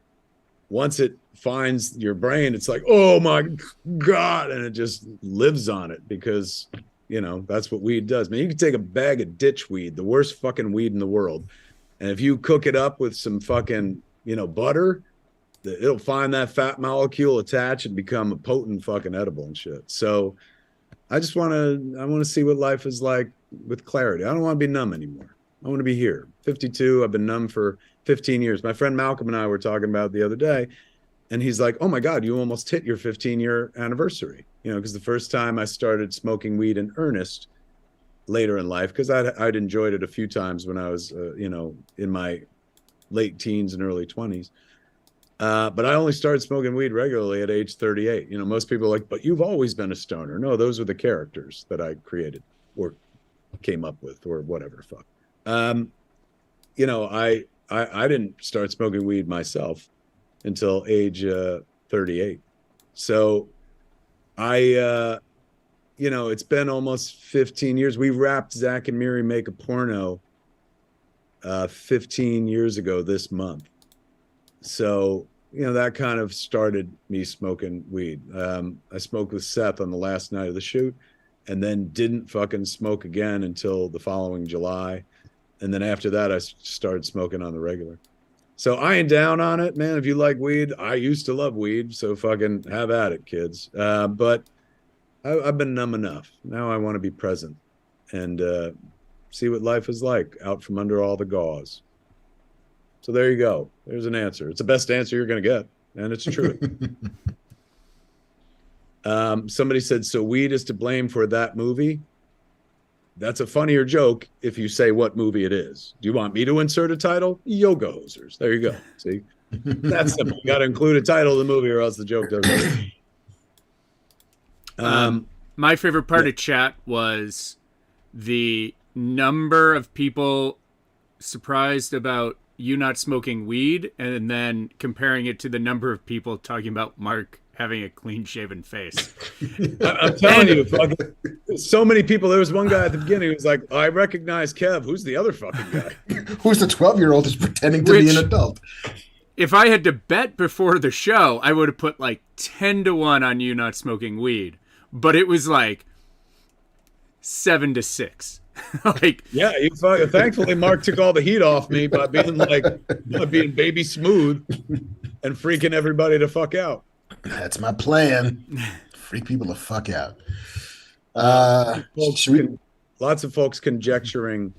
once it finds your brain, it's like, oh my God, and it just lives on it because, that's what weed does. Man, you can take a bag of ditch weed, the worst fucking weed in the world, and if you cook it up with some fucking, butter, it'll find that fat molecule, attach, and become a potent fucking edible and shit. So I want to see what life is like with clarity. I don't want to be numb anymore. I want to be here. 52. I've been numb for 15 years. My friend Malcolm and I were talking about it the other day, and he's like, "Oh my God, you almost hit your 15-year anniversary." You know, because the first time I started smoking weed in earnest later in life, because I'd enjoyed it a few times when I was, you know, in my late teens and early 20s. But I only started smoking weed regularly at age 38. You know, most people are like, but you've always been a stoner. No, those are the characters that I created or came up with or whatever. Fuck. You know, I didn't start smoking weed myself until age 38. So you know, it's been almost 15 years. We wrapped Zach and Miri Make a Porno 15 years ago this month. So, you know, that kind of started me smoking weed. I smoked with Seth on the last night of the shoot and then didn't fucking smoke again until the following July. And then after that, I started smoking on the regular. So I ain't down on it, man. If you like weed, I used to love weed. So fucking have at it, kids. But I've been numb enough. Now I want to be present and see what life is like out from under all the gauze. So there you go. There's an answer. It's the best answer you're going to get, and it's true. Somebody said, so weed is to blame for that movie? That's a funnier joke if you say what movie it is. Do you want me to insert a title? Yoga Hosers. There you go. See? That's simple. You got to include a title of the movie or else the joke doesn't work. My favorite part of chat was the number of people surprised about you not smoking weed, and then comparing it to the number of people talking about Marc having a clean-shaven face. I'm telling you, so many people. There was one guy at the beginning who was like, I recognize Kev. Who's the other fucking guy? Who's the 12-year-old who's pretending to be an adult? If I had to bet before the show, I would have put like 10-1 on you not smoking weed. But it was like 7-6. Like, yeah, thankfully Marc took all the heat off me by being baby smooth and freaking everybody the fuck out. That's my plan. Freak people the fuck out. Lots of folks conjecturing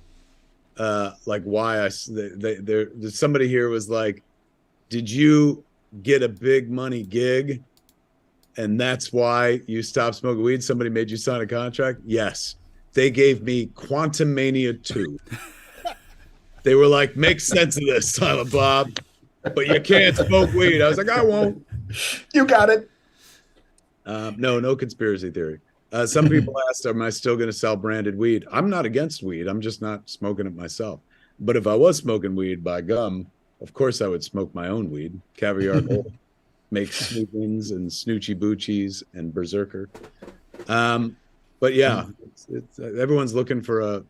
like why there's somebody here was like, did you get a big money gig and that's why you stopped smoking weed? Somebody made you sign a contract? Yes. They gave me Quantumania 2. They were like, make sense of this, Silent Bob, but you can't smoke weed. I was like, I won't. You got it. No conspiracy theory. Some people asked, am I still going to sell branded weed? I'm not against weed. I'm just not smoking it myself. But if I was smoking weed by gum, of course I would smoke my own weed. Caviar Gold, make snoopings and snoochie boochies and berserker. But yeah, it's everyone's looking for a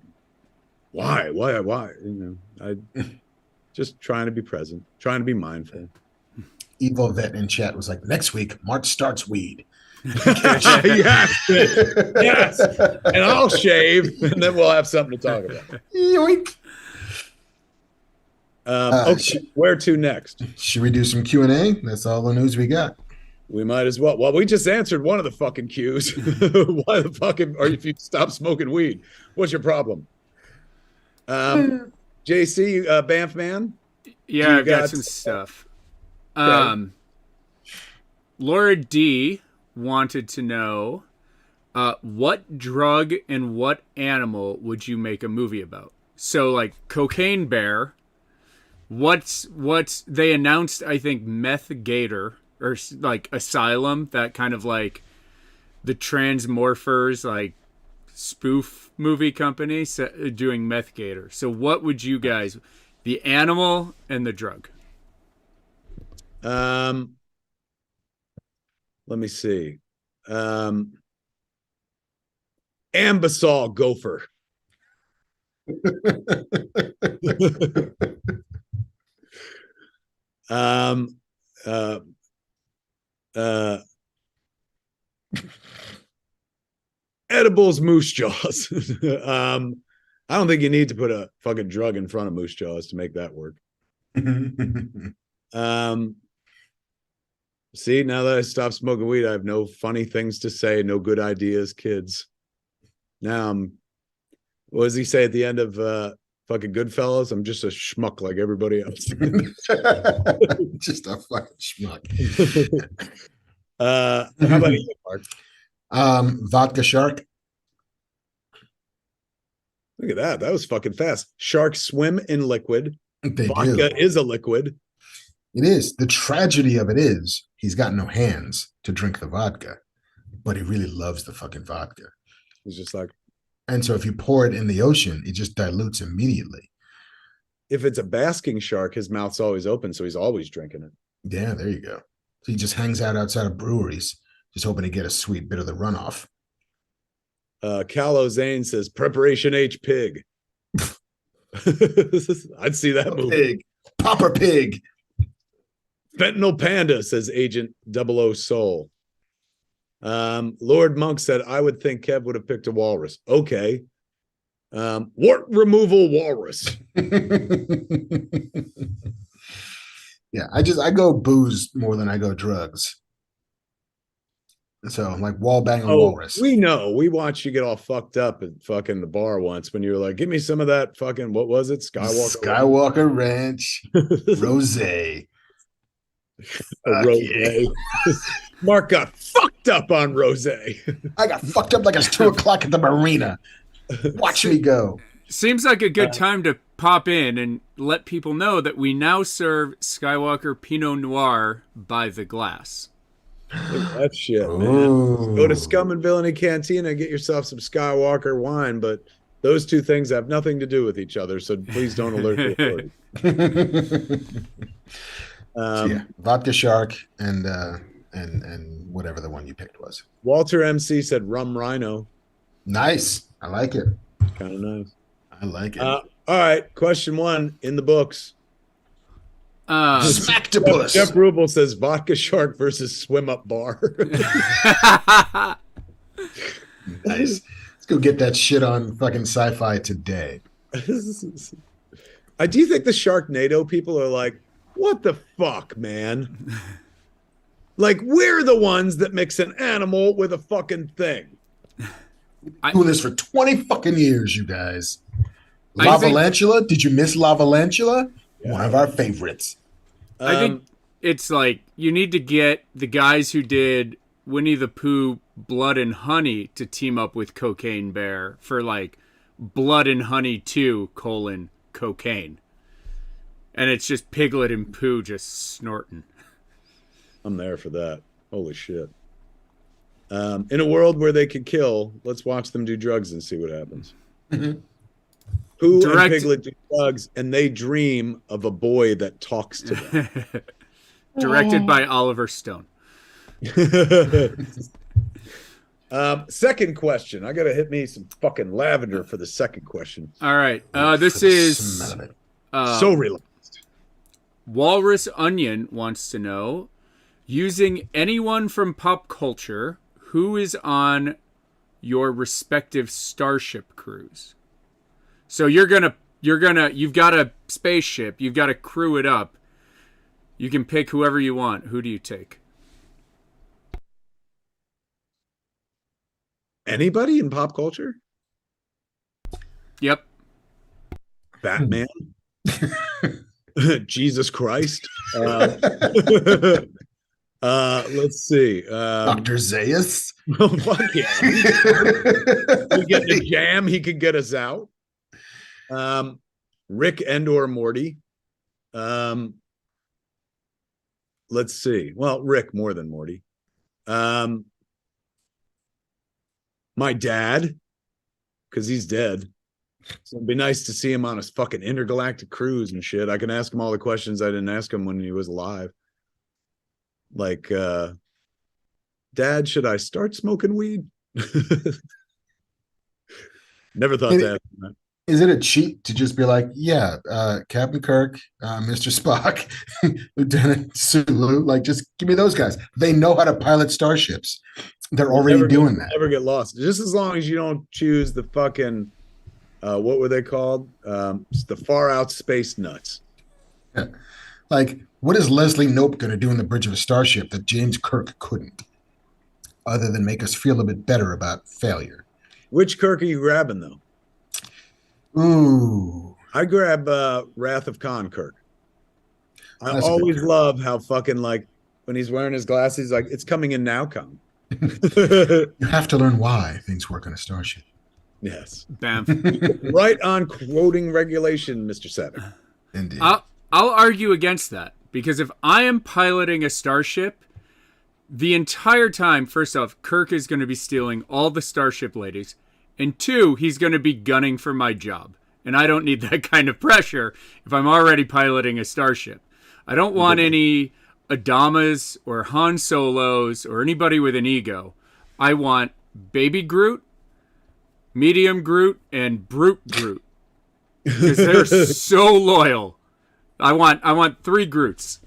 why, you know, I just trying to be present, trying to be mindful. Evil Vet in chat was like, next week, March starts weed. yes. And I'll shave and then we'll have something to talk about. Yoink. Okay, where to next? Should we do some Q&A? That's all the news we got. We might as well. Well, we just answered one of the fucking Qs. Why the fucking, or if you stop smoking weed, what's your problem? JC, Banff man? Yeah, I've got some stuff. Okay. Laura D wanted to know what drug and what animal would you make a movie about? So, like, Cocaine Bear. What's they announced, I think, Meth Gator, or like Asylum, that kind of like the Transmorphers, like spoof movie company doing Meth Gator. So what would you guys, the animal and the drug? Let me see. Ambisol gopher. Edibles moose jaws. I don't think you need to put a fucking drug in front of moose jaws to make that work. See, now that I stopped smoking weed, I have no funny things to say, no good ideas, kids. Now what does he say at the end of fucking Goodfellas? I'm just a schmuck like everybody else. Just a fucking schmuck. How about you, Mark? Vodka shark. Look at that. That was fucking fast. Sharks swim in liquid. They Vodka do. is a liquid. It is. The tragedy of it is he's got no hands to drink the vodka, but he really loves the fucking vodka. It's just like, and so if you pour it in the ocean, it just dilutes immediately. If it's a basking shark, his mouth's always open, so he's always drinking it. Yeah, there you go. So he just hangs out outside of breweries, just hoping to get a sweet bit of the runoff. Callow Zane says, Preparation H pig. I'd see that movie. Pig. Popper pig. Fentanyl Panda, says Agent 00 Soul. Lord Monk said, I would think Kev would have picked a walrus. Okay. Wart removal walrus. Yeah, I go booze more than I go drugs. So like wall bang a walrus. We know. We watched you get all fucked up at fucking the bar once when you were like, give me some of that fucking, what was it? Skywalker Ranch. Rosé. Rosé. Mark got fucked up on rosé. I got fucked up like it's 2:00 at the marina. Watch me go. Seems like a good time to pop in and let people know that we now serve Skywalker Pinot Noir by the glass. Look at that shit, man. Go to Scum and Villainy Cantina, get yourself some Skywalker wine, but those two things have nothing to do with each other, so please don't alert the authorities. So yeah, vodka shark and whatever the one you picked was. Walter MC said rum rhino. Nice. I like it. Kind of nice. I like it. All right, question 1 in the books. Smacktopus. Jeff Rubel says vodka shark versus swim up bar. Nice. Let's go get that shit on fucking sci-fi today. Do you think the Sharknado people are like, what the fuck, man? Like, we're the ones that mix an animal with a fucking thing. Doing this for 20 fucking years, you guys. Lavalantula? Did you miss Lavalantula? Yeah. One of our favorites. I think it's like you need to get the guys who did Winnie the Pooh Blood and Honey to team up with Cocaine Bear for like Blood and Honey 2, cocaine. And it's just Piglet and Pooh just snorting. I'm there for that. Holy shit. In a world where they could kill, let's watch them do drugs and see what happens. Mm-hmm. Pooh and Piglet do drugs, and they dream of a boy that talks to them. Directed by Oliver Stone. Second question. I gotta hit me some fucking lavender for the second question. All right. This is so relaxed. Walrus Onion wants to know, using anyone from pop culture, who is on your respective starship crews? So you've got a spaceship, you've got to crew it up. You can pick whoever you want. Who do you take? Anybody in pop culture? Yep. Batman. Jesus Christ. Let's see. Dr. Zaius. Oh, fuck yeah. We get the jam. He could get us out. Rick and or Morty. Let's see. Well, Rick more than Morty. My dad, because he's dead. So it'd be nice to see him on his fucking intergalactic cruise and shit. I can ask him all the questions I didn't ask him when he was alive. Like, Dad, should I start smoking weed? Never thought that. Is it a cheat to just be like, yeah, Captain Kirk, Mr. Spock, Lieutenant Sulu, like, just give me those guys. They know how to pilot starships. They're already doing that. Never get lost. Just as long as you don't choose the fucking, what were they called? The far out space nuts. Yeah. Like, What is Leslie Knope going to do in the bridge of a starship that James Kirk couldn't, other than make us feel a bit better about failure? Which Kirk are you grabbing, though? Ooh. I grab Wrath of Khan Kirk. I That's a good always Kirk. love how fucking, like, when he's wearing his glasses, like, it's coming in now, Khan. You have to learn why things work on a starship. Yes. Bam. Right on quoting regulation, Mr. Savick. Indeed. I'll argue against that, because if I am piloting a starship, the entire time, first off, Kirk is going to be stealing all the starship ladies, and two, he's going to be gunning for my job. And I don't need that kind of pressure if I'm already piloting a starship. I don't want any Adamas or Han Solos or anybody with an ego. I want Baby Groot, Medium Groot, and Brute Groot. Because they're so loyal. I want 3 Groots.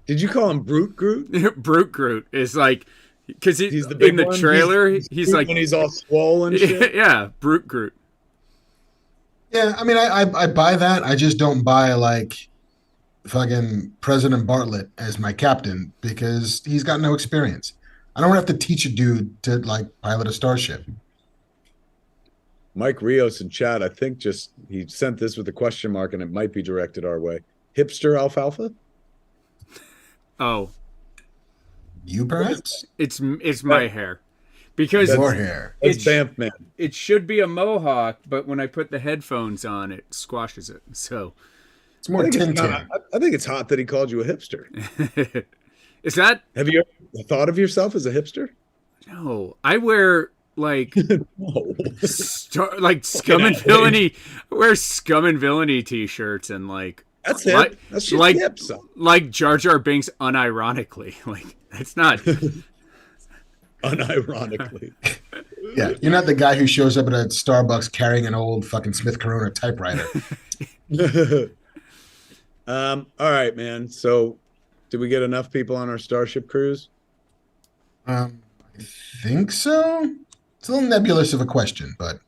Did you call him Brute Groot? Brute Groot is like, because He's the big in the one? trailer, he's like, when he's all swollen and shit. yeah, Brute Groot. Yeah, I mean, I buy that. I just don't buy like fucking President Bartlett as my captain because he's got no experience. I don't have to teach a dude to like pilot a starship. Mike Rios in chat, I think he sent this with a question mark and it might be directed our way. Hipster alfalfa? Oh, You perhaps? it's my hair. Because Your hair. That's Banff Man. it should be a mohawk, but when I put the headphones on, it squashes it. So, It's more I think Tintin. I think it's hot that he called you a hipster. is that Have you ever thought of yourself as a hipster? no? I wear like No. like Scum and Villainy. I wear Scum and Villainy t-shirts and like That's hip. like, That's just like hip, son. like Jar Jar Binks unironically. Like that's not. Unironically. Yeah, you're not the guy who shows up at a Starbucks carrying an old fucking Smith Corona typewriter. All right, man. So did we get enough people on our Starship cruise? I think so. It's a little nebulous of a question, but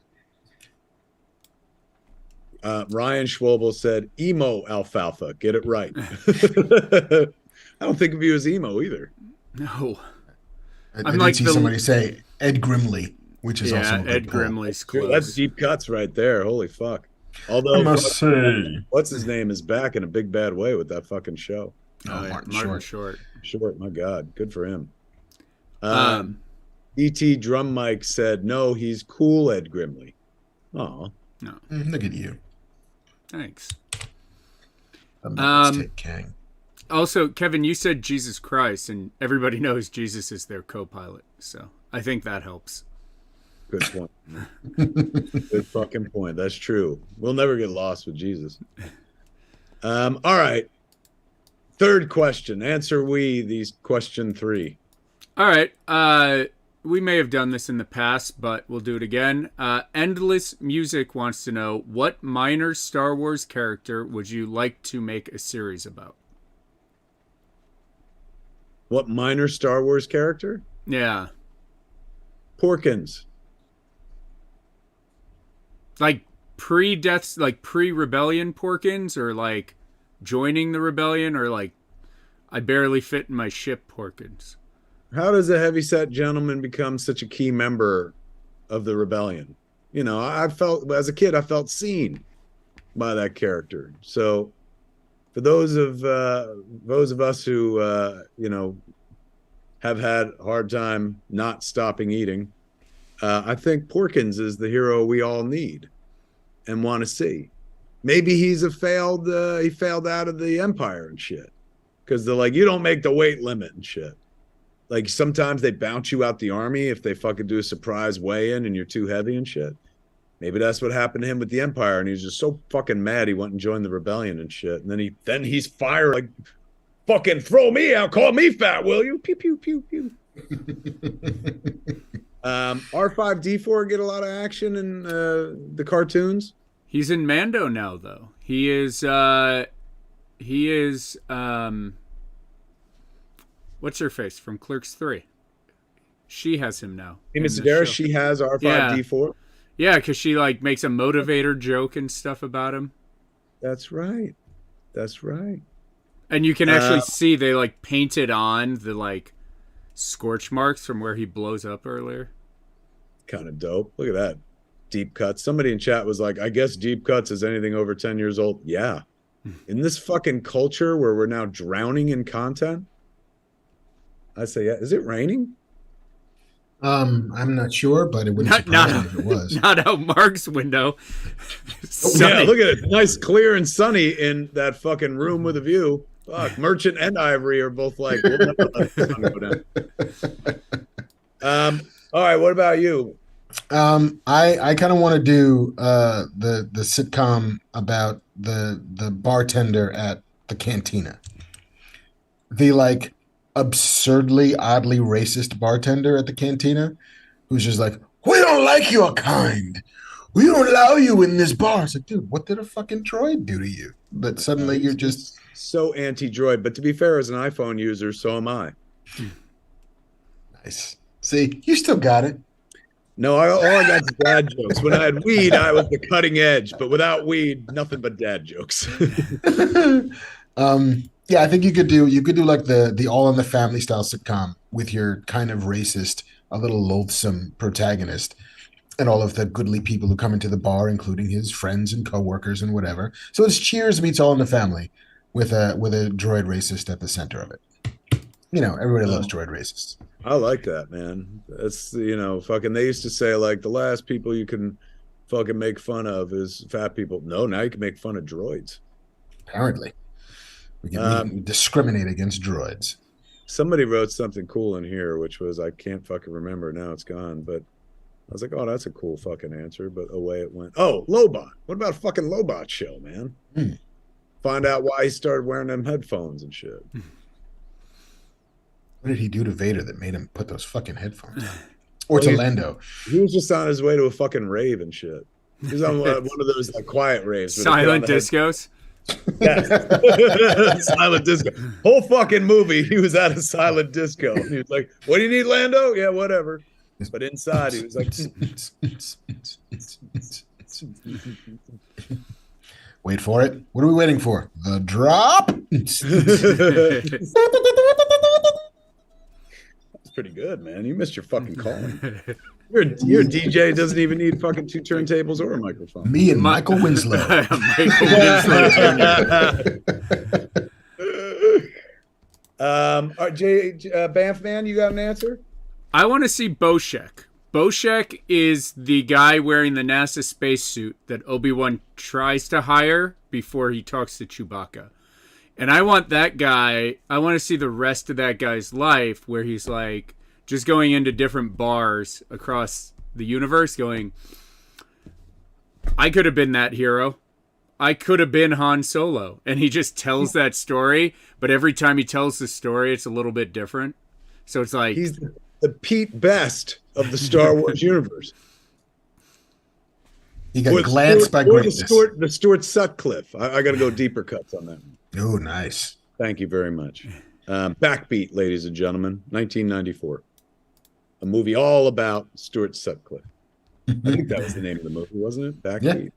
Ryan Schwobel said emo alfalfa. Get it right. I don't think of you as emo either. No. I did like see the- somebody say Ed Grimley, which is also a good Ed pull. Grimley's Dude, close. that's deep cuts right there. Holy fuck. Although I must say, what's his name is back in a big bad way with that fucking show. yeah, Martin Martin Short. Short. My God, good for him. ET Drum Mike said, no, he's cool, Ed Grimley. Oh, Look at you. Thanks. Take Kang. Also, Kevin, you said Jesus Christ, and everybody knows Jesus is their co-pilot. So I think that helps. good point. Good fucking point. That's true. We'll never get lost with Jesus. All right. Third question. Answer these question 3. All right. We may have done this in the past, but we'll do it again. Endless Music wants to know, what minor Star Wars character would you like to make a series about? What minor Star Wars character? Yeah. Porkins. Like pre-deaths, like pre-rebellion Porkins, or like joining the rebellion, or like I barely fit in my ship Porkins. How does a heavyset gentleman become such a key member of the rebellion? You know, I felt as a kid, I felt seen by that character. So for those of us who have had a hard time not stopping eating, I think Porkins is the hero we all need and want to see. Maybe he failed out of the Empire and shit, because they're like, you don't make the weight limit and shit. Like sometimes they bounce you out the army if they fucking do a surprise weigh-in and you're too heavy and shit. Maybe that's what happened to him with the Empire, and he's just so fucking mad he went and joined the rebellion and shit. And then he's fired like, fucking throw me out, call me fat, will you? Pew pew pew pew. R5D4 get a lot of action in the cartoons. He's in Mando now, though. He is what's her face from Clerks 3? She has him now. Amy Sedaris, she has R5D4. Yeah, because she like makes a motivator joke and stuff about him. That's right. And you can actually see they like painted on the like scorch marks from where he blows up earlier. Kind of dope. Look at that. Deep cuts. Somebody in chat was like, I guess deep cuts is anything over 10 years old. Yeah. In this fucking culture where we're now drowning in content, I say, yeah. Is it raining? I'm not sure, but it wouldn't surprise me if it was. Not out Marc's window. Yeah, look at it. Nice, clear, and sunny in that fucking room with a view. Fuck, Merchant and Ivory are both like, we'll never let the sun go down. All right, what about you? I kind of want to do the sitcom about the bartender at the cantina. The like absurdly, oddly racist bartender at the cantina who's just like, we don't like your kind. We don't allow you in this bar. It's like, dude, what did a fucking droid do to you? But suddenly you're just so anti-droid. But to be fair, as an iPhone user, so am I. Nice. See, you still got it. No, all I got is dad jokes. When I had weed, I was the cutting edge. But without weed, nothing but dad jokes. Yeah, I think you could do like the All in the Family style sitcom with your kind of racist, a little loathsome protagonist, and all of the goodly people who come into the bar, including his friends and coworkers and whatever. So it's Cheers meets All in the Family with a droid racist at the center of it. You know, everybody loves droid racists. I like that, man. That's, you know, fucking, they used to say like the last people you can fucking make fun of is fat people. No, now you can make fun of droids. Apparently. We can discriminate against droids. Somebody wrote something cool in here, which was, I can't fucking remember. Now it's gone. But I was like, oh, that's a cool fucking answer. But away it went. Oh, Lobot. What about a fucking Lobot show, man? Find out why he started wearing them headphones and shit. What did he do to Vader that made him put those fucking headphones on? Or to Lando? He was just on his way to a fucking rave and shit. He was on one of those like quiet raves. Silent discos? Yeah. Silent disco. Whole fucking movie, he was at a silent disco. And he was like, what do you need, Lando? Yeah, whatever. But inside, he was like... Wait for it. What are we waiting for? The drop? Pretty good, man. You missed your fucking calling. Your DJ doesn't even need fucking 2 turntables or a microphone. Me and Michael Winslow. Banff man, you got an answer? I want to see Boshek. Boshek is the guy wearing the NASA spacesuit that Obi-Wan tries to hire before he talks to Chewbacca. And I want that guy, I want to see the rest of that guy's life where he's like just going into different bars across the universe going, I could have been that hero. I could have been Han Solo. And he just tells that story, but every time he tells the story, it's a little bit different. So it's like... He's the Pete Best of the Star Wars universe. He got glanced by greatness. The Stuart Sutcliffe. I got to go deeper cuts on that. Oh, nice. Thank you very much. Backbeat, ladies and gentlemen, 1994. A movie all about Stuart Sutcliffe. I think that was the name of the movie, wasn't it? Backbeat.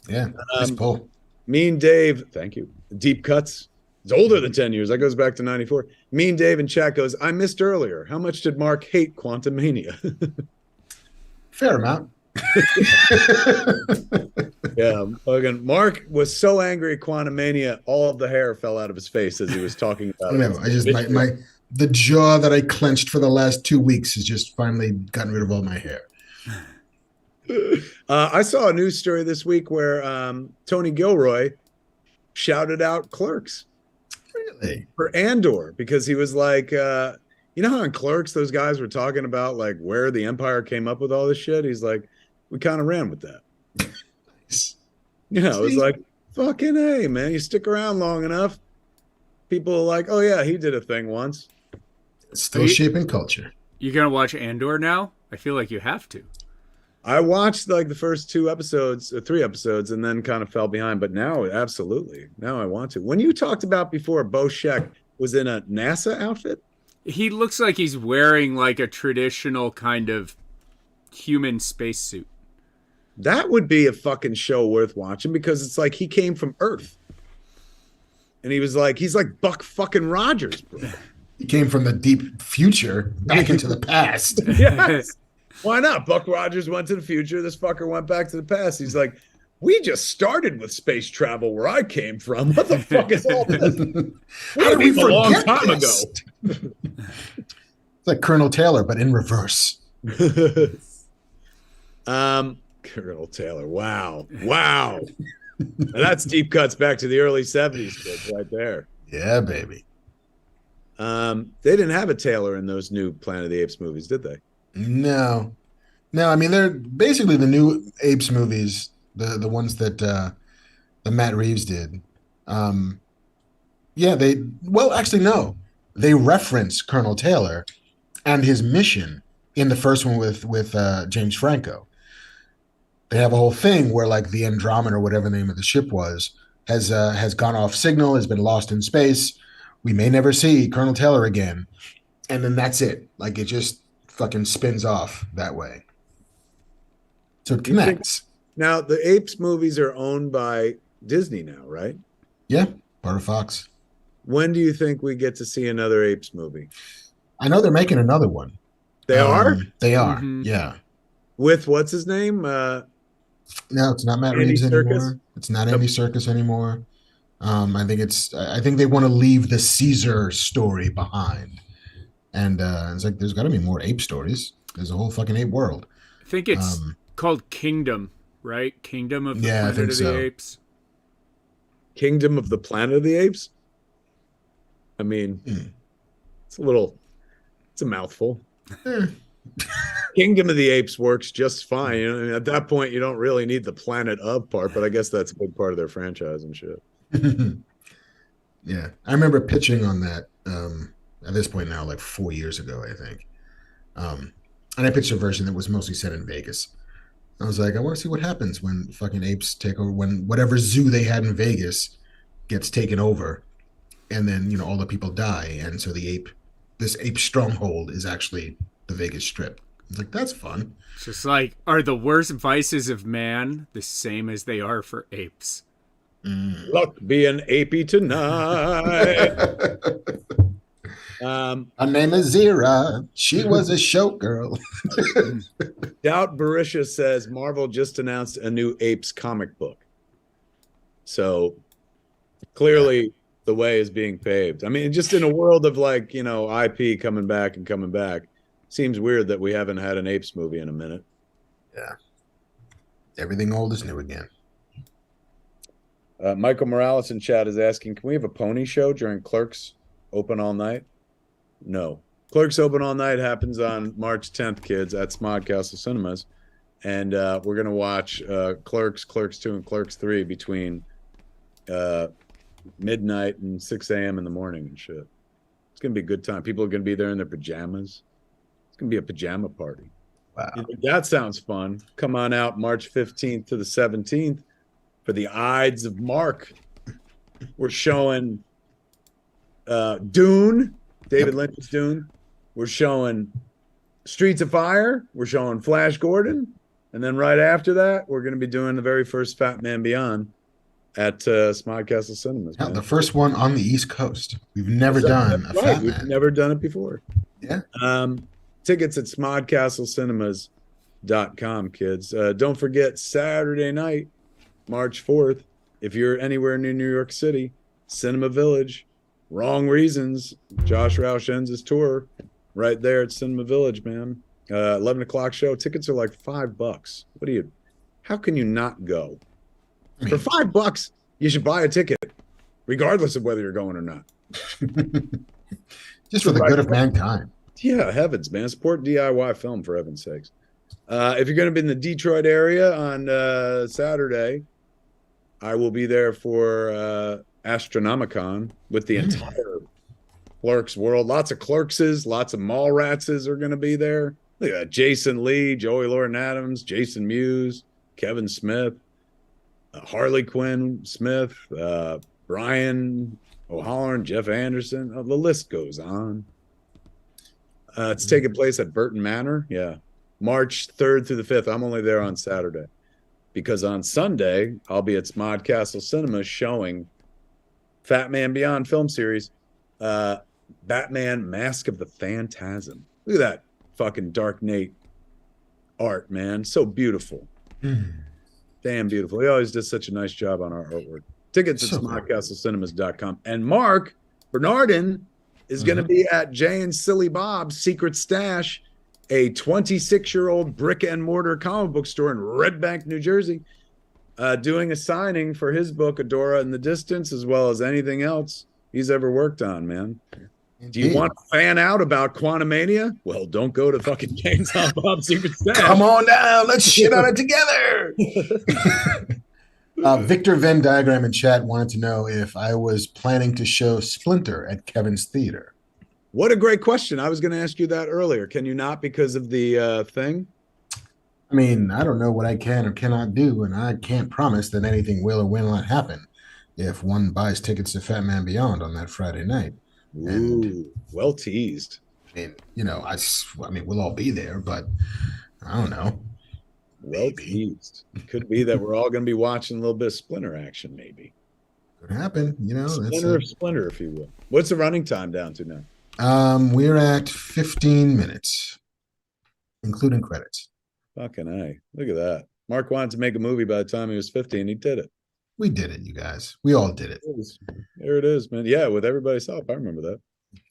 Yeah. Nice pull. Mean Dave, thank you. Deep cuts. It's older than 10 years. That goes back to 94. Mean Dave in chat goes, I missed earlier. How much did Marc hate Quantumania? Fair amount. Yeah, again, Marc was so angry at Quantumania, all of the hair fell out of his face as he was talking about it. I just the jaw that I clenched for the last 2 weeks has just finally gotten rid of all my hair. I saw a news story this week where Tony Gilroy shouted out Clerks. Really? For Andor, because he was like, you know how in Clerks those guys were talking about like where the Empire came up with all this shit? He's like, we kind of ran with that. Yeah, it was like, fucking hey, man, you stick around long enough, people are like, oh yeah, he did a thing once. It's still shaping culture. You gonna watch Andor now? I feel like you have to. I watched like the first 2 episodes, 3 episodes, and then kind of fell behind. But now, absolutely, now I want to. When you talked about before, Boshek was in a NASA outfit. He looks like he's wearing like a traditional kind of human spacesuit. That would be a fucking show worth watching because it's like he came from Earth. And he was like, he's like Buck fucking Rogers, bro. He came from the deep future back into the past. Yes. Why not? Buck Rogers went to the future. This fucker went back to the past. He's like, we just started with space travel where I came from. What the fuck is all this? How did we forget a long time this? ago? It's like Colonel Taylor, but in reverse. Colonel Taylor. Wow. That's deep cuts back to the early 70s kids right there. Yeah, baby. They didn't have a Taylor in those new Planet of the Apes movies, did they? No. I mean, they're basically the new Apes movies, the ones that Matt Reeves did. Actually, no. They reference Colonel Taylor and his mission in the first one with James Franco. They have a whole thing where like the Andromeda or whatever the name of the ship was has gone off signal, has been lost in space. We may never see Colonel Taylor again. And then that's it. Like it just fucking spins off that way. So it connects. Now the Apes movies are owned by Disney now, right? Yeah, part of Fox. When do you think we get to see another Apes movie? I know they're making another one. They are? They are. Mm-hmm. Yeah. With what's his name? No, it's not Matt Andy Reeves Serkis? anymore. It's not Andy Serkis anymore. I think they want to leave the Caesar story behind. And it's like there's got to be more ape stories. There's a whole fucking ape world. I think it's called Kingdom, right? Kingdom of the Planet of the Apes. Kingdom of the Planet of the Apes? I mean, it's a mouthful. Kingdom of the Apes works just fine. You know, at that point, you don't really need the planet of part, but I guess that's a big part of their franchise and shit. Yeah, I remember pitching on that at this point now, like 4 years ago, I think. And I pitched a version that was mostly set in Vegas. I was like, I want to see what happens when fucking apes take over, when whatever zoo they had in Vegas gets taken over, and then, you know, all the people die. And so this ape stronghold is actually the Vegas Strip. It's like, that's fun. It's just like, are the worst vices of man the same as they are for apes? Luck being apey tonight. Her name is Zira. She was a showgirl. Doubt Barisha says Marvel just announced a new Apes comic book. So clearly the way is being paved. I mean, just in a world of like, you know, IP coming back, seems weird that we haven't had an Apes movie in a minute. Yeah. Everything old is new again. Michael Morales in chat is asking, can we have a pony show during Clerks open all night? No. Clerks open all night happens on March 10th, kids, at Smod Castle Cinemas. And we're going to watch Clerks, Clerks 2, and Clerks 3 between midnight and 6 a.m. in the morning and shit. It's going to be a good time. People are going to be there in their pajamas. It's going to be a pajama party. Wow. That sounds fun. Come on out March 15th to the 17th for the Ides of Marc. We're showing Dune, David Lynch's Dune. We're showing Streets of Fire. We're showing Flash Gordon. And then right after that, we're going to be doing the very first Fat Man Beyond at Smod Castle Cinemas. Yeah, the first one on the East Coast. We've never done a Fat Man. We've never done it before. Yeah. Tickets at smodcastlecinemas.com, kids. Don't forget Saturday night, March 4th, if you're anywhere near New York City, Cinema Village, Wrong Reasons, Josh Roush ends his tour right there at Cinema Village, man. 11 o'clock show. Tickets are like $5. How can you not go? For $5, you should buy a ticket, regardless of whether you're going or not. Just for the good of mankind. Yeah, heavens, man. Support DIY film, for heaven's sakes. If you're going to be in the Detroit area on Saturday, I will be there for Astronomicon with the entire Clerks world. Lots of Clerkses, lots of Mallratses are going to be there. Look at that. Jason Lee, Joey Lauren Adams, Jason Mewes, Kevin Smith, Harley Quinn Smith, Brian O'Halloran, Jeff Anderson. The list goes on. It's taking place at Burton Manor. Yeah. March 3rd through the 5th. I'm only there on Saturday because on Sunday, I'll be at Smod Castle Cinema showing Fat Man Beyond film series. Batman Mask of the Phantasm. Look at that fucking Dark Knight art, man. So beautiful. Damn beautiful. He always does such a nice job on our artwork. Tickets at So cool. smartcastlecinemas.com. And Marc Bernardin is going to be at Jay and Silly Bob's Secret Stash, a 26-year-old brick and mortar comic book store in Red Bank, New Jersey, doing a signing for his book, Adora in the Distance, as well as anything else he's ever worked on, man. Do you want to fan out about Quantumania? Well, don't go to fucking Jay and Silent Bob's Secret Stash. Come on down. Let's shit on it together. Victor Venn Diagram in chat wanted to know if I was planning to show Splinter at Kevin's Theater. What a great question. I was going to ask you that earlier. Can you not because of the thing? I mean, I don't know what I can or cannot do, and I can't promise that anything will or will not happen if one buys tickets to Fat Man Beyond on that Friday night. Ooh, well teased. I mean, we'll all be there, but I don't know. Well teased. Could be that we're all going to be watching a little bit of Splinter action, maybe. Could happen, Splinter, if you will. What's the running time down to now? We're at 15 minutes, including credits. Fucking A. Look at that. Marc wanted to make a movie by the time he was 15. He did it. We did it, you guys. We all did it. There it is, man. Yeah, with everybody's help. I remember that.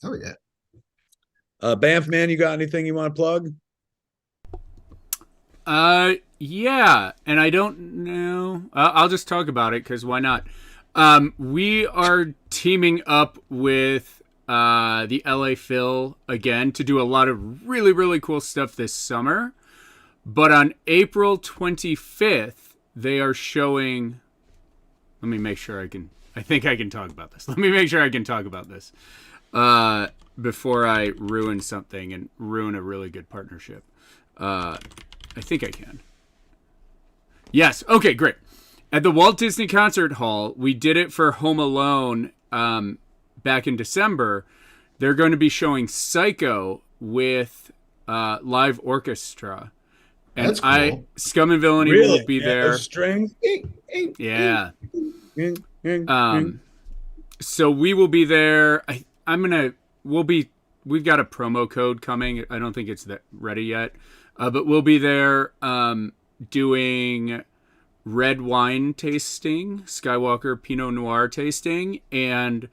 Oh, yeah. Banff, man, you got anything you want to plug? Yeah, and I don't know. I'll just talk about it because why not? We are teaming up with the LA Phil again to do a lot of really, really cool stuff this summer. But on April 25th, they are showing... Let me make sure I think I can talk about this. Let me make sure I can talk about this before I ruin something and ruin a really good partnership. I think I can. Yes. Okay, great. At the Walt Disney Concert Hall, we did it for Home Alone back in December. They're going to be showing Psycho with live orchestra. And That's cool. Scum and Villainy Really? will be there. Strings. Yeah. So we will be there. We've got a promo code coming. I don't think it's ready yet. But we'll be there doing red wine tasting, Skywalker Pinot Noir tasting, and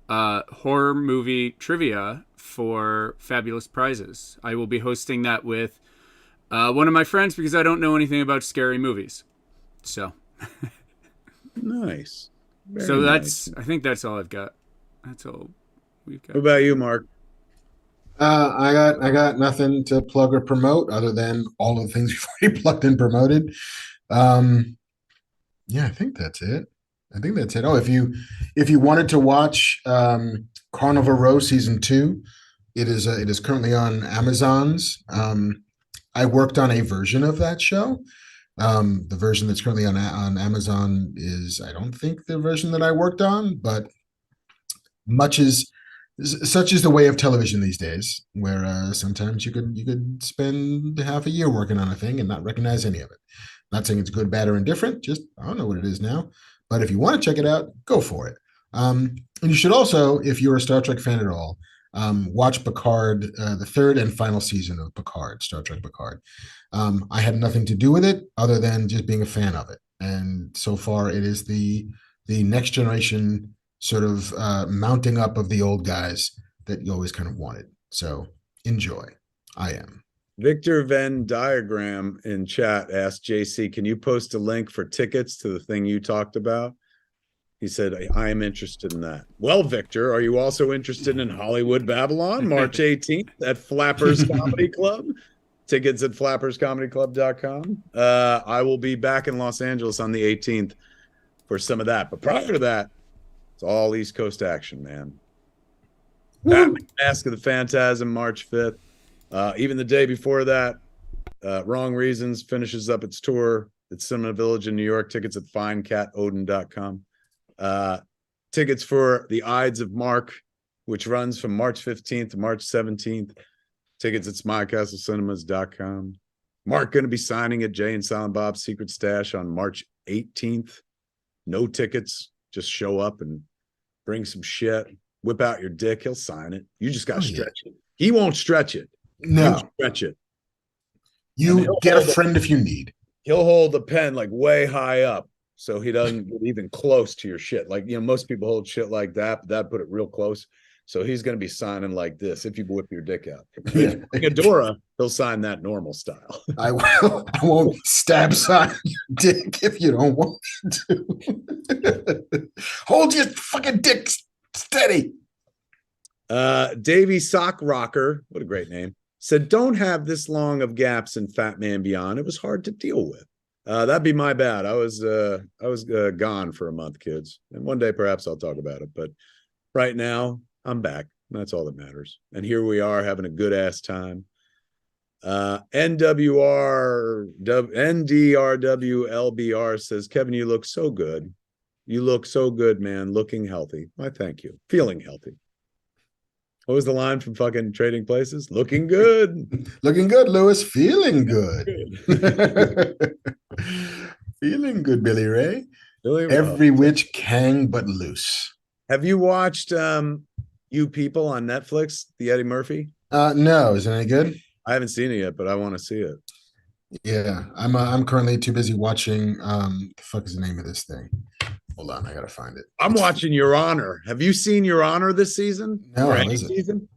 horror movie trivia for fabulous prizes. I will be hosting that with one of my friends because I don't know anything about scary movies. So Nice. Very nice. I think that's all I've got. That's all we've got. What about you, Marc? I got nothing to plug or promote other than all of the things we've already plugged and promoted. Yeah, I think that's it. Oh, if you wanted to watch Carnival Row season 2, it is currently on Amazon's. I worked on a version of that show. The version that's currently on Amazon is, I don't think, the version that I worked on, but such is the way of television these days, where sometimes you could spend half a year working on a thing and not recognize any of it. Not saying it's good, bad, or indifferent. Just I don't know what it is now. But if you want to check it out, go for it. And you should also, if you're a Star Trek fan at all, watch Picard, the third and final season of Picard, Star Trek Picard. I had nothing to do with it other than just being a fan of it. And so far, it is the next generation sort of mounting up of the old guys that you always kind of wanted. So enjoy. I am. Victor Venn Diagram in chat asked JC, can you post a link for tickets to the thing you talked about? He said, I am interested in that. Well, Victor, are you also interested in Hollywood Babylon, March 18th at Flappers Comedy Club? Tickets at flapperscomedyclub.com. I will be back in Los Angeles on the 18th for some of that. But prior to that, it's all East Coast action, man. Batman Mask of the Phantasm, March 5th. Even the day before that, Wrong Reasons finishes up its tour at Cinema Village in New York. Tickets at finecatodin.com. Tickets for the Ides of Marc, which runs from March 15th to March 17th. Tickets at smilecastlecinemas.com. Marc going to be signing at Jay and Silent Bob's Secret Stash on March 18th. No tickets. Just show up and bring some shit, whip out your dick. He'll sign it. You just got to Oh, yeah. stretch it. He won't stretch it. No, You stretch it. you get a friend if you need. He'll hold the pen like way high up so he doesn't get even close to your shit. Like, most people hold shit like that, but that put it real close. So he's going to be signing like this if you whip your dick out. Yeah. Like Adora, he'll sign that normal style. I won't stab sign your dick if you don't want to. Hold your fucking dick steady. Davey Sock Rocker, what a great name, said, don't have this long of gaps in Fat Man Beyond. It was hard to deal with. That'd be my bad. I was gone for a month, kids. And one day perhaps I'll talk about it. But right now, I'm back. That's all that matters. And here we are having a good ass time. NDRWLBR says, Kevin, you look so good. You look so good, man. Looking healthy. Why, thank you. Feeling healthy. What was the line from fucking Trading Places? Looking good. Looking good, Lewis. Feeling good. Feeling good, Billy Ray. Every which can but loose. Have you watched You People on Netflix, the Eddie Murphy? No, is it any good? I haven't seen it yet, but I want to see it. Yeah, I'm currently too busy watching. The fuck is the name of this thing? Hold on, I gotta find it. I'm watching Your Honor. Have you seen Your Honor this season? No, or any is it? season?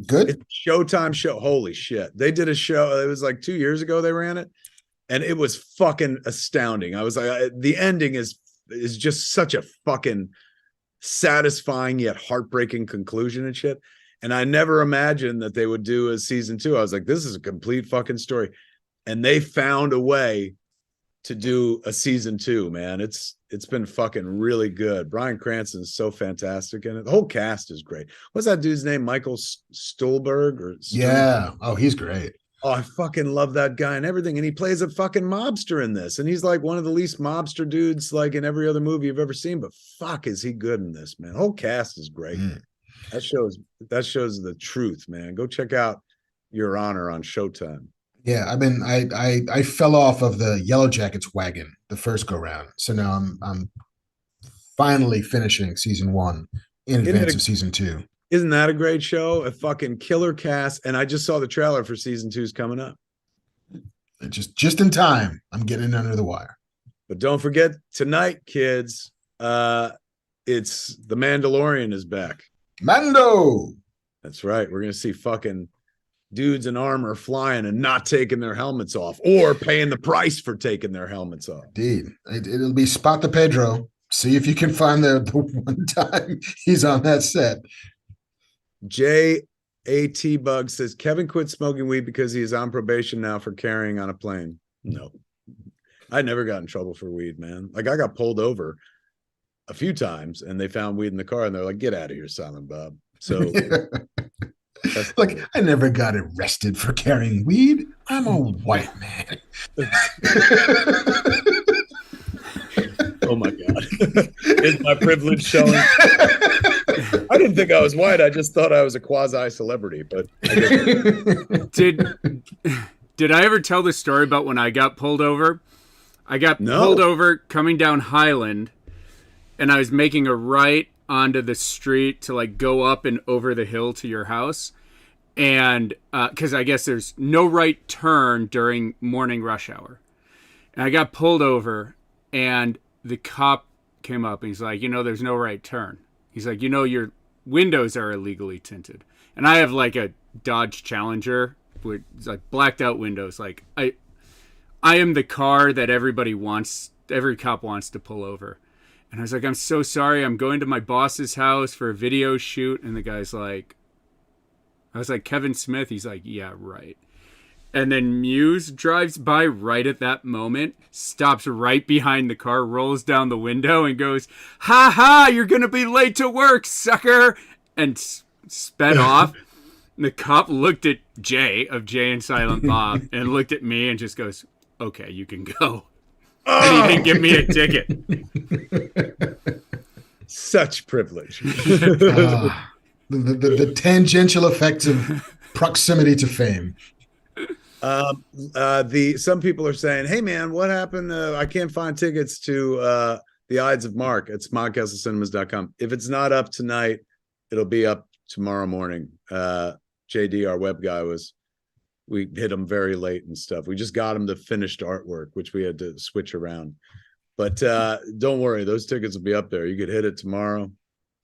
Good. It's a Showtime show. Holy shit! They did a show. It was like 2 years ago. They ran it, and it was fucking astounding. I was like, the ending is just such a fucking satisfying yet heartbreaking conclusion and shit. And I never imagined that they would do a season 2. I was like, this is a complete fucking story. And they found a way to do a season 2, man. It's been fucking really good. Bryan Cranston's so fantastic in it. The whole cast is great. What's that dude's name? Michael Stuhlbarg or Yeah. Oh, he's great. Oh, I fucking love that guy and everything. And he plays a fucking mobster in this. And he's like one of the least mobster dudes like in every other movie you've ever seen. But fuck, is he good in this, man? The whole cast is great. That shows the truth, man. Go check out Your Honor on Showtime. Yeah, I fell off of the Yellow Jackets wagon the first go round. So now I'm finally finishing season 1 in advance of season 2. Isn't that a great show? A fucking killer cast. And I just saw the trailer for season 2's coming up. Just in time. I'm getting under the wire. But don't forget tonight, kids. It's The Mandalorian is back. Mando. That's right. We're gonna see fucking dudes in armor flying and not taking their helmets off, or paying the price for taking their helmets off. Indeed. It'll be Spot the Pedro. See if you can find the one time he's on that set. JAT Bug says, Kevin quit smoking weed because he is on probation now for carrying on a plane. No. I never got in trouble for weed, man. Like, I got pulled over a few times and they found weed in the car and they're like, get out of here, Silent Bob. So like, I never got arrested for carrying weed. I'm a white man. Oh my God. Is my privilege showing? I didn't think I was white. I just thought I was a quasi-celebrity, but I Did I ever tell the story about when I got pulled over? I got pulled over coming down Highland, and I was making a right onto the street to like go up and over the hill to your house. And because I guess there's no right turn during morning rush hour. And I got pulled over, and the cop came up and he's like, there's no right turn. He's like, your windows are illegally tinted. And I have like a Dodge Challenger with like blacked out windows. Like I am the car that every cop wants to pull over. And I was like, I'm so sorry. I'm going to my boss's house for a video shoot. And the guy's like, I was like, Kevin Smith? He's like, yeah, right. And then Muse drives by right at that moment, stops right behind the car, rolls down the window and goes, ha ha, you're going to be late to work, sucker. And sped off. And the cop looked at Jay of Jay and Silent Bob and looked at me and just goes, okay, you can go. And he didn't give me a ticket. Such privilege. The tangential effects of proximity to fame. Some people are saying, hey man, what happened? I can't find tickets to The Ides of Marc at smodcastlecinema's.com. If it's not up tonight, it'll be up tomorrow morning. JD, our web guy, we hit him very late and stuff. We just got him the finished artwork, which we had to switch around. But don't worry, those tickets will be up there. You could hit it tomorrow.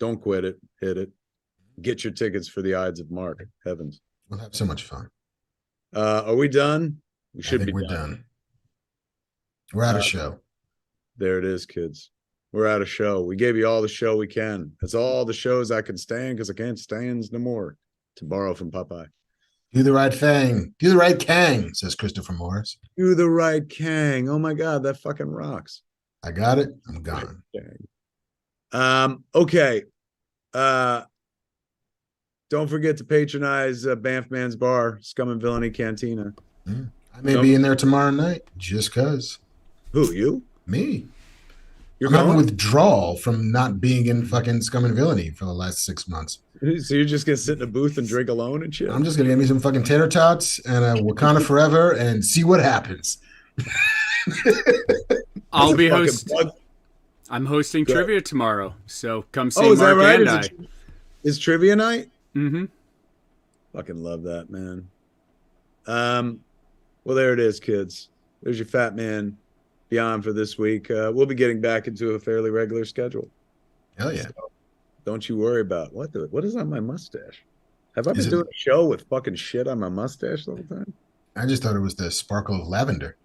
Don't quit it. Hit it. Get your tickets for the Ides of Marc. Heavens. We'll have so much fun. Are we done? We should be we're done. We're out of show. There it is, kids. We're out of show. We gave you all the show we can. That's all the shows I can stand because I can't stand no more, to borrow from Popeye. Do the right thing. Do the right Kang, says Christopher Morris. Do the right Kang. Oh my God, that fucking rocks. I got it. I'm gone. Okay. Don't forget to patronize Banff Man's Bar, Scum Villainy Cantina. I may be in there tomorrow night, just cause. Who, you? Me. You're I'm having going? withdrawal from not being in fucking Scum and Villainy for the last 6 months. So you're just gonna sit in a booth and drink alone and shit? I'm just gonna get me some fucking tater tots and a Wakanda Forever and see what happens. I'll be hosting. I'm hosting trivia tomorrow, so come see is that Marc right? and I. Is trivia night? Mm-hmm. Fucking love that, man. Well, there it is, kids. There's your Fat Man Beyond for this week. We'll be getting back into a fairly regular schedule. Hell yeah. So don't you worry about what is on my mustache. Have I been doing a show with fucking shit on my mustache the whole time? I just thought it was the sparkle of lavender.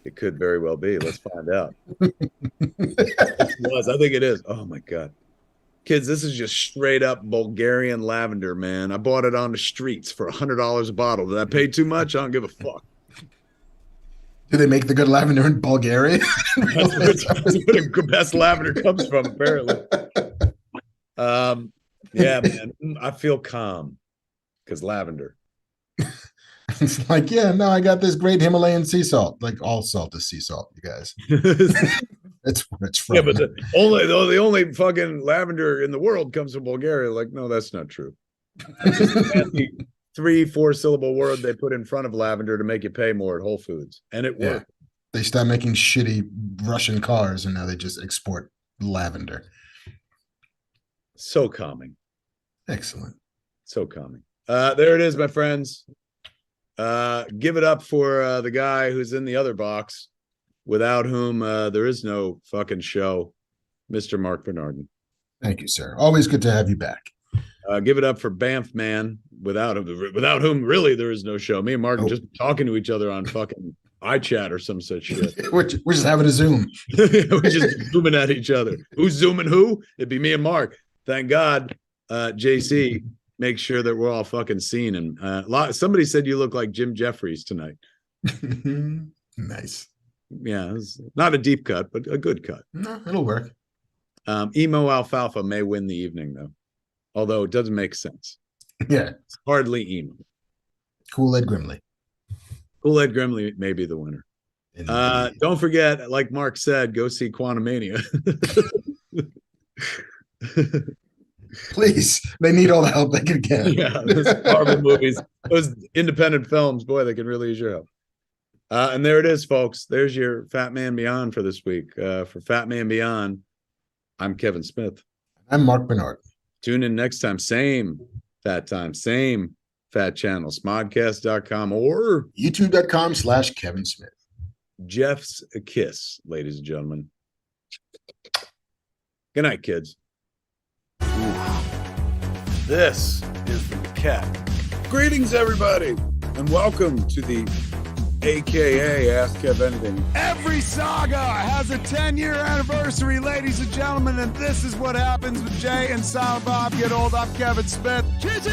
It could very well be. Let's find out. It was. I think it is. Oh my God. Kids, this is just straight up Bulgarian lavender, man. I bought it on the streets for $100 a bottle. Did I pay too much? I don't give a fuck. Do they make the good lavender in Bulgaria? That's where the best lavender comes from, apparently. Yeah, man. I feel calm because lavender. It's like, yeah, no, I got this great Himalayan sea salt. Like all salt is sea salt, you guys. That's where it's from. Yeah, but the only fucking lavender in the world comes from Bulgaria. Like, no, that's not true. That's just a fancy 3-4 syllable word they put in front of lavender to make you pay more at Whole Foods, and it worked. They stopped making shitty Russian cars, and now they just export lavender. So calming. Excellent. So calming. There it is, my friends. Give it up for the guy who's in the other box, without whom there is no fucking show, Mr. Marc Bernardin. Thank you, sir. Always good to have you back. Give it up for Banff Man, without whom really there is no show. Me and Marc are just talking to each other on fucking iChat or some such shit. We're just having a Zoom. We're just zooming at each other. Who's zooming who? It'd be me and Marc. Thank God, JC makes sure that we're all fucking seen. And somebody said you look like Jim Jeffries tonight. Nice. Yeah, it's not a deep cut, but a good cut. No, it'll work. Emo Alfalfa may win the evening, though. Although it doesn't make sense. Yeah. It's hardly emo. Kool-Aid Grimley. Kool-Aid Grimley may be the winner. Don't forget, like Marc said, go see Quantumania. Please. They need all the help they can get. Yeah, those Marvel movies, those independent films, boy, they can really use your help. And there it is, folks. There's your Fat Man Beyond for this week. For Fat Man Beyond, I'm Kevin Smith. I'm Marc Bernard. Tune in next time. Same fat time, same fat channel, smodcast.com or youtube.com/Kevin Smith. Jeff's a kiss, ladies and gentlemen. Good night, kids. This is from the cat. Greetings, everybody, and welcome to the AKA Ask Kev Anything. Every saga has a 10-year anniversary, ladies and gentlemen, and this is what happens when Jay and Silent Bob get old. I'm Kevin Smith. Cheers,